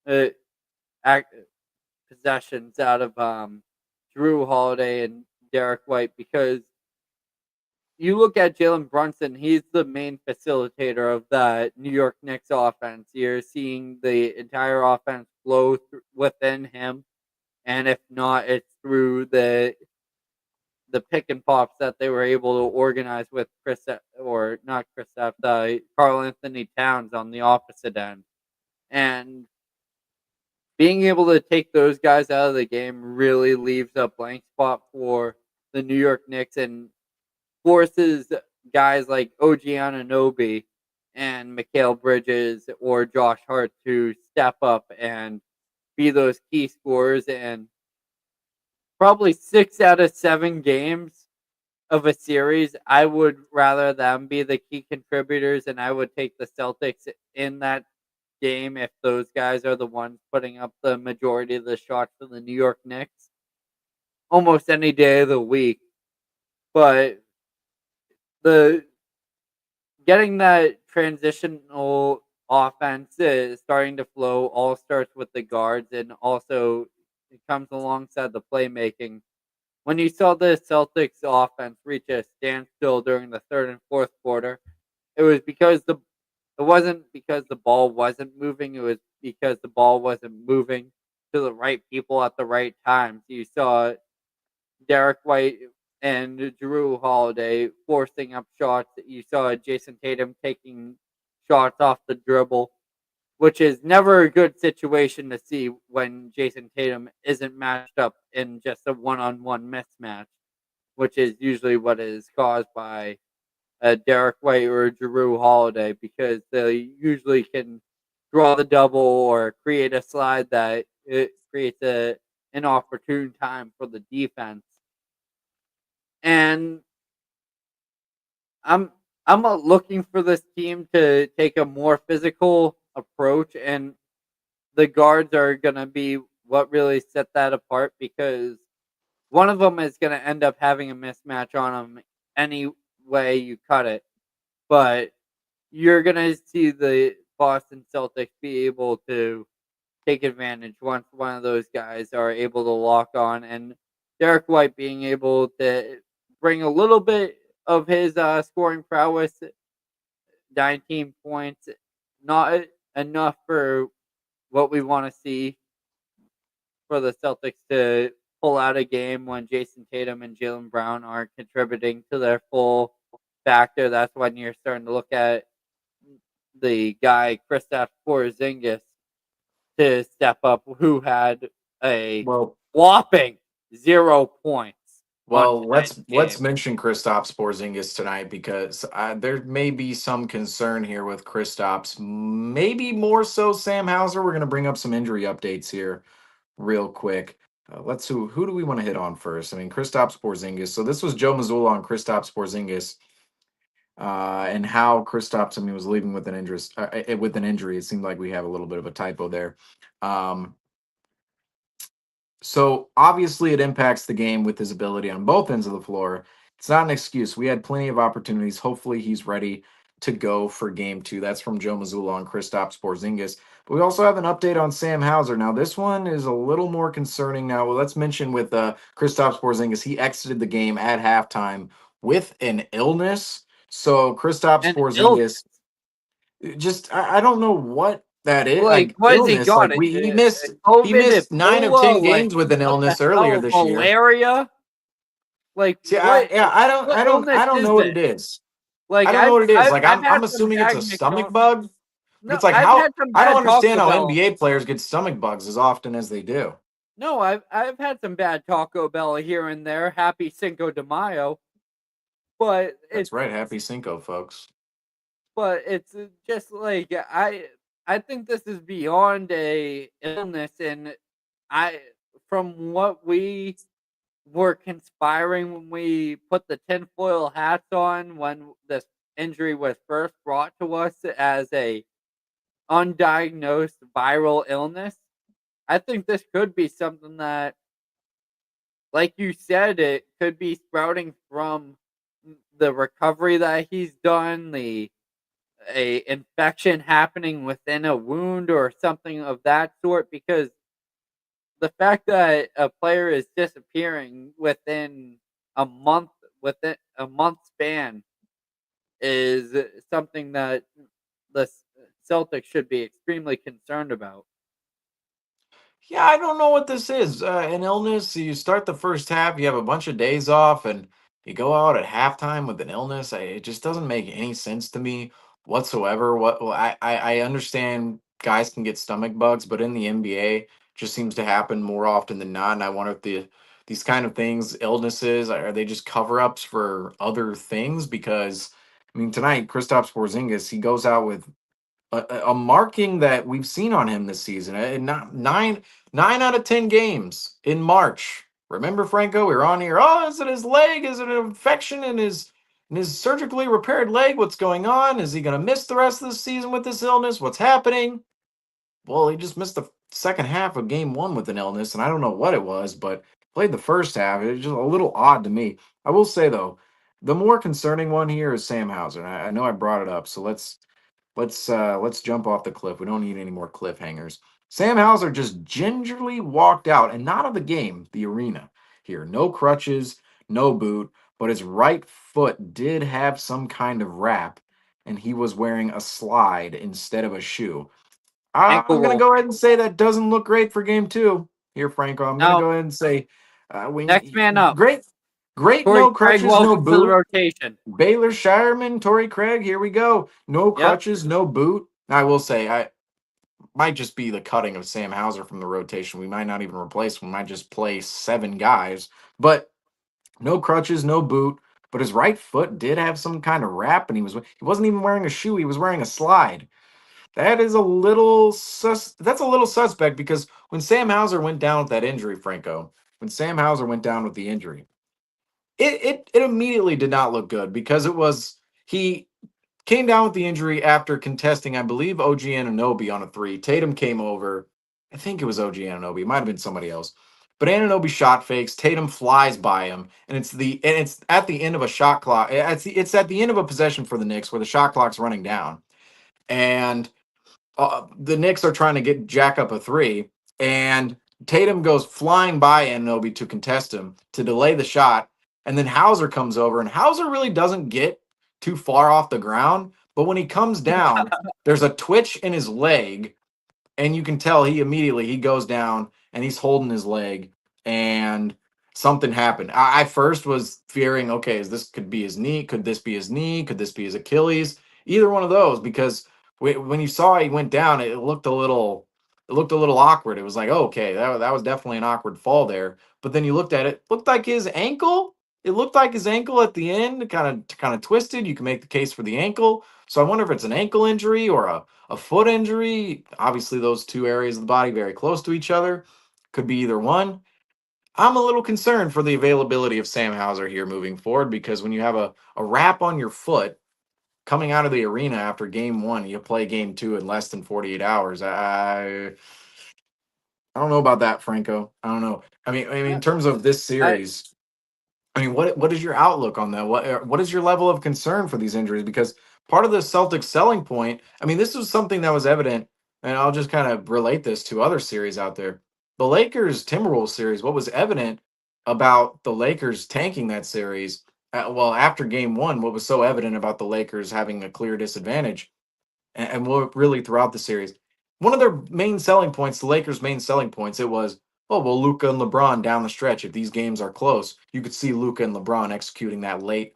Speaker 4: uh, act, possessions out of Drew Holiday and Derek White, because you look at Jalen Brunson, he's the main facilitator of the New York Knicks offense. You're seeing the entire offense flow within him, and if not, it's through the pick and pops that they were able to organize with Carl Anthony Towns on the opposite end. And being able to take those guys out of the game really leaves a blank spot for the New York Knicks and forces guys like OG Anunoby and Mikal Bridges or Josh Hart to step up and be those key scorers. And probably 6 out of 7 games of a series, I would rather them be the key contributors, and I would take the Celtics in that game if those guys are the ones putting up the majority of the shots for the New York Knicks almost any day of the week. But the getting that transitional offense is starting to flow all starts with the guards, and also it comes alongside the playmaking. When you saw the Celtics offense reach a standstill during the third and fourth quarter, it was because it wasn't because the ball wasn't moving. It was because the ball wasn't moving to the right people at the right times. You saw Derek White and Drew Holiday forcing up shots. You saw Jason Tatum taking shots off the dribble, which is never a good situation to see when Jason Tatum isn't matched up in just a one-on-one mismatch, which is usually what is caused by Derek White or Drew Holiday, because they usually can draw the double or create a slide that it creates an opportune time for the defense. And I'm looking for this team to take a more physical approach, and the guards are going to be what really set that apart, because one of them is going to end up having a mismatch on them any way you cut it. But you're going to see the Boston Celtics be able to take advantage once one of those guys are able to lock on, and Derek White being able to bring a little bit of his scoring prowess, 19 points, not enough for what we want to see for the Celtics to pull out a game when Jason Tatum and Jaylen Brown aren't contributing to their full factor. That's when you're starting to look at the guy Kristaps Porzingis to step up, who had a whopping 0 points.
Speaker 6: Well, let's mention Kristaps Porzingis tonight, because there may be some concern here with Kristaps, maybe more so Sam Hauser. We're going to bring up some injury updates here real quick. Who do we want to hit on first? I mean, Kristaps Porzingis. So this was Joe Mazzulla on Kristaps Porzingis, and how Kristaps, was leaving with an injury. It seemed like we have a little bit of a typo there. So obviously it impacts the game with his ability on both ends of the floor. It's not an excuse. We had plenty of opportunities. Hopefully he's ready to go for game 2. That's from Joe Mazzulla on Kristaps Porzingis. But we also have an update on Sam Hauser. Now this one is a little more concerning. Now, let's mention with Kristaps Porzingis, he exited the game at halftime with an illness. So Kristaps Porzingis, I don't know what that is.
Speaker 4: Like what has he
Speaker 6: illness.
Speaker 4: got?
Speaker 6: Like he missed 9 of 10 games with an illness earlier this year.
Speaker 4: Malaria? Like
Speaker 6: I don't know what it is. Like I don't know what it is. Like I'm assuming it's a stomach bug. No, it's like I don't understand how NBA players get stomach bugs as often as they do.
Speaker 4: No, I've had some bad Taco Bell here and there. Happy Cinco de Mayo. But
Speaker 6: that's right, happy Cinco, folks.
Speaker 4: But it's just like I think this is beyond a illness, and from what we were conspiring when we put the tinfoil hats on when this injury was first brought to us as a undiagnosed viral illness. I think this could be something that, like you said, it could be sprouting from the recovery that he's done, a infection happening within a wound or something of that sort, because the fact that a player is disappearing within a month span is something that the Celtics should be extremely concerned about.
Speaker 6: Yeah, I don't know what this is. An illness. You start the first half, you have a bunch of days off, and you go out at halftime with an illness. It just doesn't make any sense to me whatsoever. Well, I understand guys can get stomach bugs, but in the NBA, it just seems to happen more often than not. And I wonder if these kind of things, illnesses, are they just cover ups for other things? Because I mean, tonight, Kristaps Porzingis, he goes out with a marking that we've seen on him this season. And not nine out of 10 games in March. Remember, Franco, we were on here. Oh, is it his leg? Is it an infection in his surgically repaired leg? What's going on? Is he going to miss the rest of the season with this illness? What's happening? Well, he just missed the second half of game one with an illness, and I don't know what it was, but played the first half. It was just a little odd to me. I will say though, the more concerning one here is Sam Hauser. And I know I brought it up, so let's jump off the cliff. We don't need any more cliffhangers. Sam Hauser just gingerly walked out, and not of the game, the arena here. No crutches, no boot, but his right foot did have some kind of wrap, and he was wearing a slide instead of a shoe. I'm
Speaker 4: Ankle
Speaker 6: going to
Speaker 4: roll.
Speaker 6: go ahead and say that doesn't look great for game two here, Franco. I'm going to
Speaker 4: No.
Speaker 6: go ahead and say
Speaker 4: Next man up.
Speaker 6: great,
Speaker 4: Torrey
Speaker 6: no
Speaker 4: Craig,
Speaker 6: crutches, no
Speaker 4: welcome to the
Speaker 6: boot.
Speaker 4: rotation.
Speaker 6: Baylor Shireman, Torrey Craig, here we go. No crutches, no boot. I will say, I might just be the cutting of Sam Hauser from the rotation. We might not even replace him. We might just play 7 guys. But no crutches, no boot. But his right foot did have some kind of wrap, and he wasn't even wearing a shoe. He was wearing a slide. That is a little that's a little suspect, because when Sam Hauser went down with that injury, Franco, when Sam Hauser went down with the injury, it immediately did not look good, because he came down with the injury after contesting, I believe, OG Anunoby on a 3. Tatum came over. I think it was OG Anunoby. It might have been somebody else. But Anunoby shot fakes. Tatum flies by him, and it's at the end of a shot clock. It's at the end of a possession for the Knicks where the shot clock's running down, and the Knicks are trying to jack up a 3, and Tatum goes flying by Anunoby to contest him to delay the shot, and then Hauser comes over, and Hauser really doesn't get too far off the ground, but when he comes down, there's a twitch in his leg, and you can tell he goes down and he's holding his leg, and something happened. I first was fearing, okay, could be his knee? Could this be his knee? Could this be his Achilles? Either one of those, because when you saw he went down, it looked a little awkward. It was like, oh, okay, that was definitely an awkward fall there. But then you looked at it, looked like his ankle. It looked like his ankle at the end, kind of twisted. You can make the case for the ankle. So I wonder if it's an ankle injury or a foot injury. Obviously, those two areas of the body very close to each other. Could be either one. I'm a little concerned for the availability of Sam Hauser here moving forward, because when you have a wrap on your foot coming out of the arena after game one, you play game two in less than 48 hours. I don't know about that, Franco. I don't know. I mean, in terms of this series, I mean, what is your outlook on that? What is your level of concern for these injuries? Because part of the Celtics selling point, I mean, this was something that was evident, and I'll just kind of relate this to other series out there. The Lakers Timberwolves series, what was evident about the Lakers tanking that series, well, after game one, what was so evident about the Lakers having a clear disadvantage, and what really throughout the series, one of their main selling points, the Lakers' main selling points, it was, oh, well, Luka and LeBron down the stretch. If these games are close, you could see Luka and LeBron executing that late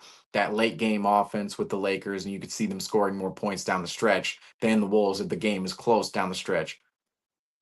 Speaker 6: game offense with the Lakers, and you could see them scoring more points down the stretch than the Wolves if the game is close down the stretch.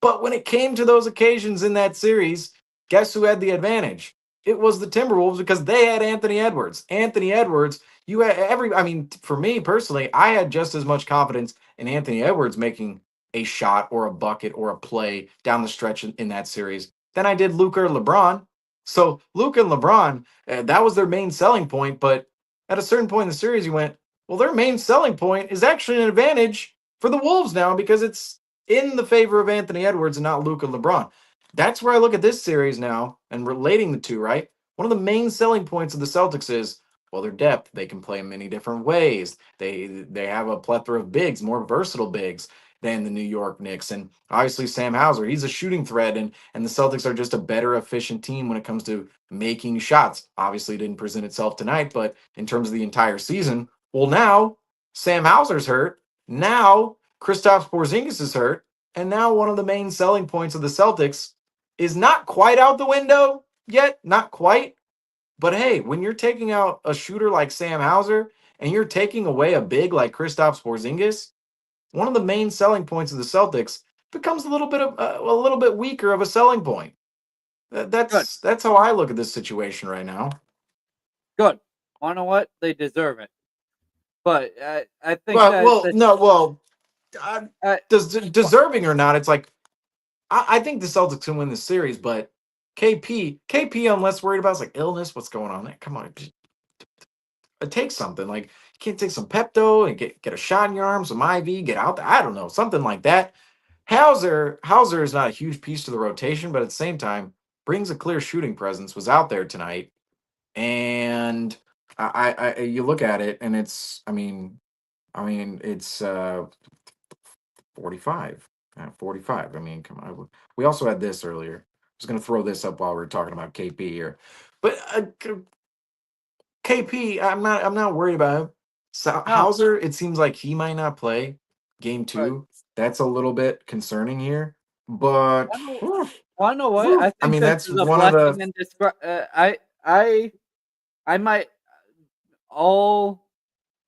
Speaker 6: But when it came to those occasions in that series, guess who had the advantage? It was the Timberwolves, because they had Anthony Edwards. Anthony Edwards, you had I mean, for me personally, I had just as much confidence in Anthony Edwards making a shot or a bucket or a play down the stretch in that series than I did Luka or LeBron. So Luka and LeBron, that was their main selling point. But at a certain point in the series, you went, well, their main selling point is actually an advantage for the Wolves now because it's in the favor of Anthony Edwards and not Luka LeBron. That's where I look at this series now and relating the two, right? One of the main selling points of the Celtics is, well, their depth. They can play in many different ways. They have a plethora of bigs, more versatile bigs than the New York Knicks. And obviously Sam Hauser, he's a shooting threat, and the Celtics are just a better efficient team when it comes to making shots. Obviously didn't present itself tonight, but in terms of the entire season, well, now Sam Hauser's hurt. Now Kristaps Porzingis is hurt. And now one of the main selling points of the Celtics is not quite out the window yet, not quite. But hey, when you're taking out a shooter like Sam Hauser and you're taking away a big like Kristaps Porzingis, one of the main selling points of the Celtics becomes a little bit weaker of a selling point. That's how I look at this situation right now.
Speaker 4: Good. You know what? They deserve it. But I think
Speaker 6: deserving or not, it's like I think the Celtics can win this series, but KP, I'm less worried about. It's like illness. What's going on there? Come on, it takes something. Like you can't take some Pepto and get a shot in your arm, some IV, get out there. I don't know, something like that. Hauser is not a huge piece to the rotation, but at the same time brings a clear shooting presence. Was out there tonight, and I you look at it, and it's it's 45. 45. I mean, come on. We also had this earlier. I was going to throw this up while we were talking about KP here, but KP, I'm not worried about him. So Hauser, it seems like he might not play game 2. That's a little bit concerning here. But
Speaker 4: I know what I think.
Speaker 6: that's
Speaker 4: This is a
Speaker 6: one of
Speaker 4: blessing
Speaker 6: the.
Speaker 4: I might all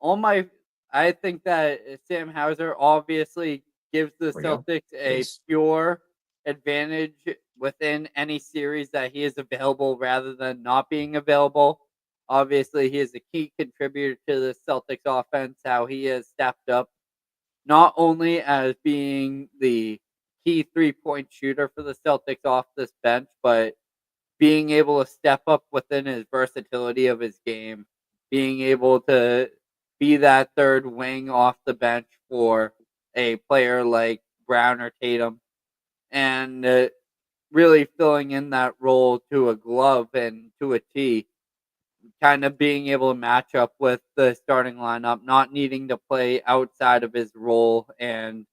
Speaker 4: my. I think that Sam Hauser obviously gives the Celtics a pure advantage within any series that he is available rather than not being available. Obviously, he is a key contributor to the Celtics offense, how he has stepped up, not only as being the key 3-point shooter for the Celtics off this bench, but being able to step up within his versatility of his game, being able to be that third wing off the bench for a player like Brown or Tatum, and really filling in that role to a glove and to a T, kind of being able to match up with the starting lineup, not needing to play outside of his role and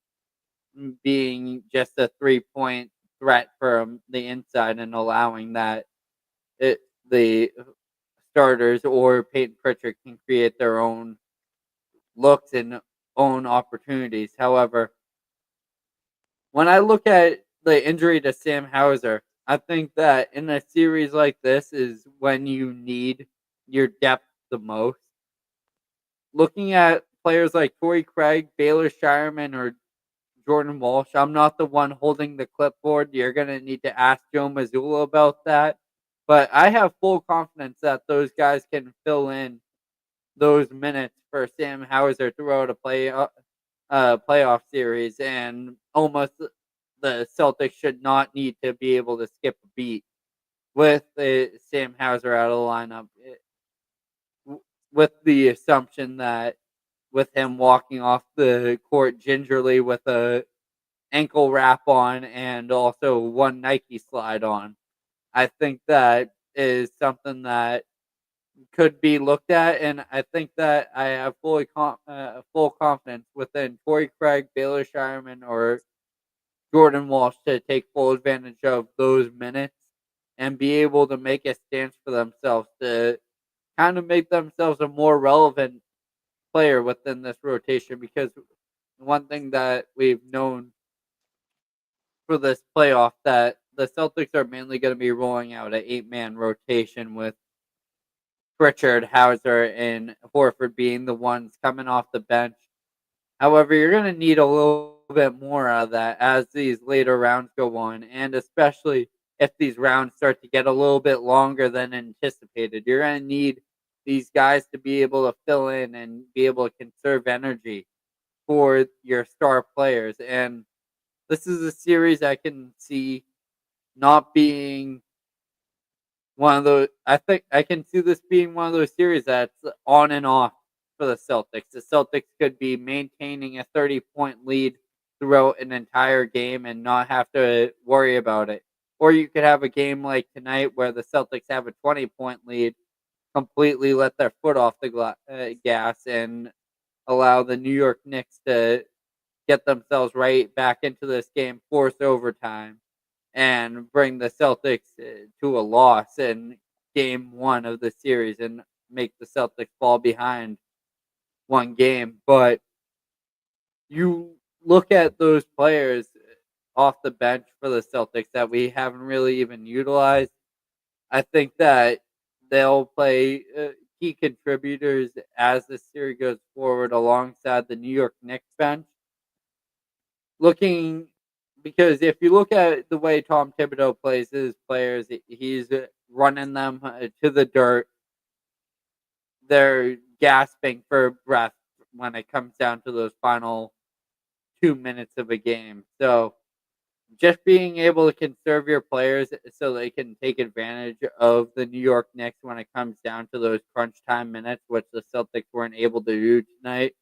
Speaker 4: being just a 3-point threat from the inside and allowing that the starters or Peyton Pritchard can create their own looks and own opportunities. However, when I look at the injury to Sam Hauser, I think that in a series like this is when you need your depth the most. Looking at players like Torrey Craig, Baylor Shireman, or Jordan Walsh, I'm not the one holding the clipboard. You're going to need to ask Joe Mazzulla about that. But I have full confidence that those guys can fill in those minutes for Sam Hauser throughout a playoff series, and almost the Celtics should not need to be able to skip a beat with Sam Hauser out of the lineup, with the assumption that with him walking off the court gingerly with a ankle wrap on and also one Nike slide on. I think that is something that could be looked at, and I think that I have full confidence within Torrey Craig, Baylor Shireman, or Jordan Walsh to take full advantage of those minutes and be able to make a stance for themselves to kind of make themselves a more relevant player within this rotation, because one thing that we've known for this playoff that the Celtics are mainly going to be rolling out an 8-man rotation with Pritchard, Hauser, and Horford being the ones coming off the bench. However, you're going to need a little bit more of that as these later rounds go on, and especially if these rounds start to get a little bit longer than anticipated. You're going to need these guys to be able to fill in and be able to conserve energy for your star players. And this is a series I can see not being one of those. I think I can see this being one of those series that's on and off for the Celtics. The Celtics could be maintaining a 30-point lead throughout an entire game and not have to worry about it. Or you could have a game like tonight where the Celtics have a 20-point lead, completely let their foot off the gas, and allow the New York Knicks to get themselves right back into this game, force overtime, and bring the Celtics to a loss in game one of the series and make the Celtics fall behind one game. But you look at those players off the bench for the Celtics that we haven't really even utilized. I think that they'll play key contributors as the series goes forward alongside the New York Knicks bench. Because if you look at the way Tom Thibodeau plays his players, he's running them to the dirt. They're gasping for breath when it comes down to those final 2 minutes of a game. So just being able to conserve your players so they can take advantage of the New York Knicks when it comes down to those crunch time minutes, which the Celtics weren't able to do tonight,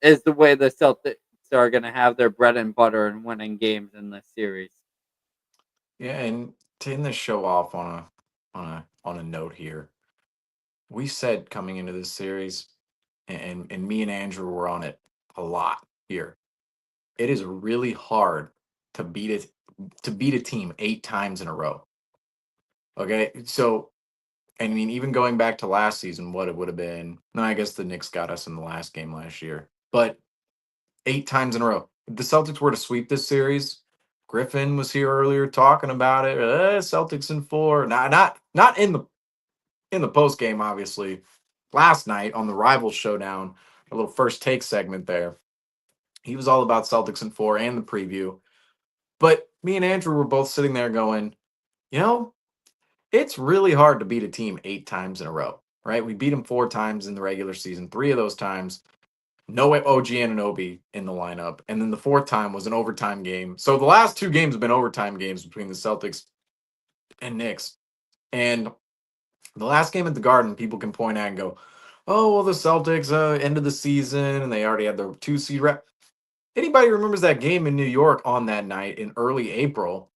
Speaker 4: is the way the Celtics are going to have their bread and butter in winning games in this series.
Speaker 6: Yeah, and to end the show off on a note here, we said coming into this series, and me and Andrew were on it a lot here. It is really hard to beat a team 8 times in a row. Okay, so I mean, even going back to last season, what it would have been. No, I guess the Knicks got us in the last game last year, but 8 times in a row. If the Celtics were to sweep this series, Griffin was here earlier talking about it. Celtics in 4. Not in the post game, obviously. Last night on the Rivals Showdown, a little first take segment there. He was all about Celtics in 4 and the preview. But me and Andrew were both sitting there going, it's really hard to beat a team 8 times in a row, right? We beat them 4 times in the regular season. 3 of those times, no OG Anunoby in the lineup. And then the 4th time was an overtime game. So the last 2 games have been overtime games between the Celtics and Knicks. And the last game at the Garden, people can point at and go, oh, well, the Celtics ended the season and they already had their 2 seed rep. Anybody remembers that game in New York on that night in early April?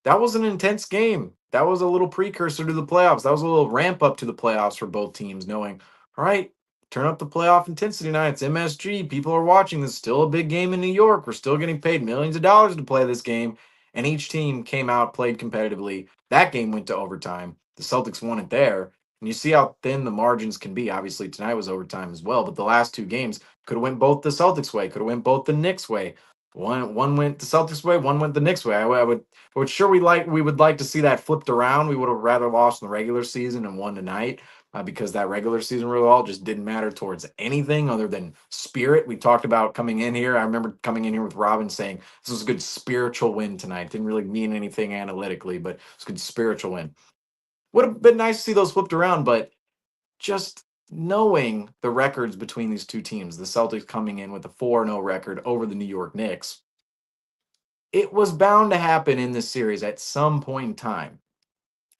Speaker 6: That was an intense game. That was a little precursor to the playoffs. That was a little ramp up to the playoffs for both teams, knowing, all right, turn up the playoff intensity tonight. It's MSG. People are watching. This is still a big game in New York. We're still getting paid millions of dollars to play this game. And each team came out, played competitively. That game went to overtime. The Celtics won it there. And you see how thin the margins can be. Obviously, tonight was overtime as well. But the last 2 games could have went both the Celtics' way, could have went both the Knicks' way. One went the Celtics' way, one went the Knicks' way. I would sure we would like to see that flipped around. We would have rather lost in the regular season and won tonight because that regular season result just didn't matter towards anything other than spirit. We talked about coming in here. I remember coming in here with Robin saying this was a good spiritual win tonight. Didn't really mean anything analytically, but it's a good spiritual win. Would have been nice to see those flipped around, but just knowing the records between these 2 teams, the Celtics coming in with a 4-0 record over the New York Knicks, it was bound to happen in this series at some point in time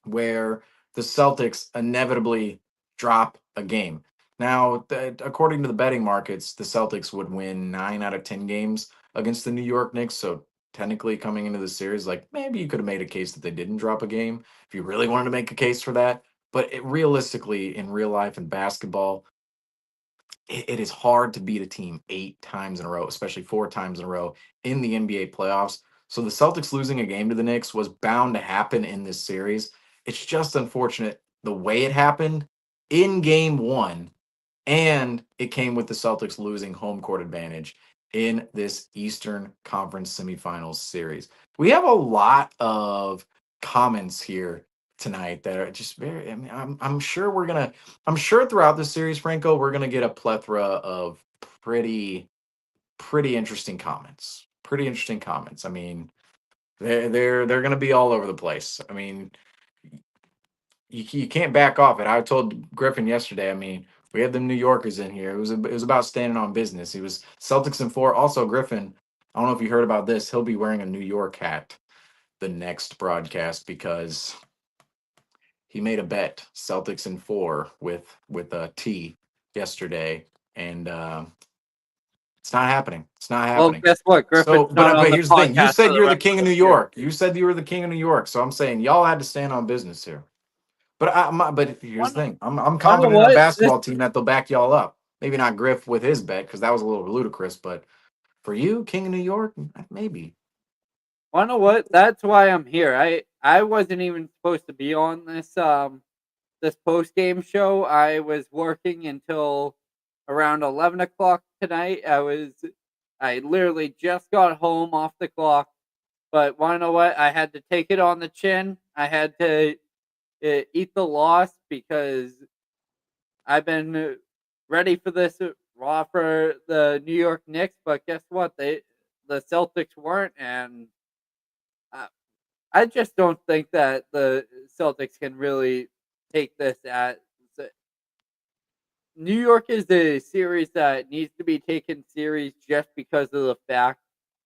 Speaker 6: where the Celtics inevitably drop a game. Now, according to the betting markets, the Celtics would win 9 out of 10 games against the New York Knicks. So technically coming into the series, like maybe you could have made a case that they didn't drop a game if you really wanted to make a case for that. But realistically, in real life and basketball, it is hard to beat a team 8 times in a row, especially 4 times in a row in the NBA playoffs. So the Celtics losing a game to the Knicks was bound to happen in this series. It's just unfortunate the way it happened in game 1, and it came with the Celtics losing home court advantage in this Eastern Conference Semifinals series. We have a lot of comments here tonight that are just very, I mean, I'm sure throughout this series, Franco, we're gonna get a plethora of pretty interesting comments. Pretty interesting comments. I mean, they're gonna be all over the place. I mean, you can't back off it. I told Griffin yesterday, I mean, we had the New Yorkers in here. It was about standing on business. He was Celtics in 4. Also, Griffin, I don't know if you heard about this. He'll be wearing a New York hat the next broadcast because he made a bet, Celtics in 4 with a T yesterday, and it's not happening. It's not
Speaker 4: Well,
Speaker 6: happening.
Speaker 4: guess what?
Speaker 6: So,
Speaker 4: Griffin's not on
Speaker 6: but
Speaker 4: the
Speaker 6: here's the thing. You
Speaker 4: podcast for
Speaker 6: said
Speaker 4: the
Speaker 6: you're the
Speaker 4: rest
Speaker 6: king
Speaker 4: of
Speaker 6: of New
Speaker 4: the series.
Speaker 6: York. You said you were the king of New York. So I'm saying y'all had to stand on business here. But here's the thing. I'm confident in our
Speaker 4: what?
Speaker 6: basketball team that they'll back y'all up. Maybe not Griff with his bet because that was a little ludicrous. But for you, king of New York, maybe.
Speaker 4: Know what? That's why I'm here. I wasn't even supposed to be on this post game show. I was working until around 11 o'clock tonight. I literally just got home off the clock. But want to know what? I had to take it on the chin. I had to eat the loss because I've been ready for this raw for the New York Knicks. But guess what? The Celtics weren't, and I just don't think that the Celtics can really take this at. New York is the series that needs to be taken serious just because of the fact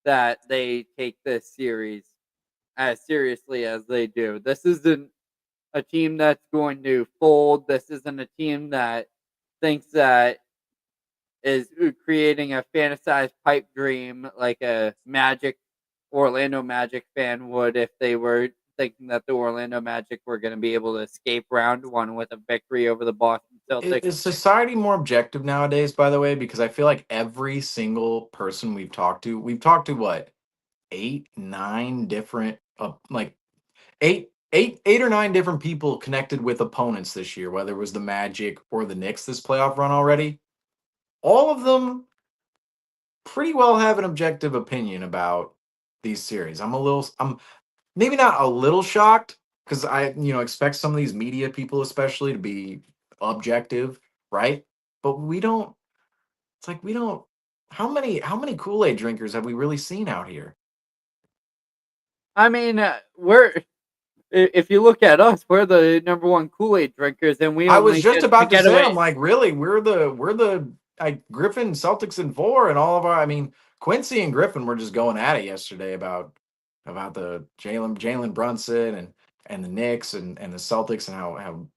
Speaker 4: that they take this series as seriously as they do. This isn't a team that's going to fold. This isn't a team that thinks that is creating a fantasized pipe dream like a Orlando Magic fan would if they were thinking that the Orlando Magic were going to be able to escape round one with a victory over the Boston Celtics.
Speaker 6: Is society more objective nowadays, by the way? Because I feel like every single person we've talked to what, 8, 9 different, like eight or nine different people connected with opponents this year, whether it was the Magic or the Knicks this playoff run already. All of them pretty well have an objective opinion about these series. I'm maybe not a little shocked because I, expect some of these media people especially to be objective, right? But we don't how many Kool-Aid drinkers have we really seen out here?
Speaker 4: I mean, if you look at us, we're the number one Kool-Aid drinkers, and we
Speaker 6: I
Speaker 4: only
Speaker 6: was just
Speaker 4: get to
Speaker 6: about to
Speaker 4: get
Speaker 6: say,
Speaker 4: away.
Speaker 6: I'm like, really? We're the Griffin Celtics in 4, and all of our. I mean, Quincy and Griffin were just going at it yesterday about the Jalen Brunson and the Knicks and the Celtics and how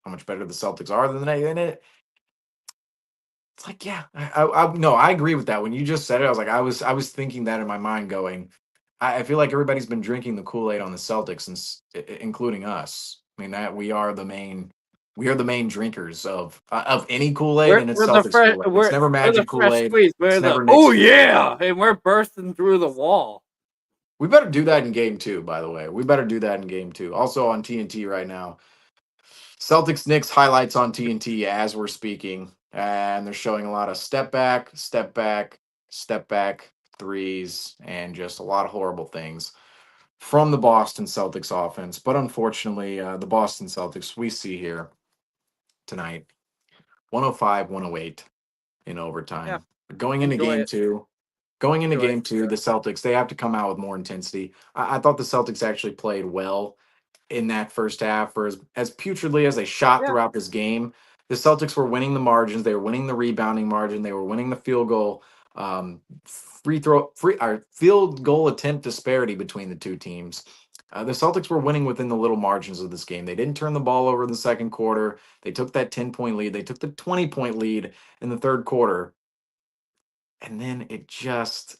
Speaker 6: much better the Celtics are than they. And it's like, yeah, no, I agree with that. When you just said it, I was like, I was thinking that in my mind, going, I feel like everybody's been drinking the Kool-Aid on the Celtics, including us. I mean, that we are the main drinkers of any Kool-Aid, and it's
Speaker 4: We're the
Speaker 6: Celtics
Speaker 4: fresh.
Speaker 6: Kool-Aid. It's never
Speaker 4: We're the
Speaker 6: Magic
Speaker 4: fresh
Speaker 6: Kool-Aid.
Speaker 4: squeeze.
Speaker 6: It's never Knicks Kool-Aid.
Speaker 4: Yeah, and we're bursting through the wall.
Speaker 6: We better do that in game 2, by the way. We better do that in game 2. Also on TNT right now. Celtics Knicks highlights on TNT as we're speaking. And they're showing a lot of step back threes, and just a lot of horrible things from the Boston Celtics offense. But unfortunately, the Boston Celtics we see here tonight, 105-108 in overtime.
Speaker 4: Yeah.
Speaker 6: Going into
Speaker 4: Enjoy
Speaker 6: game
Speaker 4: it.
Speaker 6: 2, Going into
Speaker 4: Enjoy
Speaker 6: game
Speaker 4: it,
Speaker 6: 2,
Speaker 4: sure.
Speaker 6: the Celtics, they have to come out with more intensity. I thought the Celtics actually played well in that first half, for as putridly as they shot
Speaker 4: Yeah.
Speaker 6: throughout this game. The Celtics were winning the margins. They were winning the rebounding margin. They were winning the field goal, field goal attempt disparity between the two teams. The Celtics were winning within the little margins of this game. They didn't turn the ball over in the second quarter. They took that 10-point lead. They took the 20-point lead in the third quarter. And then it just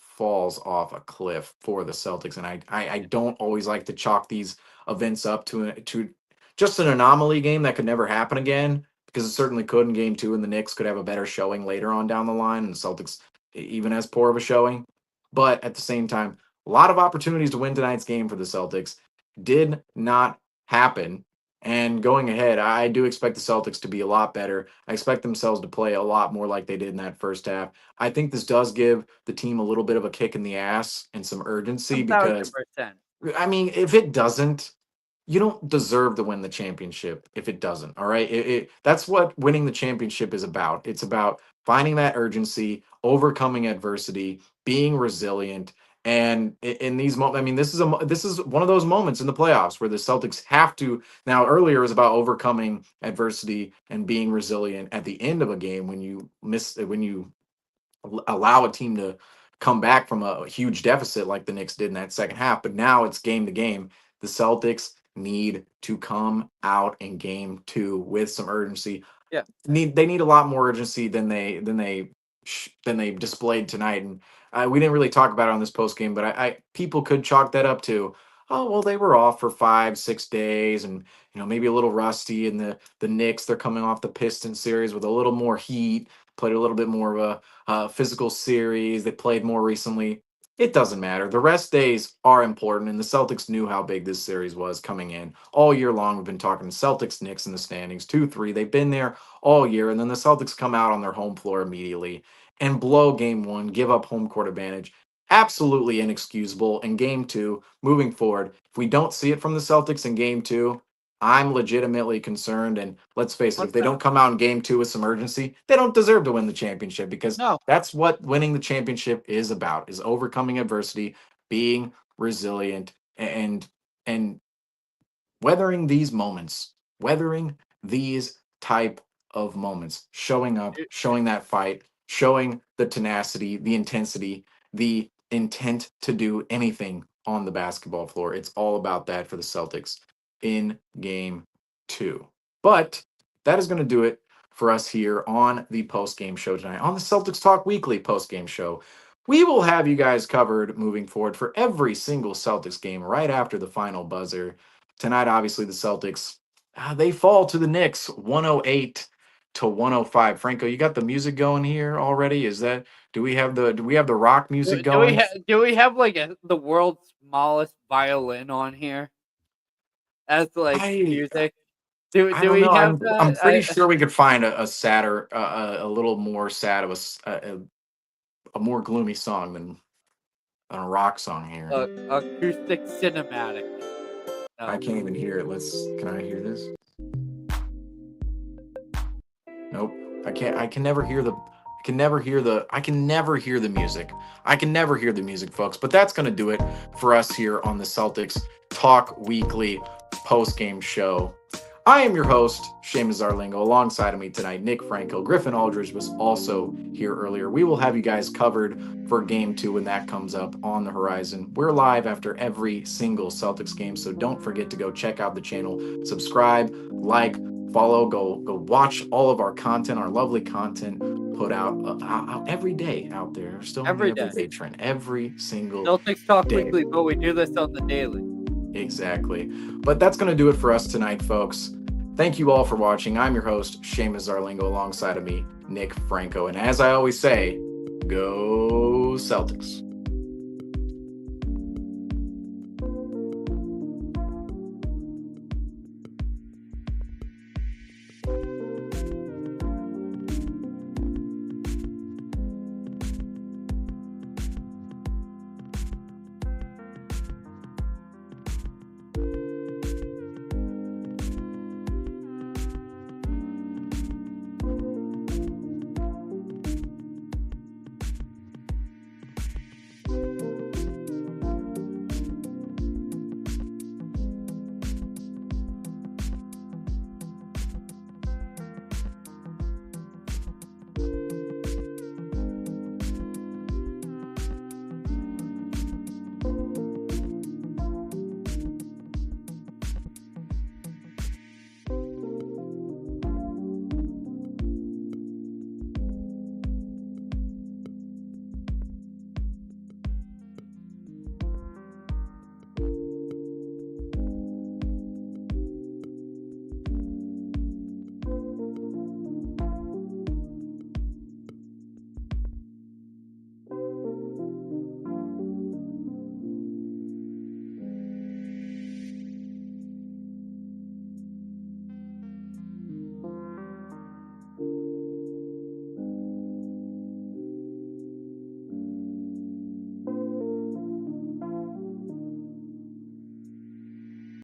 Speaker 6: falls off a cliff for the Celtics. And I don't always like to chalk these events up to just an anomaly game that could never happen again, because it certainly could in game 2, and the Knicks could have a better showing later on down the line, and the Celtics even as poor of a showing. But at the same time, a lot of opportunities to win tonight's game for the Celtics did not happen. And going ahead, I do expect the Celtics to be a lot better. I expect themselves to play a lot more like they did in that first half. I think this does give the team a little bit of a kick in the ass and some urgency, because
Speaker 4: 1000%.
Speaker 6: I mean, if it doesn't, you don't deserve to win the championship if it doesn't. All right. That's what winning the championship is about. It's about finding that urgency, overcoming adversity, being resilient. And in these moments, I mean, this is one of those moments in the playoffs where the Celtics have to. Now, earlier was about overcoming adversity and being resilient at the end of a game when you allow a team to come back from a huge deficit like the Knicks did in that second half. But now it's game to game. The Celtics need to come out in game 2 with some urgency.
Speaker 4: Yeah.
Speaker 6: They need a lot more urgency than they displayed tonight. And we didn't really talk about it on this post game, but I people could chalk that up to, oh well, they were off for 5-6 days, and maybe a little rusty. And the Knicks, they're coming off the Pistons series with a little more heat, played a little bit more of a physical series. They played more recently. It doesn't matter. The rest days are important, and the Celtics knew how big this series was coming in. All year long, we've been talking Celtics, Knicks in the standings, 2-3. They've been there all year, and then the Celtics come out on their home floor immediately and blow game 1, give up home court advantage. Absolutely inexcusable. In game 2, moving forward, if we don't see it from the Celtics in game 2, I'm legitimately concerned. And let's face it, if they don't come out in game 2 with some urgency, they don't deserve to win the championship, because
Speaker 1: No.
Speaker 6: that's what winning the championship is about, is overcoming adversity, being resilient, and weathering these moments, weathering these type of moments, showing up, showing that fight, showing the tenacity, the intensity, the intent to do anything on the basketball floor. It's all about that for the Celtics in game 2. But that is going to do it for us here on the post-game show tonight, on the Celtics Talk Weekly post-game show. We will have you guys covered moving forward for every single Celtics game right after the final buzzer. Tonight, obviously, the Celtics, they fall to the Knicks 108-105. Franco, you got the music going here already? Do we have the rock music going?
Speaker 4: Do we have like the world's smallest violin on here as like music? Do
Speaker 6: I don't
Speaker 4: we
Speaker 6: know.
Speaker 4: have that?
Speaker 6: I'm pretty sure we could find a sadder, a little more sad of a more gloomy song than a rock song here.
Speaker 4: Acoustic cinematic. No.
Speaker 6: I can't even hear it. Can I hear this? Nope. I can't. I can never hear the music. I can never hear the music, folks. But that's going to do it for us here on the Celtics Talk Weekly post-game show. I am your host, Seamus Zarlingo. Alongside of me tonight, Nick Franco. Griffin Aldrich was also here earlier. We will have you guys covered for game 2 when that comes up on the horizon. We're live after every single Celtics game, so don't forget to go check out the channel, subscribe, like, follow, go watch all of our content, our lovely content put out every day out there. We're still
Speaker 4: Every
Speaker 6: on the everyday trend, every single
Speaker 4: Celtics Talk
Speaker 6: day.
Speaker 4: Weekly, but we do this on the daily.
Speaker 6: Exactly. But that's going to do it for us tonight, folks. Thank you all for watching. I'm your host, Seamus Zarlingo, alongside of me, Nick Franco. And as I always say, go Celtics.